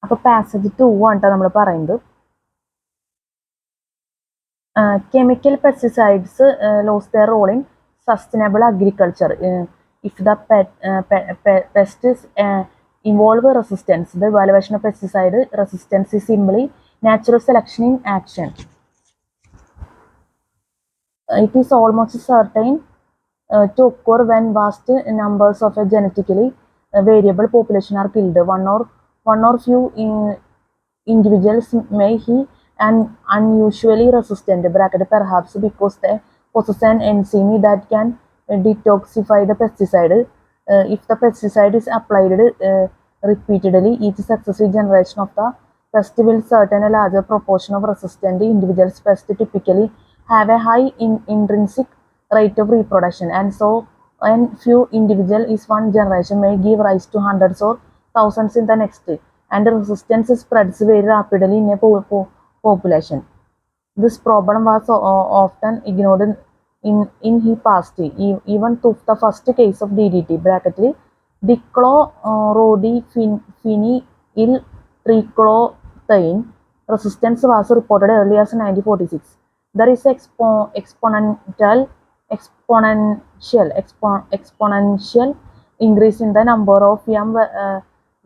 അപ്പോൾ പാസേജ് 2 ആണ് നമ്മൾ പറയുന്നത്. Chemical pesticides lost their role in sustainable agriculture if the pests involve resistance. The evaluation of pesticide resistance is simply natural selection in action. It is almost certain to occur when vast numbers of a genetically variable population are killed. One or few individuals may be unusually resistant, perhaps because they possess an enzyme that can detoxify the pesticide. If the pesticide is applied repeatedly, each successive generation of the pest will certain a larger proportion of resistant individuals. Pests typically have a high intrinsic rate of reproduction, and so when few individual is one generation may give rise to hundreds or thousands in the next, and the resistance spreads very rapidly in a population. This problem was often ignored in the past, even to the first case of DDT, dichlorhodophenyl trichloroethane resistance was reported early as 1946. There is exponential increase in the number of young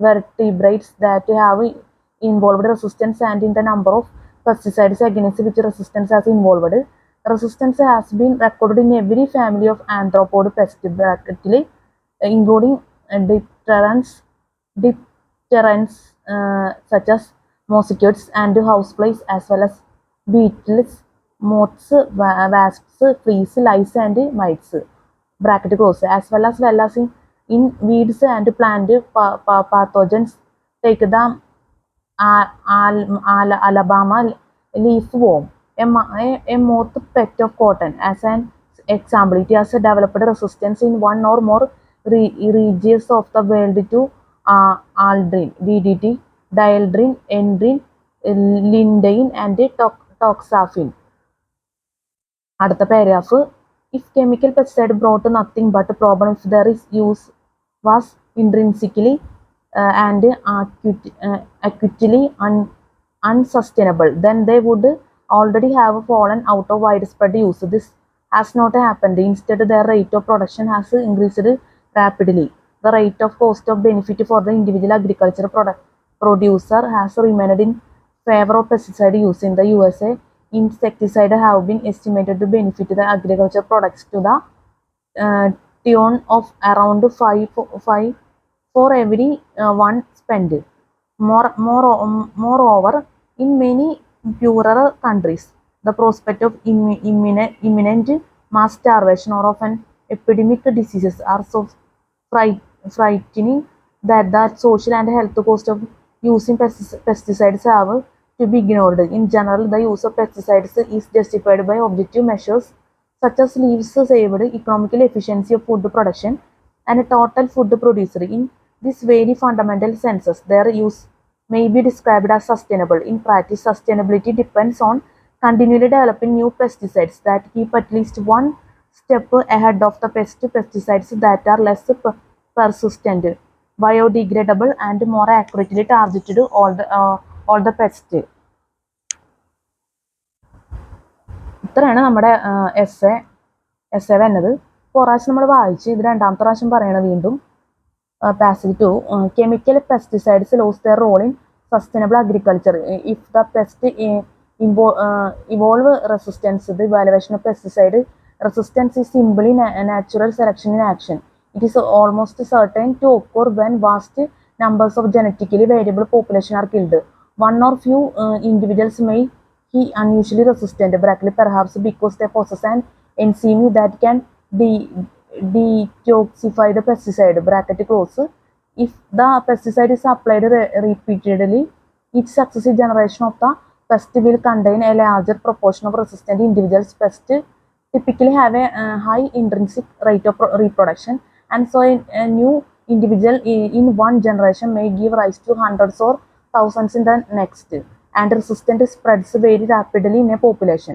vertebrates that have involved resistance and in the number of pesticides against which resistance has involved. Resistance has been recorded in every family of arthropod pests, including dipterans such as mosquitoes and houseflies, as well as beetles, moths, wasps, fleas, lice, and mites. Bracket close. As well as in weeds and plant pathogens. Take the Alabama leafworm, a moth pet of cotton, as an example. It has developed resistance in one or more regions of the world to aldrin, DDT, dieldrin, endrin, lindane, and toxaphene. അടുത്ത paragraph. If chemical pesticide brought nothing but a problem if their use was intrinsically and acutely unsustainable, then they would already have fallen out of widespread use. This has not happened. Instead, their rate of production has increased rapidly. The rate of cost of benefit for the individual agricultural producer has remained in favor of pesticide use. In the USA, insecticide have been estimated to benefit the agricultural products to the tune of around 5 for every one spent. Moreover, in many poorer countries, the prospect of imminent mass starvation or of an epidemic diseases are so frightening that the social and health cost of using pesticides have to be ignored. In general, the use of pesticides is justified by objective measures such as lives saved, economical efficiency of food production, and a total food producer. In this very fundamental senses, their use may be described as sustainable. In practice, sustainability depends on continually developing new pesticides that keep at least one step ahead of the pesticides that are less persistent, biodegradable, and more accurately targeted all the pests. ഇത്രയാണ് നമ്മുടെ S A വന്നത്. പ്രാവശ്യം നമ്മൾ വായിച്ച് ഇത് രണ്ടാമത്തെ പ്രാവശ്യം പറയണത് വീണ്ടും. Passage 2. Chemical pesticides lost their role in sustainable agriculture if the pest evolve resistance. The evaluation of pesticide resistance is simply natural selection in action. It is almost certain to occur when vast numbers of genetically variable population are killed. One or few individuals may be unusually resistant, perhaps because they possess an enzyme that can detoxify the pesticide, bracket close. If the pesticide is applied repeatedly, each successive generation of the pest will contain a larger proportion of resistant individuals. Pests typically have a high intrinsic rate of reproduction, and so a new individual in one generation may give rise to hundreds or thousands in the next, and resistance spreads very rapidly in a population.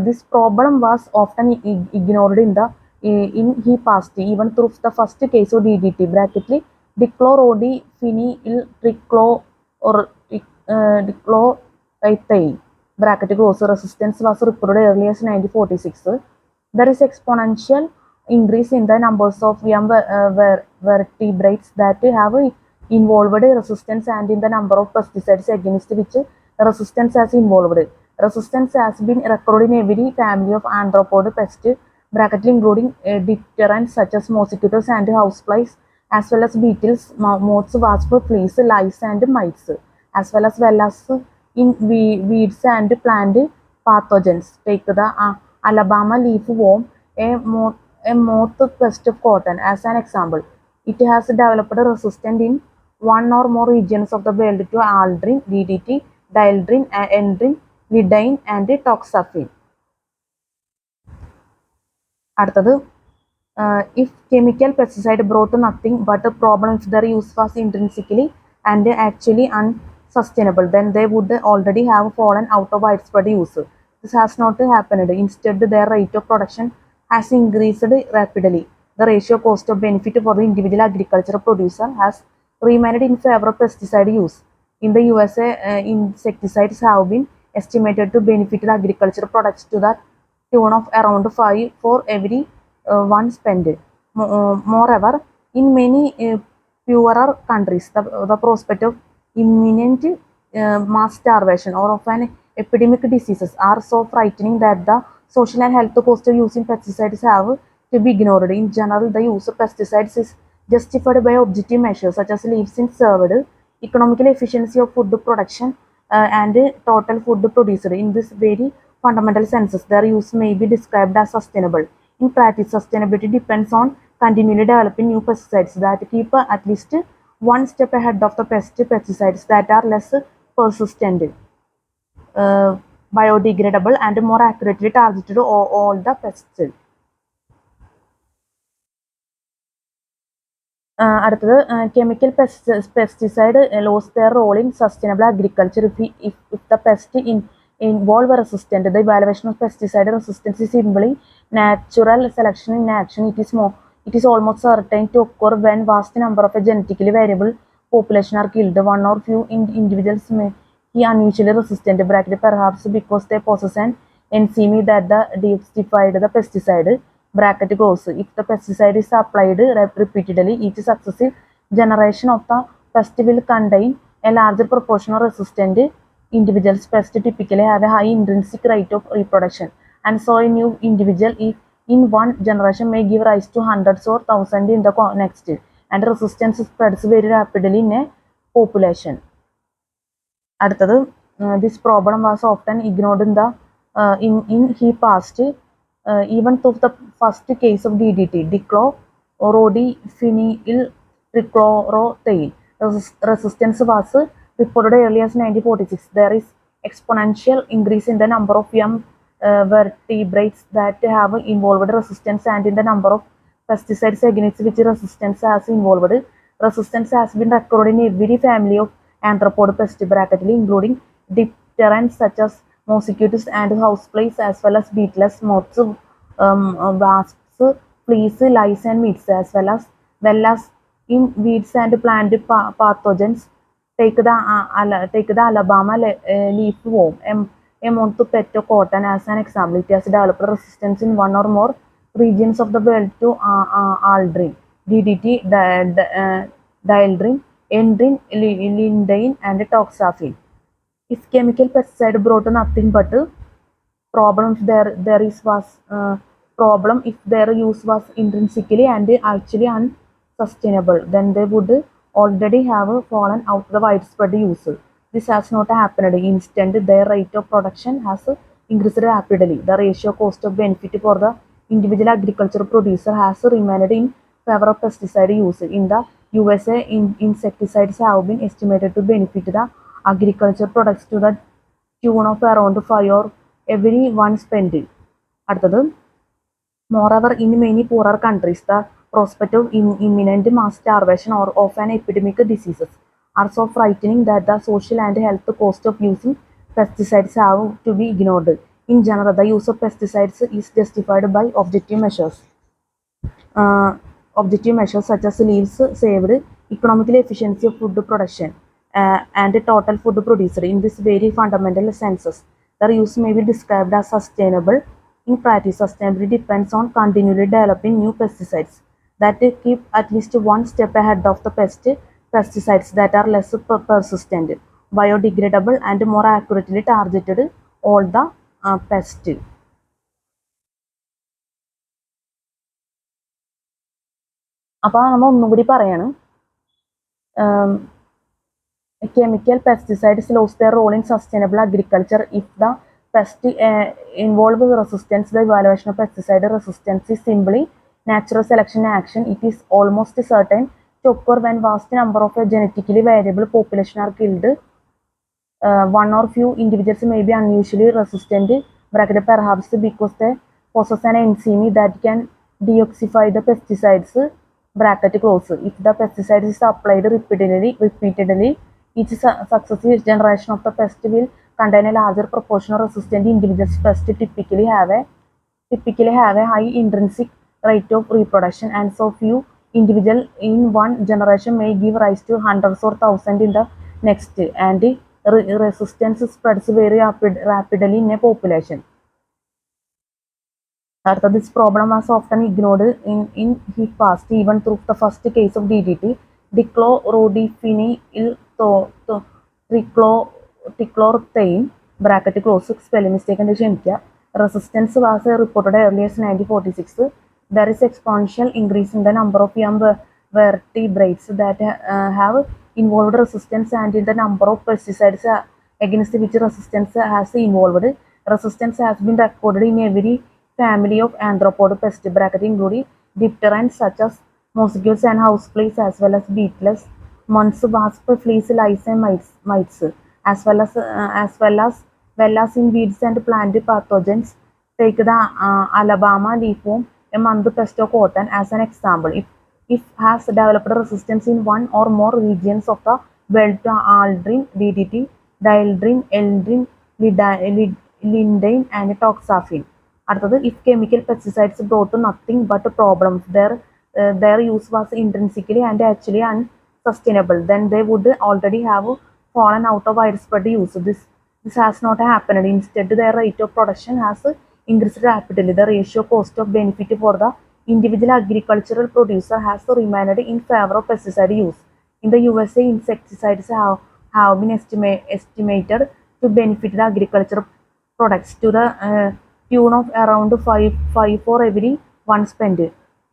This problem was often ignored in the in he passed even through the first case of DDT bracketly dichlorodiphenilyl dichloroethyl bracket close resistance was reported early as 1946. There is exponential increase in the numbers of vertebrates that have involved resistance and in the number of pesticides against which resistance has involved. Resistance has been recorded in every family of arthropod pest bracket including deterrents such as mosquitoes and houseflies, as well as beetles, moths, wasps, fleas, lice, and mites, as well as in weeds and plant pathogens. Take the Alabama leafworm, a moth pest of cotton, as an example. It has developed resistance in one or more regions of the world to aldrin, DDT, dieldrin, endrin, lidine, and toxaphene. അടുത്തത് if chemical pesticide brought nothing but a problem if their use was intrinsically and actually unsustainable, then they would already have fallen out of widespread use. This has not happened. Instead, their rate of production has increased rapidly. The ratio cost of benefit for the individual agricultural producer has remained in favor of pesticide use. In the USA, insecticides have been estimated to benefit the agricultural products to the tune of around 5 for every one spent. Moreover, in many poorer countries, the prospect of imminent mass starvation or of an epidemic diseases are so frightening that the social and health cost of using pesticides have to be ignored. In general, the use of pesticides is justified by objective measures such as leaves in served, economical efficiency of food production, and total food produced. In this very fundamental senses, their use may be described as sustainable. In practice, sustainability depends on continually developing new pesticides that keep at least one step ahead of the pesticides that are less persistent, biodegradable, and more accurately targeted all the pests. അടുത്തത് chemical pesticide lost their role in sustainable agriculture if the pest involve resistant. The evaluation of pesticide resistance is simply natural selection in action. It is almost certain to occur when vast number of a genetically variable population are killed. One or few individuals may be unusually resistant, perhaps because they possess an enzyme that defied the pesticide. Bracket close. If the pesticide is applied repeatedly, each successive generation of the pest will contain a larger proportion of resistant individuals. Pests typically have a high intrinsic rate of reproduction, and so a new individual in one generation may give rise to hundreds or thousands in the next, and resistance spreads very rapidly in a population. അടുത്തത് this problem was often ignored in the in he past. Even though the first case of DDT, dichlorodiphenilyl trichloroethyl resistance was reported early as 1946. There is exponential increase in the number of young vertebrates that have involved resistance and in the number of pesticides against which resistance has involved. Resistance has been recorded in every family of arthropod pest bracket, including deterrents such as mosquitoes and houseflies, as well as beetles, moths, wasps, fleas, lice, and mites, as well as in weeds and plant pathogens. Take the Alabama leafworm, a moth pet of cotton, as an example. It has developed resistance in one or more regions of the world to aldrin, DDT, dieldrin, endrin, lidine, and toxaphene. If chemical pesticide brought nothing but problem if their use was intrinsically and actually unsustainable, then they would already have fallen out of the widespread use. This has not happened. Instead, their rate of production has increased rapidly. The ratio cost of benefit for the individual agricultural producer has remained in favor of pesticide use. In the USA, insecticides have been estimated to benefit the agriculture products to the tune of around 5 or every one spent. അടുത്തത് moreover, in many poorer countries, the prospect of imminent mass starvation or of an epidemic diseases are so frightening that the social and health cost of using pesticides have to be ignored. In general, the use of pesticides is justified by objective measures objective measures such as leaves saved, economical efficiency of food production, and total food produced. In this very fundamental senses, their use may be described as sustainable. In practice, sustainability depends on continually developing new pesticides that keep at least one step ahead of the pesticides that are less persistent, biodegradable, and more accurately targeted all the pests. അപ്പോൾ നമ്മൾ ഒന്നും കൂടി പറയാണ്. Chemical pesticides lose their role in sustainable agriculture if the pest involved resistance. The evaluation of pesticide resistance is simply natural selection action. It is almost certain to occur when vast number of a genetically variable population are killed. One or few individuals may be unusually resistant, bracketed perhaps because they possess an enzyme that can deoxify the pesticides, bracket close. If the pesticide is applied repeatedly, each successive generation of the pest will contain a larger proportion of resistant individuals. Pests typically have a high intrinsic rate of reproduction, and so few individuals in one generation may give rise to hundreds or thousands in the next, and resistance spreads very rapidly in a population. This problem was often ignored in the past, even through the first case of DDT, dichlorhodophenyl trichloroethane, bracket close, spelling mistake and ക്ഷമിക്കുക. Resistance was reported early as 1946. There is exponential increase in the number of young vertebrates that have involved resistance, and in the number of pesticides against which resistance has evolved. Resistance has been recorded in every family of arthropod pest, bracket including dipterans such as mosquitoes and houseflies, as well as beetles, months, wasp, fleas, lice, and mites, as well as in weeds and plant pathogens. Take the Alabama leafworm, a month pest of cotton, as an example. If has developed resistance in one or more regions of the belt, aldrin, DDT, dieldrin, eldrin, lindane, and toxaphene. അടുത്തത്, if chemical pesticides brought nothing but problems, their use was intrinsically and actually unsustainable, then they would already have fallen out of widespread use. This has not happened. Instead, their rate of production has increased rapidly. The ratio cost of benefit for the individual agricultural producer has remained in favor of pesticide use. In the USA, insecticides have been estimated to benefit the agricultural products to the tune of around 5 for every one spent.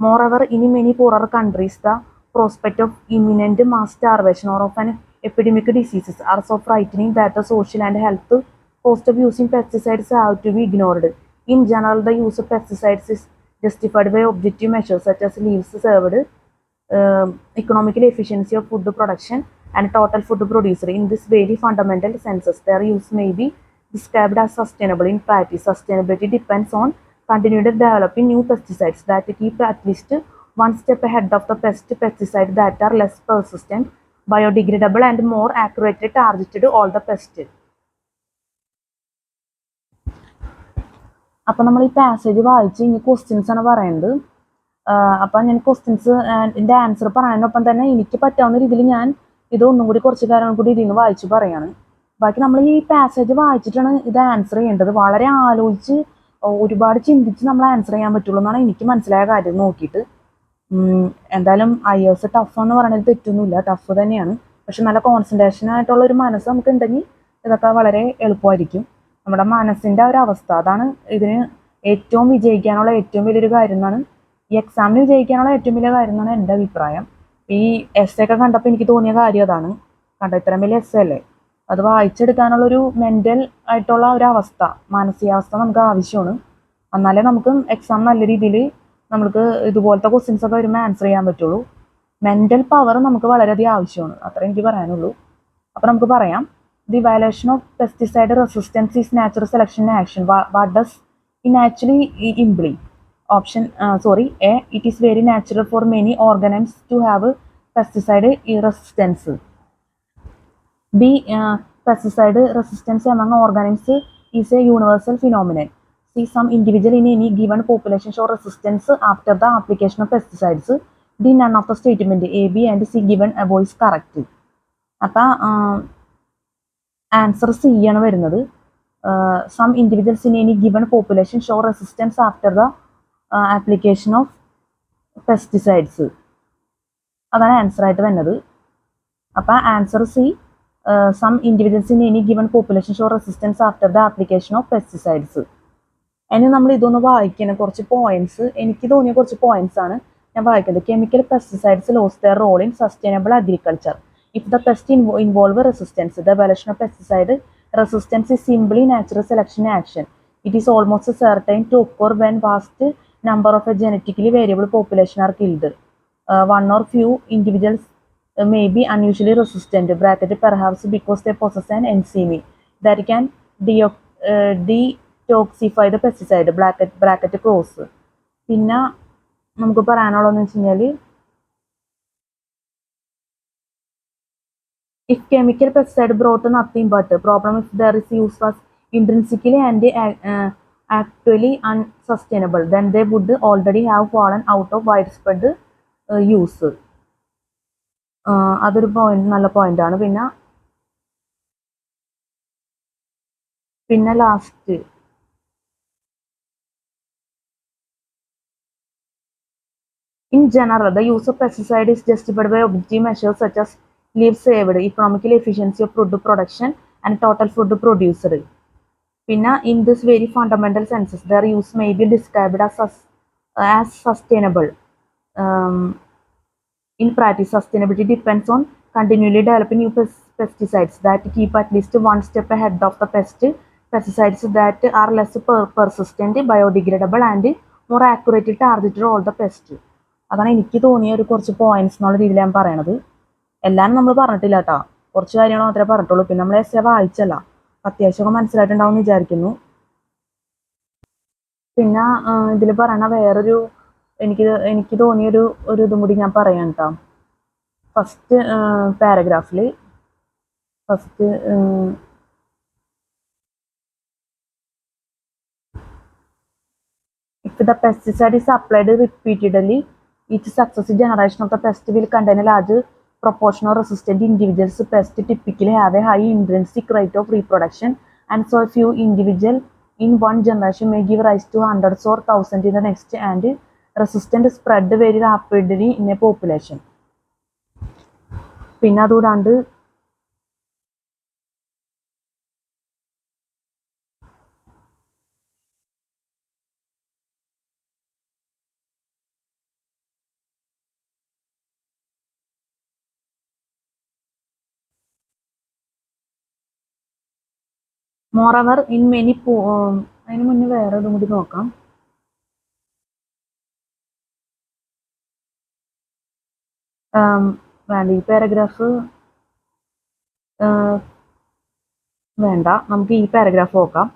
Moreover, in many poorer countries, the prospect of imminent mass starvation or of an epidemic diseases are so frightening that the social and health cost of using pesticides have to be ignored. In general, the use of pesticides is justified by objective measures such as leaves saved, economical efficiency of food production, and total food produced. In this very fundamental senses, their use may be described as sustainable. In practice, sustainability depends on continued developing new pesticides that keep at least one step ahead of the pesticides that are less persistent, biodegradable, and more accurately targeted all the pests. അപ്പം നമ്മൾ ഈ passage വായിച്ച് ഇനി questions ആണ് പറയുന്നത്. അപ്പം ഞാൻ questions എൻ്റെ ആൻസർ പറയാനൊപ്പം തന്നെ എനിക്ക് പറ്റാവുന്ന രീതിയിൽ ഞാൻ ഇതൊന്നും കൂടി കുറച്ച് കാര്യങ്ങൾ കൂടി ഇതിൽ നിന്ന് വായിച്ച് പറയാണ്. ബാക്കി നമ്മൾ ഈ പാസേജ് വായിച്ചിട്ടാണ് ഇത് ആൻസർ ചെയ്യേണ്ടത്. വളരെ ആലോചിച്ച് ഒരുപാട് ചിന്തിച്ച് നമ്മൾ ആൻസർ ചെയ്യാൻ പറ്റുള്ളൂ എന്നാണ് എനിക്ക് മനസ്സിലായ കാര്യം നോക്കിയിട്ട്. എന്തായാലും IAS ടഫ് എന്ന് പറയുന്നത് തെറ്റൊന്നുമില്ല, ടഫ് തന്നെയാണ്. പക്ഷെ നല്ല കോൺസെൻട്രേഷൻ ആയിട്ടുള്ള ഒരു മനസ്സ് നമുക്ക് ഉണ്ടെങ്കിൽ ഇതൊക്കെ വളരെ എളുപ്പമായിരിക്കും. നമ്മുടെ മനസ്സിൻ്റെ ഒരു അവസ്ഥ അതാണ് ഇതിന് ഏറ്റവും വിജയിക്കാനുള്ള ഏറ്റവും വലിയൊരു കാര്യം എന്നാണ്, ഈ എക്സാമിന് വിജയിക്കാനുള്ള ഏറ്റവും വലിയ കാര്യം എന്നാണ് എൻ്റെ അഭിപ്രായം. ഈ എസ് ഒക്കെ കണ്ടപ്പോൾ എനിക്ക് തോന്നിയ കാര്യം അതാണ്. ഇത്രയും വലിയ എസ് അല്ലേ, അത് വായിച്ചെടുക്കാനുള്ളൊരു മെൻ്റൽ ആയിട്ടുള്ള ഒരു അവസ്ഥ, മാനസികാവസ്ഥ നമുക്ക് ആവശ്യമാണ്. എന്നാലേ നമുക്ക് എക്സാം നല്ല രീതിയിൽ നമുക്ക് ഇതുപോലത്തെ ക്വസ്റ്റ്യൻസ് ഒക്കെ വരുമ്പോൾ ആൻസർ ചെയ്യാൻ പറ്റുള്ളൂ. മെൻ്റൽ പവർ നമുക്ക് വളരെയധികം ആവശ്യമാണ്, അത്രേ എനിക്ക് പറയാനുള്ളൂ. അപ്പോൾ നമുക്ക് പറയാം, the violation of pesticide resistance is natural selection action. What does it actually imply? Option A, it is very natural for many organisms to have pesticide resistance. B, pesticide resistance among organisms is a universal phenomenon. see some individual in any given population show resistance after the application of pesticides. The none of the statement A, B and C given above is correct. അപ്പോൾ answer C ആണ് വരുന്നത്. Some individuals in any given population show resistance after the application of pesticides. അതാണ് answer ആയിട്ട് വരുന്നത്. അപ്പോൾ answer C, some individuals in any given population show resistance after the application of pesticides. ഇനി നമ്മൾ ഇതൊന്ന് വായിക്കുന്ന കുറച്ച് പോയിന്റ്സ്, എനിക്ക് തോന്നിയ കുറച്ച് പോയിന്റ്സ് ആണ് ഞാൻ വായിക്കുന്നത്. Chemical pesticides lose their role in sustainable agriculture. If the pest involve resistance, the evaluation of pesticide resistance is simply natural selection action. It is almost certain to occur when vast number of a genetically variable population are killed. One or few individuals may be unusually resistant, bracketed perhaps because they possess an enzyme that can detoxify the pesticide, bracket close. പിന്നെ നമുക്ക് പറയാനുള്ളതെന്ന് വെച്ച് കഴിഞ്ഞാൽ, if chemical pesticide brought nothing but problem, if their use was intrinsically and actually unsustainable, then they would already have fallen out of widespread use. അതൊരു point, നല്ല point ആണ്. പിന്നെ last in general the use of pesticide is justified by objective measures such as lives saved, economical efficiency of food production and total food produced. Pinna in this very fundamental senses their use may be described as sustainable. In practice, sustainability depends on continually developing new pesticides that keep at least one step ahead of the pesticides that are less persistent, biodegradable and more accurately targeted all the pests. അതാണ് എനിക്ക് തോന്നിയ ഒരു കുറച്ച് points എന്നുള്ള രീതിയിൽ ഞാൻ പറയണത്. എല്ലാം നമ്മൾ പറഞ്ഞിട്ടില്ല കേട്ടോ, കുറച്ച് കാര്യങ്ങൾ മാത്രമേ പറഞ്ഞിട്ടുള്ളൂ. പിന്നെ നമ്മൾ എസ്സേ വായിച്ചല്ല, അത്യാവശ്യമൊക്കെ മനസ്സിലായിട്ടുണ്ടാവും എന്ന് വിചാരിക്കുന്നു. പിന്നെ ഇതിൽ പറയണ വേറൊരു എനിക്ക് തോന്നിയൊരു ഇതും കൂടി ഞാൻ പറയാം കേട്ടോ. ഫസ്റ്റ് പാരഗ്രാഫിൽ if the pesticide is applied repeatedly, each successive generation of the pest will contain a large proportion of resistant individuals. Pests typically have a high intrinsic rate of reproduction, and so a few individuals in one generation may give rise to hundreds or thousands in the next, and resistance spread very rapidly in a population. പിന്നെ അതുകൂടാണ്ട് moreover in many അതിന് മുന്നേ വേറെ ഇതും കൂടി നോക്കാം. വേണ്ട, ഈ paragraph വേണ്ട, നമുക്ക് ഈ പാരഗ്രാഫ് നോക്കാം.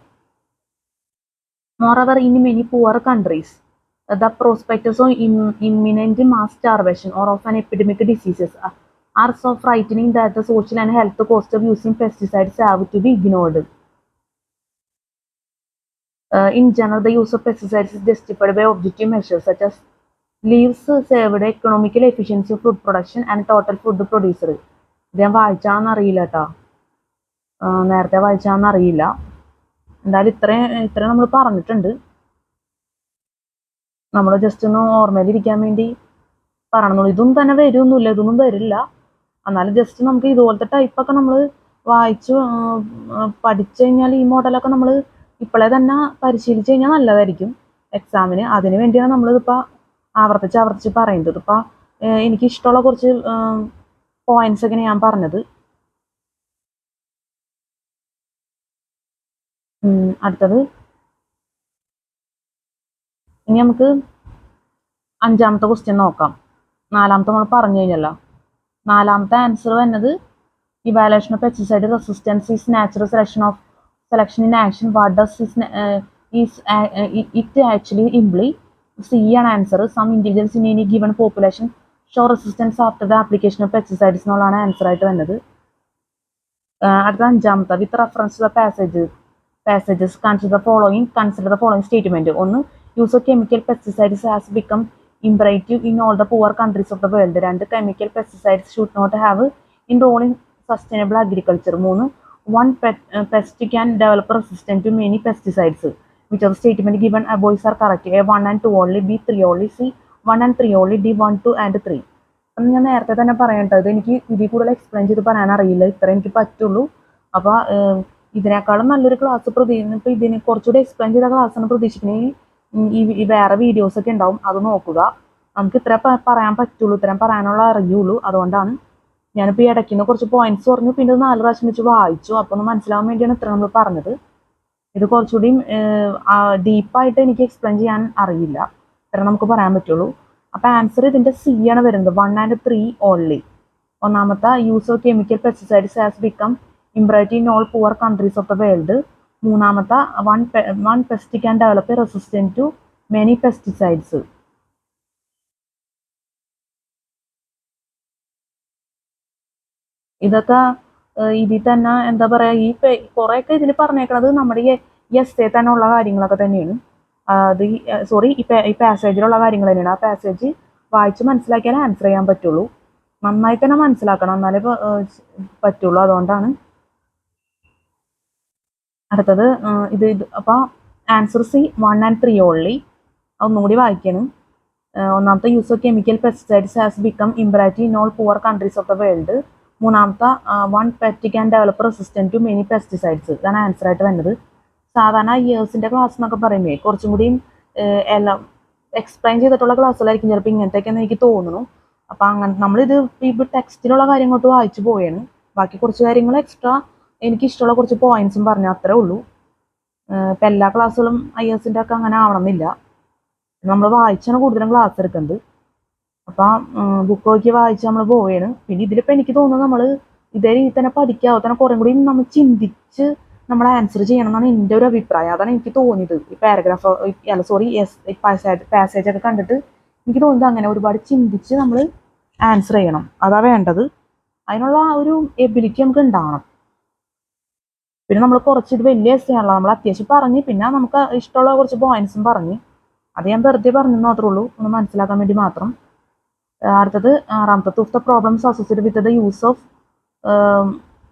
Moreover in many poor countries the prospects of imminent mass starvation or of an epidemic diseases are so frightening that the social and health cost of using pesticides have to be ignored. In general, the use of pesticides is justified by objective measures such as lives saved, economical efficiency of food production and total food produced. ഇത് ഞാൻ വായിച്ചാണെന്ന് അറിയില്ല കേട്ടോ, നേരത്തെ വായിച്ചാണെന്ന് അറിയില്ല. എന്തായാലും ഇത്രയും നമ്മൾ പറഞ്ഞിട്ടുണ്ട്. നമ്മൾ ജസ്റ്റ് ഒന്ന് ഓർമ്മയിലിരിക്കാൻ വേണ്ടി പറയണമെന്നുള്ളൂ. ഇതൊന്നും തന്നെ വരുമൊന്നുമില്ല, ഇതൊന്നും വരില്ല. എന്നാലും ജസ്റ്റ് നമുക്ക് ഇതുപോലത്തെ ടൈപ്പൊക്കെ നമ്മൾ വായിച്ച് പഠിച്ചു കഴിഞ്ഞാൽ ഈ മോഡലൊക്കെ നമ്മൾ ഇപ്പോഴേ തന്നെ പരിശീലിച്ച് കഴിഞ്ഞാൽ നല്ലതായിരിക്കും എക്സാമിന്. അതിന് വേണ്ടിയാണ് നമ്മളിതിപ്പോൾ ആവർത്തിച്ച് പറയുന്നത്. ഇപ്പോൾ എനിക്കിഷ്ടമുള്ള കുറച്ച് പോയിന്റ്സ് ഒക്കെയാണ് ഞാൻ പറഞ്ഞത്. അടുത്തത് ഇനി നമുക്ക് അഞ്ചാമത്തെ ക്വസ്റ്റ്യൻ നോക്കാം. നാലാമത്തെ നമ്മൾ പറഞ്ഞു കഴിഞ്ഞല്ലോ. നാലാമത്തെ ആൻസർ വരുന്നത് evaluation of pesticide resistance is natural selection in action. What does it actually imply? C ആണ് ആൻസർ. Some individuals in any given population show resistance after the application of pesticides എന്നുള്ളതാണ് ആൻസർ ആയിട്ട് വരുന്നത്. അടുത്ത അഞ്ചാമത്തെ with reference to the passage passages. Consider the following statement. ഒന്ന്, use of chemical pesticides has become imperative in all the poor countries of the world. രണ്ട്, chemical pesticides should not have in role in sustainable agriculture. മൂന്ന്, one pest can develop resistance to many pesticides. Which of the statement given above are correct? A 1 and 2 only, B 3 only, C 1 and 3 only, D 1, 2 and 3. അപ്പം ഞാൻ നേരത്തെ തന്നെ പറയേണ്ടത്, എനിക്ക് ഇതിൽ കൂടുതൽ explain ചെയ്ത് പറയാൻ അറിയില്ല, ഇത്ര എനിക്ക് പറ്റുള്ളൂ. അപ്പോൾ ഇതിനേക്കാളും നല്ലൊരു ക്ലാസ് ഇപ്പോൾ ഇതിന് കുറച്ചുകൂടി എക്സ്പ്ലെയിൻ ചെയ്ത ക്ലാസ്സാണ് പ്രതീക്ഷിക്കുന്നത്. ഈ വേറെ വീഡിയോസ് ഒക്കെ ഉണ്ടാവും, അത് നോക്കുക. നമുക്ക് ഇത്ര പറയാൻ പറ്റുള്ളൂ, ഇത്രയും പറയാനുള്ള അറിയുള്ളൂ. അതുകൊണ്ടാണ് ഞാനിപ്പോൾ ഈ ഇടയ്ക്കുന്ന കുറച്ച് പോയിന്റ്സ് പറഞ്ഞു, പിന്നെ 4 പ്രാവശ്യം വെച്ച് വായിച്ചു. അപ്പോൾ ഒന്ന് മനസ്സിലാവാൻ വേണ്ടിയാണ് ഇത്ര നമ്മൾ പറഞ്ഞത്. ഇത് കുറച്ചുകൂടി ഡീപ്പായിട്ട് എനിക്ക് എക്സ്പ്ലെയിൻ ചെയ്യാൻ അറിയില്ല, ഇത്ര നമുക്ക് പറയാൻ പറ്റുള്ളൂ. അപ്പോൾ ആൻസർ ഇതിൻ്റെ സി ആണ് വരുന്നത്, 1 and 3 ഓൺലി. ഒന്നാമത്തെ, use of chemical pesticides has become imperative in all poor countries of the world. മൂന്നാമത്തെ, one pest can develop a resistance to many pesticides. ഇതൊക്കെ ഇതിൽ തന്നെ എന്താ പറയുക, ഈ കുറേയൊക്കെ ഇതിൽ പറഞ്ഞേക്കണത് നമ്മുടെ ഈ എസ്സേ തന്നെ ഉള്ള കാര്യങ്ങളൊക്കെ തന്നെയാണ്. അത് ഈ പാസേജിലുള്ള കാര്യങ്ങൾ തന്നെയാണ്. ആ പാസേജ് വായിച്ച് മനസ്സിലാക്കിയാലേ ആൻസർ ചെയ്യാൻ പറ്റുള്ളൂ. നന്നായി തന്നെ മനസ്സിലാക്കണം, എന്നാലേ പറ്റുള്ളൂ. അതുകൊണ്ടാണ്. അടുത്തത് ഇത് അപ്പോൾ ആൻസർ സി 1 and 3 ഓൺലി. ഒന്നുകൂടി വായിക്കണം. ഒന്നാമത്തെ, use of chemical pesticides has become imperative in all poor countries of the world. മൂന്നാമത്തെ, one pet can develop resistant to many pesticides. ഇതാണ് ആൻസർ ആയിട്ട് വരുന്നത്. സാധാരണ ഇയേഴ്സിൻ്റെ ക്ലാസ് എന്നൊക്കെ പറയുമ്പോൾ കുറച്ചും കൂടിയും എല്ലാം എക്സ്പ്ലെയിൻ ചെയ്തിട്ടുള്ള ക്ലാസ്സുകളായിരിക്കും ചിലപ്പോൾ ഇങ്ങനത്തെയൊക്കെയെന്ന് എനിക്ക് തോന്നുന്നു. അപ്പോൾ അങ്ങനെ നമ്മളിത് ഇപ്പോൾ ടെക്സ്റ്റിലുള്ള കാര്യങ്ങളോട്ട് വായിച്ചു പോവുകയാണ്. ബാക്കി കുറച്ച് കാര്യങ്ങൾ എക്സ്ട്രാ എനിക്കിഷ്ടമുള്ള കുറച്ച് പോയിന്റ്സും പറഞ്ഞു, അത്രേ ഉള്ളൂ. ഇപ്പം എല്ലാ ക്ലാസ്സുകളും IASൻ്റെ ഒക്കെ അങ്ങനെ ആവണമെന്നില്ല. നമ്മൾ വായിച്ചാണ് കൂടുതലും ക്ലാസ് എടുക്കുന്നത്. അപ്പം ബുക്ക് നോക്കി വായിച്ച് നമ്മൾ പോവുകയാണ്. പിന്നെ ഇതിലിപ്പോൾ എനിക്ക് തോന്നുന്നത് നമ്മൾ ഇതേ രീതിയിൽ തന്നെ പഠിക്കാവോ തന്നെ കുറേ കൂടി നമ്മൾ ചിന്തിച്ച് നമ്മൾ ആൻസർ ചെയ്യണം എന്നാണ് എൻ്റെ ഒരു അഭിപ്രായം. അതാണ് എനിക്ക് തോന്നിയത്. ഈ പാസേജ് ഒക്കെ കണ്ടിട്ട് എനിക്ക് തോന്നുന്നത് അങ്ങനെ ഒരുപാട് ചിന്തിച്ച് നമ്മൾ ആൻസർ ചെയ്യണം, അതാ വേണ്ടത്. അതിനുള്ള ഒരു എബിലിറ്റി നമുക്ക് ഉണ്ടാവണം. പിന്നെ നമ്മൾ കുറച്ച് ഇത് വലിയ എസ്സേ ആണല്ലോ, നമ്മൾ അത്യാവശ്യം പറഞ്ഞ് പിന്നെ നമുക്ക് ഇഷ്ടമുള്ള കുറച്ച് പോയിന്റ്സും പറഞ്ഞ്, അത് ഞാൻ വെറുതെ പറഞ്ഞെന്ന് മാത്രമേ ഉള്ളൂ, ഒന്ന് മനസ്സിലാക്കാൻ വേണ്ടി മാത്രം. അടുത്തത് 6ാമത്തെ, of the problems associated with the use of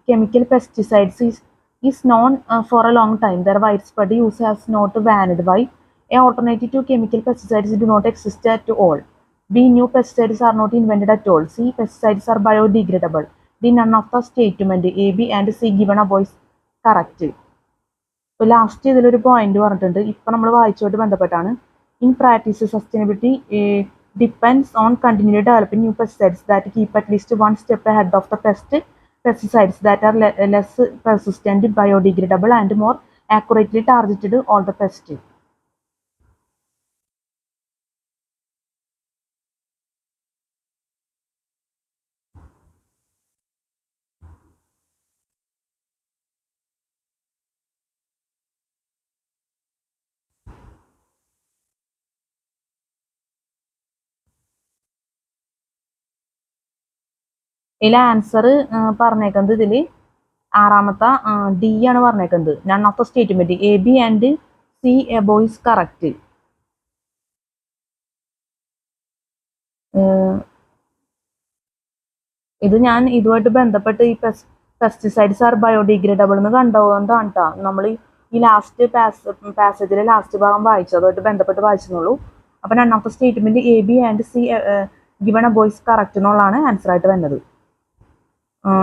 chemical pesticides is known for a long time. Their wide spread use has not waned. Why? A alternative to chemical pesticides do not exist at all. B, new pesticides are not invented at all. C, pesticides are biodegradable. D, none of the statement A, B and C given above is correct. ഇപ്പോൾ last ഇതിലൊരു point പറഞ്ഞിട്ടുണ്ട്, ഇപ്പം നമ്മൾ വായിച്ചുമായിട്ട് ബന്ധപ്പെട്ടാണ്. In practice sustainability depends on continually developing new pesticides that keep at least one step ahead of the pesticides that are less persistent, biodegradable and more accurately targeted all the pest. ഇതിൽ answer പറഞ്ഞേക്കുന്നത് ഇതിൽ 6ാമത്തെ D ആണ് പറഞ്ഞേക്കുന്നത്. None of the statement A, B and C above is correct. ഇത് ഞാൻ ഇതുമായിട്ട് ബന്ധപ്പെട്ട് ഈ പെസ്റ്റിസൈഡ്സ് ആർ ബയോഡിഗ്രേഡബിൾ എന്ന് കണ്ടുകൊണ്ടാണ് കേട്ടോ നമ്മൾ ഈ ലാസ്റ്റ് പാസേജിലെ ലാസ്റ്റ് ഭാഗം വായിച്ചു, അതുമായിട്ട് ബന്ധപ്പെട്ട് വായിച്ചെന്നുള്ളൂ. അപ്പം none of the statement A, B and C given above is correct എന്നുള്ളതാണ് ആൻസർ ആയിട്ട് വരുന്നത്.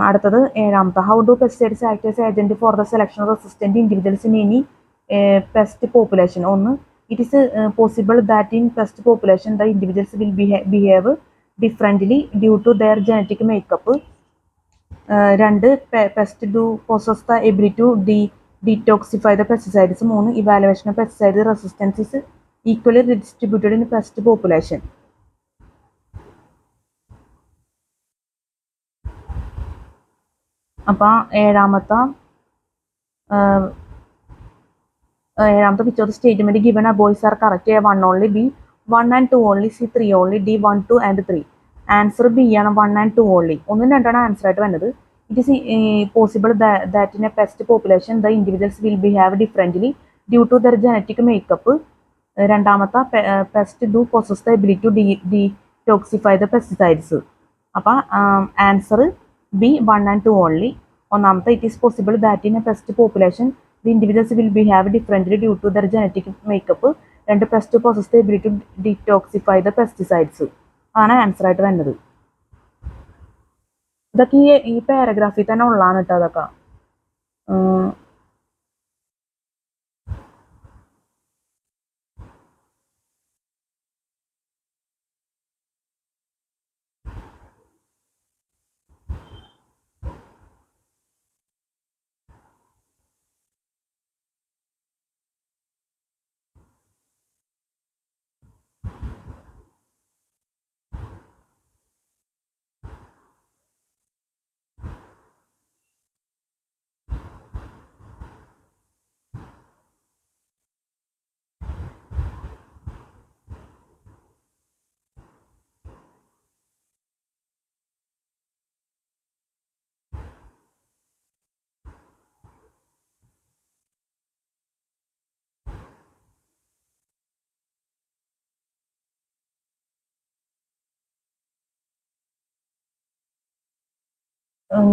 അടുത്തത് 7ാമത്തെ, how do pesticides act as agent for the selection of resistant individuals in any pest population. ഒന്ന്, it is possible that in pest population the individuals will behave differently due to their genetic makeup. 2, pest do possess the ability to detoxify the pesticides. 3, evaluation of pesticide resistance is equally distributed in pest population. അപ്പോൾ 7ാമത്തെ which of the statement given above are correct? A 1 only, B 1 and 2 only, C 3 only, D 1, 2 and 3. Answer B ആണ്, 1 and 2 only. 1ഉം 2ഉം answer ആയിട്ട് വരുന്നത്. It is possible that in a pest population, the individuals will behave differently due to their genetic makeup. രണ്ടാമത്തെ pest do possess the ability to detoxify the pesticides. അപ്പം answer B 1 and 2 only. ഒന്നാമത്തെ it is possible that in a pest population the individuals will behave differently due to their genetic makeup. രണ്ട് pest possess the ability to detoxify the pesticides ആണ് answer ആയിട്ട് വരുന്നത്. ഇതൊക്കെ ഈ പാരഗ്രാഫിൽ തന്നെ ഉള്ളതാണ് കേട്ടോ. അതൊക്കെ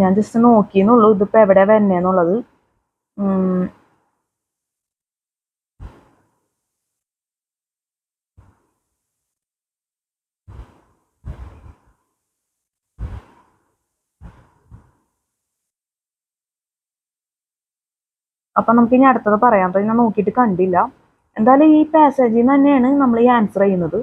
ഞാൻ ജസ്റ്റ് നോക്കിയെന്നുള്ളൂ ഇതിപ്പോൾ എവിടെ വരുന്നതെന്നുള്ളത്. അപ്പം നമുക്ക് ഇനി അടുത്തത് പറയാം. അപ്പം ഞാൻ നോക്കിയിട്ട് കണ്ടില്ല. എന്തായാലും ഈ പാസേജിൽ നിന്ന് തന്നെയാണ് നമ്മൾ ഈ ആൻസർ ചെയ്യുന്നത്.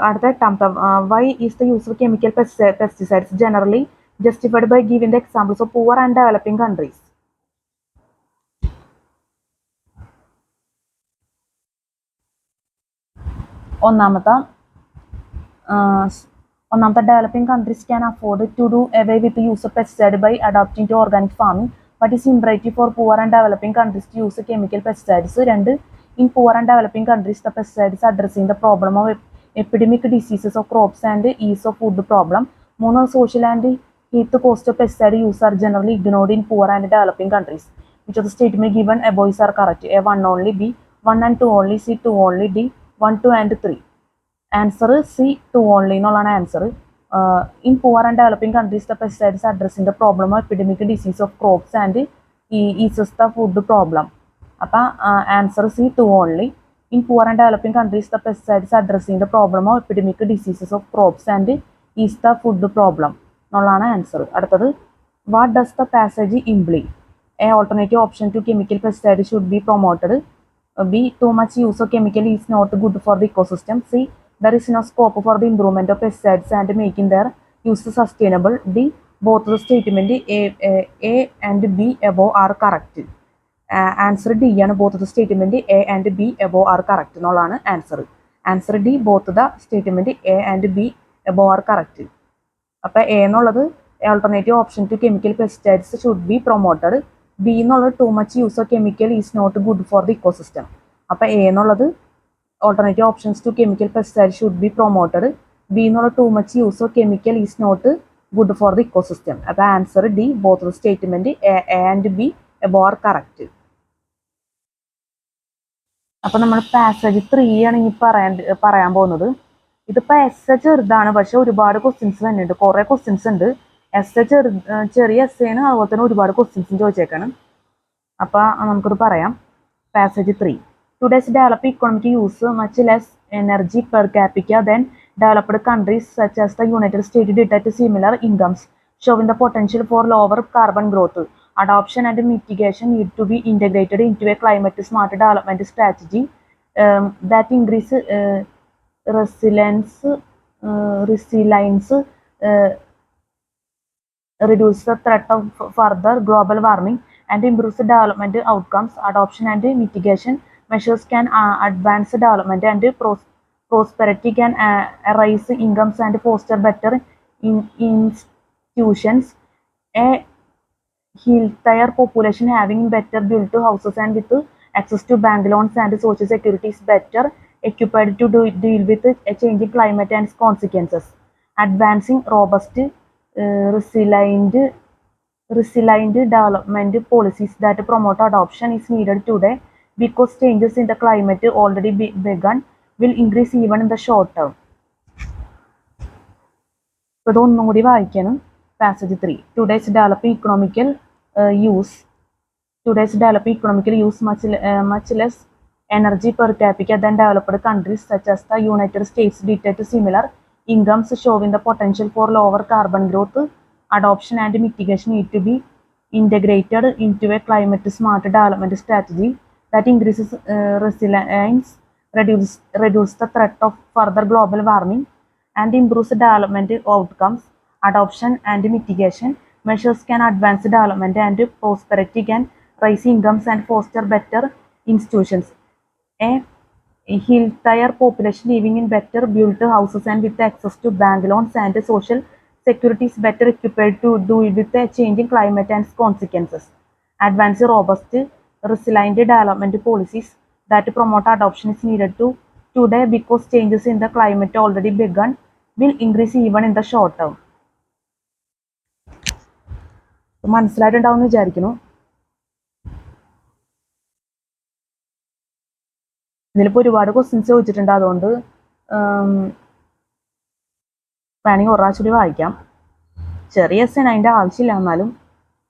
അടുത്ത എട്ടാമത്തെ why is the use of chemical pesticides generally justified by giving the examples of poor and developing countries. ഒന്നാമത്തെ developing countries can afford to do away with the use of pesticide by adopting to organic farming, but is imperative for poor and developing countries to use chemical pesticides. രണ്ട്, in poor and developing countries the pesticides addressing the problem of epidemic diseases of crops and ease of food problem. മൂന്ന്, social and heat cost of pesticide use are generally ignored in poor and developing countries. Which of the statement given above are correct? A 1 only, B 1 and 2 only, C 2 only, D 1, 2 and 3. Answer C 2 only എന്നുള്ളതാണ് answer. In poor and developing countries the pesticides addressing the problem of epidemic disease of crops and eases the food problem. അപ്പം answer C 2 only. In poor and developing countries the pesticides addressing the problem of epidemic diseases of crops and ease the food problem എന്നുള്ളതാണ് answer. അടുത്തത്, what does the passage imply? A, alternative option to chemical pesticide should be promoted. B, too much use of chemical is not good for the ecosystem. C, there is no scope for the improvement of pesticides and making their use sustainable. D, both the statement A and B above are correct. Answer D ആണ്, both the statement A and B above are correct എന്നുള്ളതാണ് answer. Answer D, both the statement A and B above are correct. അപ്പോൾ A എന്നുള്ളത് alternative option to chemical pesticides should be promoted. B എന്നുള്ളത് too much use of chemical is not good for the ecosystem. അപ്പോൾ A എന്നുള്ളത് alternative options to chemical pesticide should be promoted. B എന്നുള്ള too much use of chemical is not good for the ecosystem. അപ്പോൾ answer D, both the statement A and B above are correct. അപ്പോൾ നമ്മൾ passage 3 ആണ് ഇനി പറയാൻ പോകുന്നത്. ഇതിപ്പോൾ S ചെറുതാണ്, പക്ഷെ ഒരുപാട് ക്വസ്റ്റ്യൻസ് തന്നെ ഉണ്ട്. കുറേ ക്വസ്റ്റ്യൻസ് ഉണ്ട്. എസ് ചെറിയ എസ് ആണ്, അതുപോലെ തന്നെ ഒരുപാട് ക്വസ്റ്റ്യൻസും ചോദിച്ചേക്കാണ്. അപ്പോൾ നമുക്കത് പറയാം. Passage 3. Today's develop economic use much less energy per capita then developed countries such as the United state detect similar incomes showing the potential four lower carbon growth. Adoption and mitigation need to be integrated into a climate smart development strategy that increase resilience, reduce the threat of further global warming and improves the development outcomes. Adoption and mitigation measures can advance development and prosperity, can raise incomes and foster better institutions. A healthier population having better built houses and with access to bank loans and social security is better equipped to deal with a changing climate and its consequences. Advancing robust, resilient resilient development policies that promote adoption is needed today because changes in the climate already begun will increase even in the short term. ഇപ്പോൾ ഇതൊന്നും കൂടി വായിക്കണം. Passage 3. Today's developing economical use much less energy per capita than developed countries such as the United States dictate similar incomes, showing the potential for lower carbon growth. Adoption and mitigation need to be integrated into a climate smart development strategy that increases resilience, reduce the threat of further global warming, and improves development outcomes. Adoption and mitigation measures can advance development and prosperity, can raise incomes and foster better institutions. A healthier population living in better built houses and with access to bank loans and social security is better equipped to deal with the changing climate and its consequences. Advance robust, resilient development policies that promote adoption is needed today because changes in the climate already begun will increase even in the short term. മനസ്സിലായിട്ടുണ്ടാവുമെന്ന് വിചാരിക്കുന്നു. ഇതിലിപ്പോൾ ഒരുപാട് questions ചോദിച്ചിട്ടുണ്ട്, അതുകൊണ്ട് വേണമെങ്കിൽ ഒരാഴ്ച വായിക്കാം. ചെറിയ എസ്സേന് അതിൻ്റെ ആവശ്യമില്ല, എന്നാലും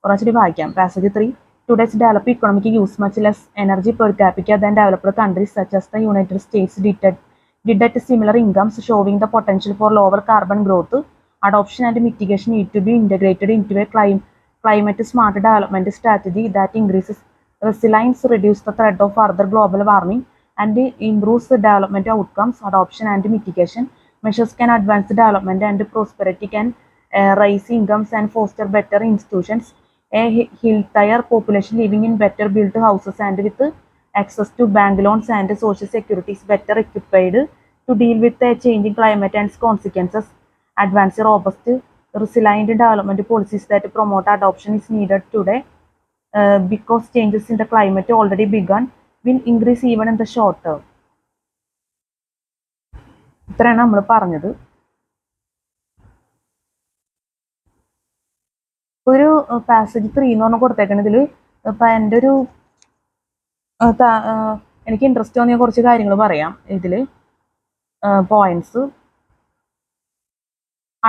ഒരാഴ്ച വായിക്കാം. Passage 3. Today's developed economic use much less energy per capita than developed countries such as the United States did at similar incomes, showing the potential for lower carbon growth. Adoption and mitigation need to be integrated into a climate smart development strategy that increases resilience, reduces the threat of further global warming, and improves the development outcomes. Adoption and mitigation measures can advance development and prosperity, can raise incomes and foster better institutions. A healthier population living in better built houses and with access to bank loans and social security is better equipped to deal with the changing climate and its consequences. Advance robust, resilient development policies that promote adoption is needed today because changes in the climate already begun will increase even in the short term. ഇത്രയാണ് നമ്മൾ പറഞ്ഞത്. ഒരു passage 3 എന്ന് പറഞ്ഞാൽ കൊടുത്തേക്കണതിൽ ഇപ്പം എൻ്റെ ഒരു എനിക്ക് ഇൻട്രസ്റ്റ് തോന്നിയ കുറച്ച് കാര്യങ്ങൾ പറയാം. ഇതിൽ points.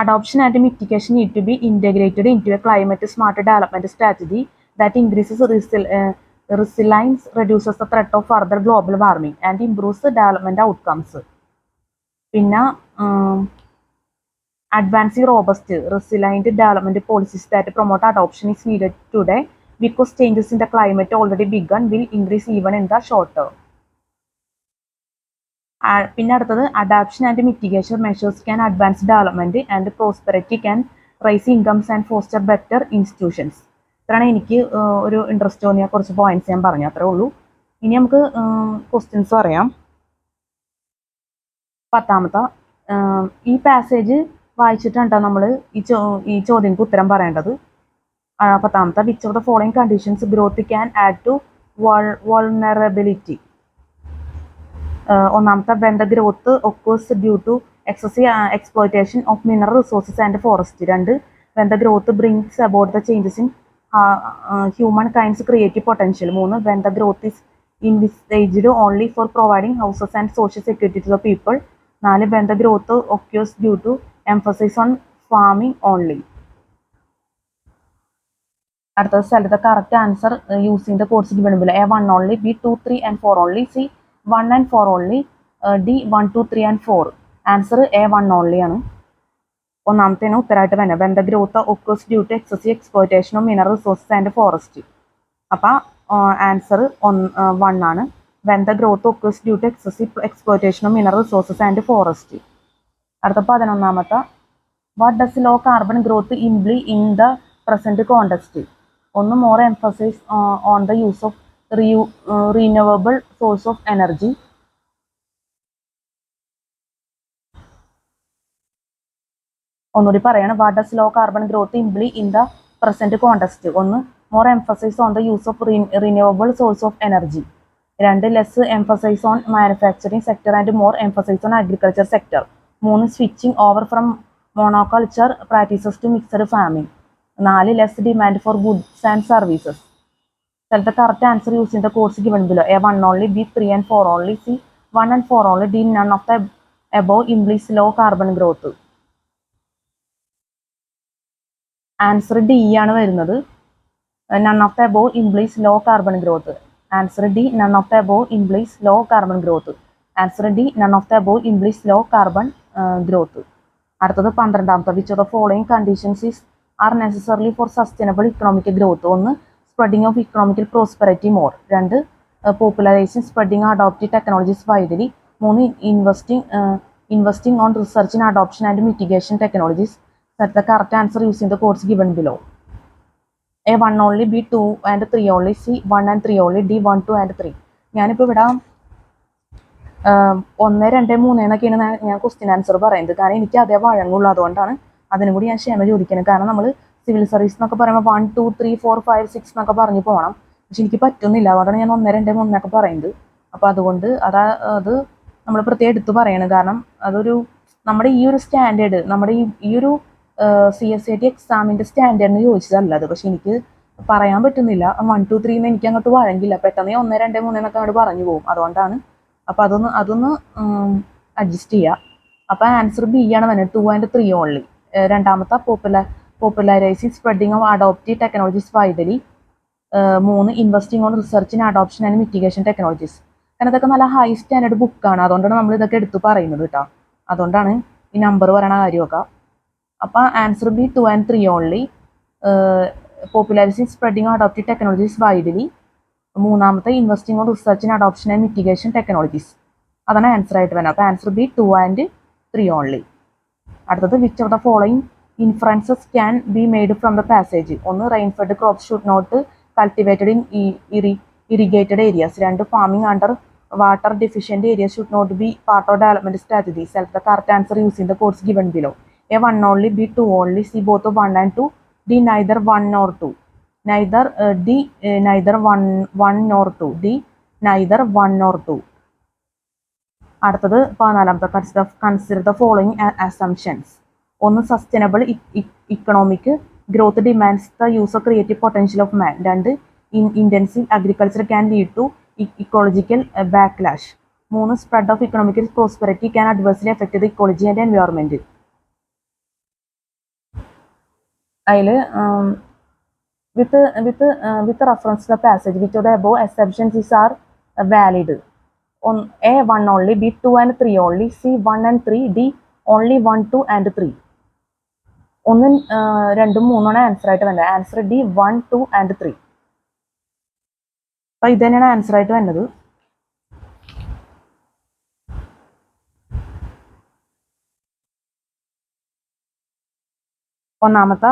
Adoption and mitigation need to be integrated into a climate smart development strategy that increases resilience, reduces the threat of further global warming, and improves the development outcomes. പിന്നെ advancing robust, resilient development policies that promote adoption is needed today because changes in the climate already begun will increase even in the short term. പിന്നെ അടുത്തത് adaptation and mitigation measures can advance development and prosperity, can raise incomes and foster better institutions. ഇത്രയാണ് എനിക്ക് ഒരു interest തോന്നിയ കുറച്ച് points ഞാൻ പറഞ്ഞു, അത്രേ ഉള്ളൂ. ഇനി നമുക്ക് ക്വസ്റ്റ്യൻസ് പറയാം. 10ാമത്തെ ഈ പാസേജ് വായിച്ചിട്ടാണ് നമ്മൾ ഈ ചോദ്യങ്ങൾക്ക് ഉത്തരം പറയേണ്ടത്. 10ാമത്തെ which of the following conditions growth can add to vulnerability. 1ാമത്തെ when the growth occurs due to excessive exploitation of mineral resources and forest. 2 when the growth brings about the changes in humankind's creative potential. 3 when the growth is envisaged only for providing houses and social security to the people. 4 when the growth occurs due to emphasis on farming only. അടുത്തത് select the correct answer using the codes given below. A 1 only, B 2 3 and 4 only, C 1 and 4 only, D 1 2 3 and 4. Answer A 1 only ആണ്. 1ാമത്തേന് ഉത്തരമായിട്ട് തന്നെ when the growth occurs due to excessive exploitation of mineral resources and forest. അപ്പം answer 1 ആണ്. when the growth occurs due to excessive exploitation of mineral resources and forest. അടുത്ത 11ാമത്തെ what does low carbon growth imply in the present context? 1 more emphasis on the use of renewable source of energy. ഒന്നുകൂടി പറയണം. what does low carbon growth imply in the present context? 1 more emphasis on the use of renewable source of energy. 2 less emphasis on manufacturing sector and more emphasis on agriculture sector. 3 switching over from monoculture practices to mixed farming. 4 less demand for goods and services. Select the correct answer using the codes given below. A 1 only, B 3 and 4 only, C 1 and 4 only, D none of the above implies low carbon growth. Answer D ആണ് വരുന്നത്. None of the above implies low carbon growth. Answer D none of the above implies low carbon growth. Answer D none of the above implies low carbon growth. അടുത്തത് 12ാമത്തെ. Which of the following conditions are necessary for sustainable economic growth? 1 spreading of economical prosperity more. 2 popularizing spreading adoptive technologies widely. 3 investing on research in adoption and mitigation technologies. Select the correct answer using the codes given below. A 1 only, B 2 and 3 only, C 1 and 3 only, D 1, 2 and 3. ഞാനിപ്പോൾ ഇവിടെ 1, 2, 3 എന്നൊക്കെയാണ് ഞാൻ question answer പറയുന്നത്. കാരണം എനിക്ക് അതേ വഴങ്ങുള്ളൂ. അതുകൊണ്ടാണ് അതിനും കൂടി ഞാൻ ക്ഷമ ചോദിക്കുന്നത്. കാരണം നമ്മൾ സിവിൽ സർവീസ് എന്നൊക്കെ പറയുമ്പോൾ 1, 2, 3, 4, 5, 6 എന്നൊക്കെ പറഞ്ഞു പോകണം. പക്ഷെ എനിക്ക് പറ്റുന്നില്ല. അതുകൊണ്ടാണ് ഞാൻ 1, 2, 3 എന്നൊക്കെ പറയുന്നത്. അപ്പോൾ അതുകൊണ്ട് അത് നമ്മൾ പ്രത്യേകം എടുത്ത് പറയണം. കാരണം അതൊരു നമ്മുടെ ഈ ഒരു സ്റ്റാൻഡേർഡ്, നമ്മുടെ ഈ ഒരു CSAT എക്സാമിൻ്റെ സ്റ്റാൻഡേർഡിന് ചോദിച്ചതല്ല അത്. പക്ഷെ എനിക്ക് പറയാൻ പറ്റുന്നില്ല. 1, 2, 3 എന്ന് എനിക്ക് അങ്ങോട്ട് വഴങ്ങില്ല. പെട്ടെന്ന് 1, 2, 3 എന്നൊക്കെ അങ്ങോട്ട് പറഞ്ഞു പോകും. അതുകൊണ്ടാണ്. അപ്പോൾ അതൊന്ന് അഡ്ജസ്റ്റ് ചെയ്യുക. അപ്പോൾ ആൻസർ ബി ആണ് വരുന്നത്. 2 and 3 ഓൺലി. രണ്ടാമത്തെ popularizing spreading of adoptive technologies widely. 3 investing on research in adoption and mitigation technologies. കാരണം ഇതൊക്കെ നല്ല ഹൈ സ്റ്റാൻഡേർഡ് ബുക്കാണ്. അതുകൊണ്ടാണ് നമ്മൾ ഇതൊക്കെ എടുത്ത് പറയുന്നത് കേട്ടോ. അതുകൊണ്ടാണ് ഈ നമ്പർ പറയണ കാര്യമൊക്കെ. അപ്പോൾ answer B 2 and 3 only. Popularizing spreading adoptive technologies widely. മൂന്നാമത്തെ investing on research in adoption and mitigation technologies. അതാണ് ആൻസർ ആയിട്ട് വരുന്നത്. അപ്പോൾ ആൻസർ ബി 2 and 3 ഓൺലി. അടുത്തത് which of the following inferences can be made from the passage? 1 rainfed crops should not cultivated in irrigated areas. 2 farming under water deficient areas should not be part of development strategy. Select the correct answer using the codes given below. A 1 only, B 2 only, C both of 1 and 2, D neither 1 nor 2. Neither 1 nor 2. D neither 1 nor 2. അടുത്തത് 14ാമത്തെ. Consider the following assumptions. 1 sustainable economic growth demands the use of creative potential of man. 2 intensive agriculture can lead to ecological backlash. 3 spread of economical prosperity can adversely effect the ecology and environment. അതിൽ with reference the passage which of the above assumptions is are valid? A 1 only, B 2 and 3 only, C 1 and 3, D only 1, 2 and 3. 1, 2, 3 answer ആയിട്ട് വരുന്നത്. Answer D 1, 2 and 3. അപ്പോൾ ഇത് തന്നെയാണ് answer ആയിട്ട് വരുന്നത്. ഒന്നാമത്തെ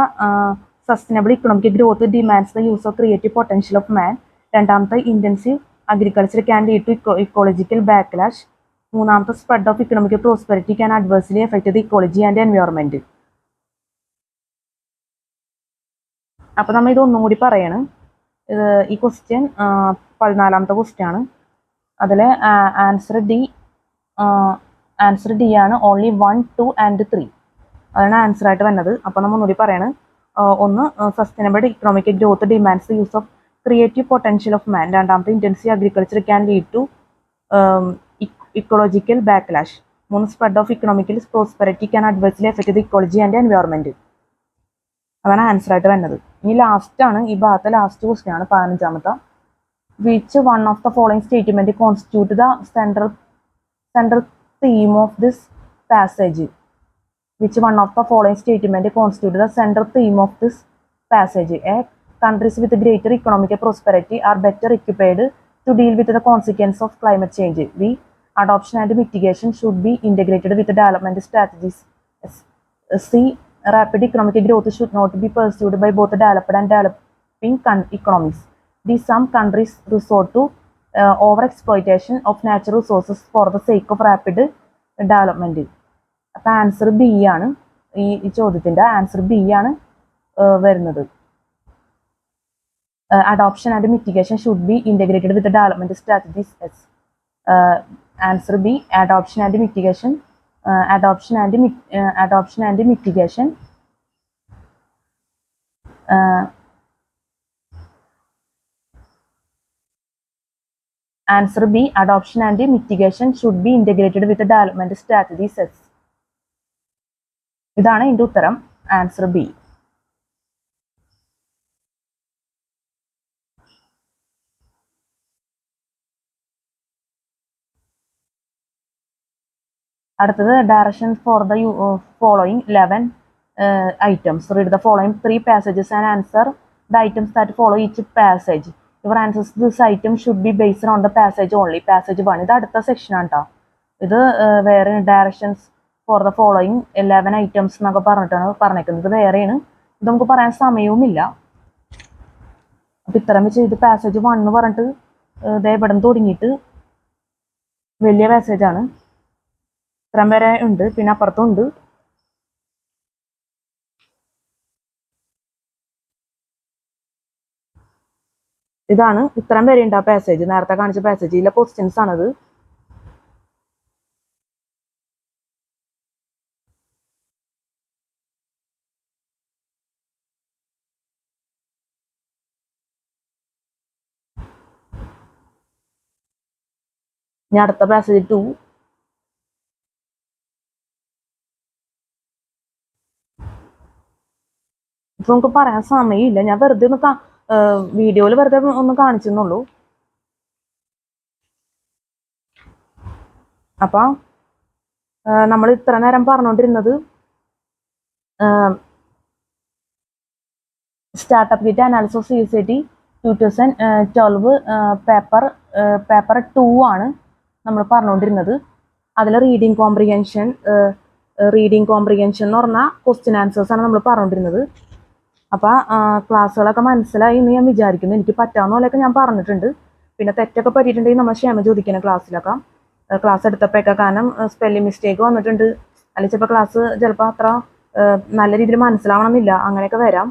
sustainable economic growth demands the use of creative potential of man. രണ്ടാമത്തെ intensive agriculture can lead to ecological backlash. മൂന്നാമത്തെ spread of economic prosperity can adversely effect the ecology and environment. അപ്പോൾ നമ്മൾ ഇതൊന്നും കൂടി പറയണം. ഈ ക്വസ്റ്റ്യൻ 14ാമത്തെ ക്വസ്റ്റ്യൻ ആണ്. അതിൽ ആൻസർ ഡി ആണ്. ഓൺലി 1, 2 and 3 അതാണ് ആൻസർ ആയിട്ട് വരുന്നത്. അപ്പോൾ നമ്മൾ ഒന്നുകൂടി പറയാണ്. 1 sustainable economic growth demands use of creative potential of man. രണ്ടാമത്തെ intensive agriculture can lead to ecological backlash. 3 spread of economical prosperity can adversely effect the ecology and environment. അതാണ് answer ആയിട്ട് വരുന്നത്. ഇനി ലാസ്റ്റ് ആണ് ഈ ഭാഗത്തെ ലാസ്റ്റ് ക്വസ്റ്റ്യൻ ആണ് 15ാമത്തെ. Which one of the following statement constitute the central theme of this passage? Which one of the following statement constitute the central theme of this passage? A. Countries with greater economic prosperity are better equipped to deal with the consequences of climate change. B. Adoption and mitigation should be integrated with development strategies. C. Rapid economic growth should not be pursued by both developed and developing economies. D. Some countries resort to overexploitation of natural resources for the sake of rapid development. അപ്പോൾ answer B ആണ്. ഈ ചോദ്യത്തിൻ്റെ answer B ആണ് വരുന്നത്. Adoption and mitigation should be integrated with development strategies. Answer B adoption and mitigation. Adoption and mitigation answer B, adoption and mitigation should be integrated with development strategy sets. ഇതാണ് ഇതിന്റെ ഉത്തരം, answer B. അടുത്തത് direction for the following 11 items. Read the following 3 passages and answer the items that follow each passage. Your answers to this item should be based on the passage only. Passage 1 ഇത് അടുത്ത section ആണ് കേട്ടോ. ഇത് വേറെ directions for the following 11 items എന്നൊക്കെ പറഞ്ഞിട്ടാണ് പറഞ്ഞേക്കുന്നത്. ഇത് വേറെയാണ്, ഇത് നമുക്ക് പറയാൻ സമയവുമില്ല. അപ്പം ഇത്രയും വെച്ച് ഇത് പാസേജ് 1 എന്ന് പറഞ്ഞിട്ട് ഇതേ ഇവിടെ നിന്ന് തുടങ്ങിയിട്ട് വലിയ പാസേജാണ്. ഇത്രയും വരെ ഉണ്ട്, പിന്നെ അപ്പുറത്തും ഉണ്ട്. ഇതാണ് ഇത്രയും വരെ ഉണ്ട് ആ പാസേജ്, നേരത്തെ കാണിച്ച പാസേജിലെ ക്വസ്റ്റ്യൻസ് ആണത്. ഇനി അടുത്ത പാസേജ് 2. ഇപ്പൊ നമുക്ക് പറയാൻ സമയമില്ല, ഞാൻ വെറുതെ ഒന്ന് വീഡിയോയിൽ വെറുതെ ഒന്ന് കാണിച്ചെന്നുള്ളൂ. അപ്പൊ നമ്മൾ ഇത്ര നേരം പറഞ്ഞുകൊണ്ടിരുന്നത് startup kit analysis CSAT 2012 paper 2 ആണ് നമ്മൾ പറഞ്ഞുകൊണ്ടിരുന്നത്. അതിൽ റീഡിങ് കോംപ്രിഹെൻഷൻ എന്ന് പറഞ്ഞാൽ ക്വസ്റ്റ്യൻ ആൻസേഴ്സ് ആണ് നമ്മൾ പറഞ്ഞുകൊണ്ടിരുന്നത്. അപ്പോൾ ക്ലാസ്സുകളൊക്കെ മനസ്സിലായി എന്ന് ഞാൻ വിചാരിക്കുന്നു. എനിക്ക് പറ്റാവുന്ന പോലെയൊക്കെ ഞാൻ പറഞ്ഞിട്ടുണ്ട്. പിന്നെ തെറ്റൊക്കെ പറ്റിയിട്ടുണ്ടെങ്കിൽ നമ്മൾ ക്ഷമ ചോദിക്കണം ക്ലാസ്സിലൊക്കെ, ക്ലാസ് എടുത്തപ്പോഴൊക്കെ. കാരണം സ്പെല്ലിംഗ് മിസ്റ്റേക്ക് വന്നിട്ടുണ്ട്, അല്ലെങ്കിൽ ചിലപ്പോൾ ക്ലാസ് ചിലപ്പോൾ അത്ര നല്ല രീതിയിൽ മനസ്സിലാവണമെന്നില്ല, അങ്ങനെയൊക്കെ വരാം.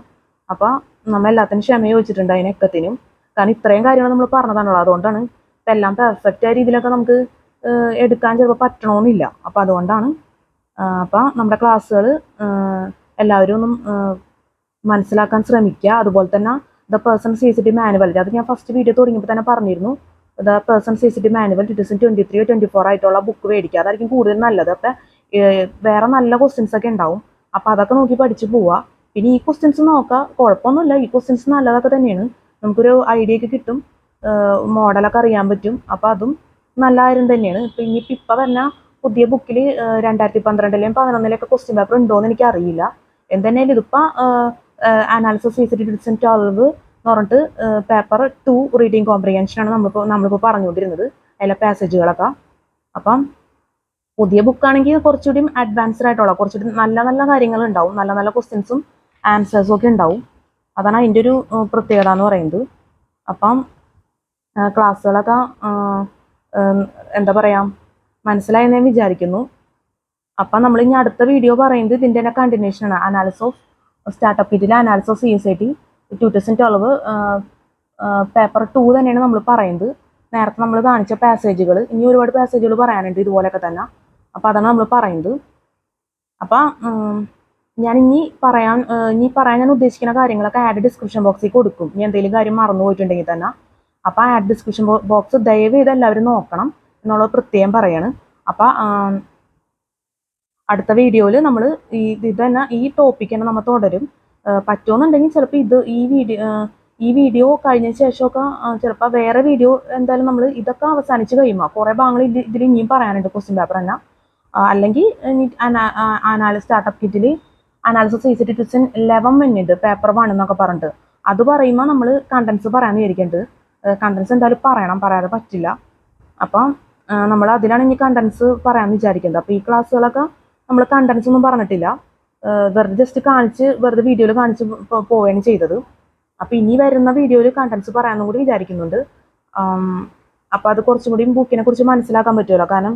അപ്പോൾ നമ്മൾ എല്ലാത്തിനും ക്ഷമ ചോദിച്ചിട്ടുണ്ട് അതിനൊക്കത്തിനും. കാരണം ഇത്രയും കാര്യങ്ങൾ നമ്മൾ പറഞ്ഞതാണല്ലോ, അതുകൊണ്ടാണ്. ഇപ്പം എല്ലാം പെർഫെക്റ്റ് ആയ രീതിയിലൊക്കെ നമുക്ക് എടുക്കാൻ ചിലപ്പോൾ പറ്റണമെന്നില്ല. അപ്പോൾ അതുകൊണ്ടാണ്. അപ്പോൾ നമ്മുടെ ക്ലാസ്സുകൾ എല്ലാവരും ഒന്നും മനസ്സിലാക്കാൻ ശ്രമിക്കുക. അതുപോലെ തന്നെ ദ പേഴ്സൺ CSAT മാനുവൽ, അത് ഞാൻ ഫസ്റ്റ് വീഡിയോ തുടങ്ങിയപ്പോൾ തന്നെ പറഞ്ഞിരുന്നു. ദ പേഴ്സൺ CSAT മാനുവൽ 2023-24 ആയിട്ടുള്ള ബുക്ക് മേടിക്കുക, അതായിരിക്കും കൂടുതൽ നല്ലത്. അപ്പം വേറെ നല്ല ക്വസ്റ്റ്യൻസ് ഒക്കെ ഉണ്ടാവും, അപ്പോൾ അതൊക്കെ നോക്കി പഠിച്ച് പോവുക. പിന്നെ ഈ ക്വസ്റ്റ്യൻസ് നോക്കുക, കുഴപ്പമൊന്നുമില്ല, ഈ ക്വസ്റ്റ്യൻസ് നല്ലതൊക്കെ തന്നെയാണ്. നമുക്കൊരു ഐഡിയ ഒക്കെ കിട്ടും, മോഡലൊക്കെ അറിയാൻ പറ്റും. അപ്പോൾ അതും നല്ല കാര്യം തന്നെയാണ്. ഇപ്പം ഇനിയിപ്പോൾ പറഞ്ഞാൽ പുതിയ ബുക്കിൽ 2012-ലെയും 2011-ലെയൊക്കെ ക്വസ്റ്റ്യൻ പേപ്പർ ഉണ്ടോ എന്ന് എനിക്ക് അറിയില്ല. എന്തെന്നാലും ഇതിപ്പോൾ അനാലിസിസ് CSAT 2012 എന്ന് പറഞ്ഞിട്ട് പേപ്പർ 2 റീഡിങ് കോംപ്രിഹെൻഷനാണ് നമ്മളിപ്പോൾ പറഞ്ഞുകൊണ്ടിരുന്നത്, അതിലെ പാസേജുകളൊക്കെ. അപ്പം പുതിയ ബുക്കാണെങ്കിൽ കുറച്ചുകൂടി അഡ്വാൻസ്ഡ് ആയിട്ടുള്ള കുറച്ചുകൂടി നല്ല നല്ല കാര്യങ്ങൾ ഉണ്ടാവും, നല്ല നല്ല ക്വസ്റ്റ്യൻസും ആൻസേഴ്സും ഒക്കെ ഉണ്ടാവും. അതാണ് അതിൻ്റെ ഒരു പ്രത്യേകത എന്ന് പറയുന്നത്. അപ്പം ക്ലാസ്സുകളൊക്കെ എന്താ പറയുക, മനസ്സിലായെന്ന് ഞാൻ വിചാരിക്കുന്നു. അപ്പം നമ്മൾ ഇനി അടുത്ത വീഡിയോ പറയുന്നത് ഇതിൻ്റെ തന്നെ കണ്ടിന്യൂഷനാണ്. അനാലിസിസ് ഓഫ് സ്റ്റാർട്ടപ്പ് കിറ്റിലെ അനാലിസിസ് ഓഫ് CSAT 2012 പേപ്പർ 2 തന്നെയാണ് നമ്മൾ പറയുന്നത്. നേരത്തെ നമ്മൾ കാണിച്ച പാസേജുകൾ, ഇനി ഒരുപാട് പാസേജുകൾ പറയാനുണ്ട് ഇതുപോലെയൊക്കെ തന്നെ. അപ്പോൾ അതാണ് നമ്മൾ പറയുന്നത്. അപ്പം ഞാൻ ഇനി പറയാൻ ഞാൻ ഉദ്ദേശിക്കുന്ന കാര്യങ്ങളൊക്കെ ആഡ് ഡിസ്ക്രിപ്ഷൻ ബോക്സിൽ കൊടുക്കും, ഇനി എന്തെങ്കിലും കാര്യം മറന്നു പോയിട്ടുണ്ടെങ്കിൽ തന്നെ. അപ്പോൾ ആഡ് ഡിസ്ക്രിപ്ഷൻ ബോക്സ് ദയവ് ചെയ്ത് എല്ലാവരും നോക്കണം എന്നുള്ളത് പ്രത്യേകം പറയാണ്. അപ്പം അടുത്ത വീഡിയോയിൽ നമ്മൾ ഇത് തന്നെ ഈ ടോപ്പിക്ക് തന്നെ നമ്മൾ തുടരും. പറ്റുമെന്നുണ്ടെങ്കിൽ ചിലപ്പോൾ ഈ വീഡിയോ കഴിഞ്ഞ ശേഷമൊക്കെ ചിലപ്പോൾ വേറെ വീഡിയോ എന്തായാലും നമ്മൾ ഇതൊക്കെ അവസാനിച്ച് കഴിയുമ്പോൾ കുറേ ഭാഗങ്ങൾ ഇതിൽ ഇനിയും പറയാനുണ്ട് ക്വസ്റ്റ്യൻ പേപ്പർ തന്നെ. അല്ലെങ്കിൽ സ്റ്റാർട്ടപ്പ് കിറ്റിൽ അനാലിസിസ് CSAT 2011 വരുന്നുണ്ട് പേപ്പർ 1 എന്നൊക്കെ പറഞ്ഞിട്ട്. അത് പറയുമ്പോൾ നമ്മൾ കണ്ടൻസ് പറയാമെന്ന് വിചാരിക്കുന്നുണ്ട്. കണ്ടൻസ് എന്തായാലും പറയാതെ പറ്റില്ല. അപ്പം നമ്മൾ അതിലാണ് ഇനി കണ്ടൻസ് പറയാമെന്ന് വിചാരിക്കുന്നത്. അപ്പോൾ ഈ ക്ലാസ്സുകളൊക്കെ നമ്മൾ കണ്ടൻസ് ഒന്നും പറഞ്ഞിട്ടില്ല, വെറുതെ ജസ്റ്റ് വെറുതെ വീഡിയോയിൽ കാണിച്ച് പോവുകയാണ് ചെയ്തത്. അപ്പോൾ ഇനി വരുന്ന വീഡിയോയിൽ കണ്ടൻസ് പറയാമെന്നും കൂടി വിചാരിക്കുന്നുണ്ട്. അപ്പോൾ അത് കുറച്ചും കൂടി ബുക്കിനെ കുറിച്ച് മനസ്സിലാക്കാൻ പറ്റുമല്ലോ. കാരണം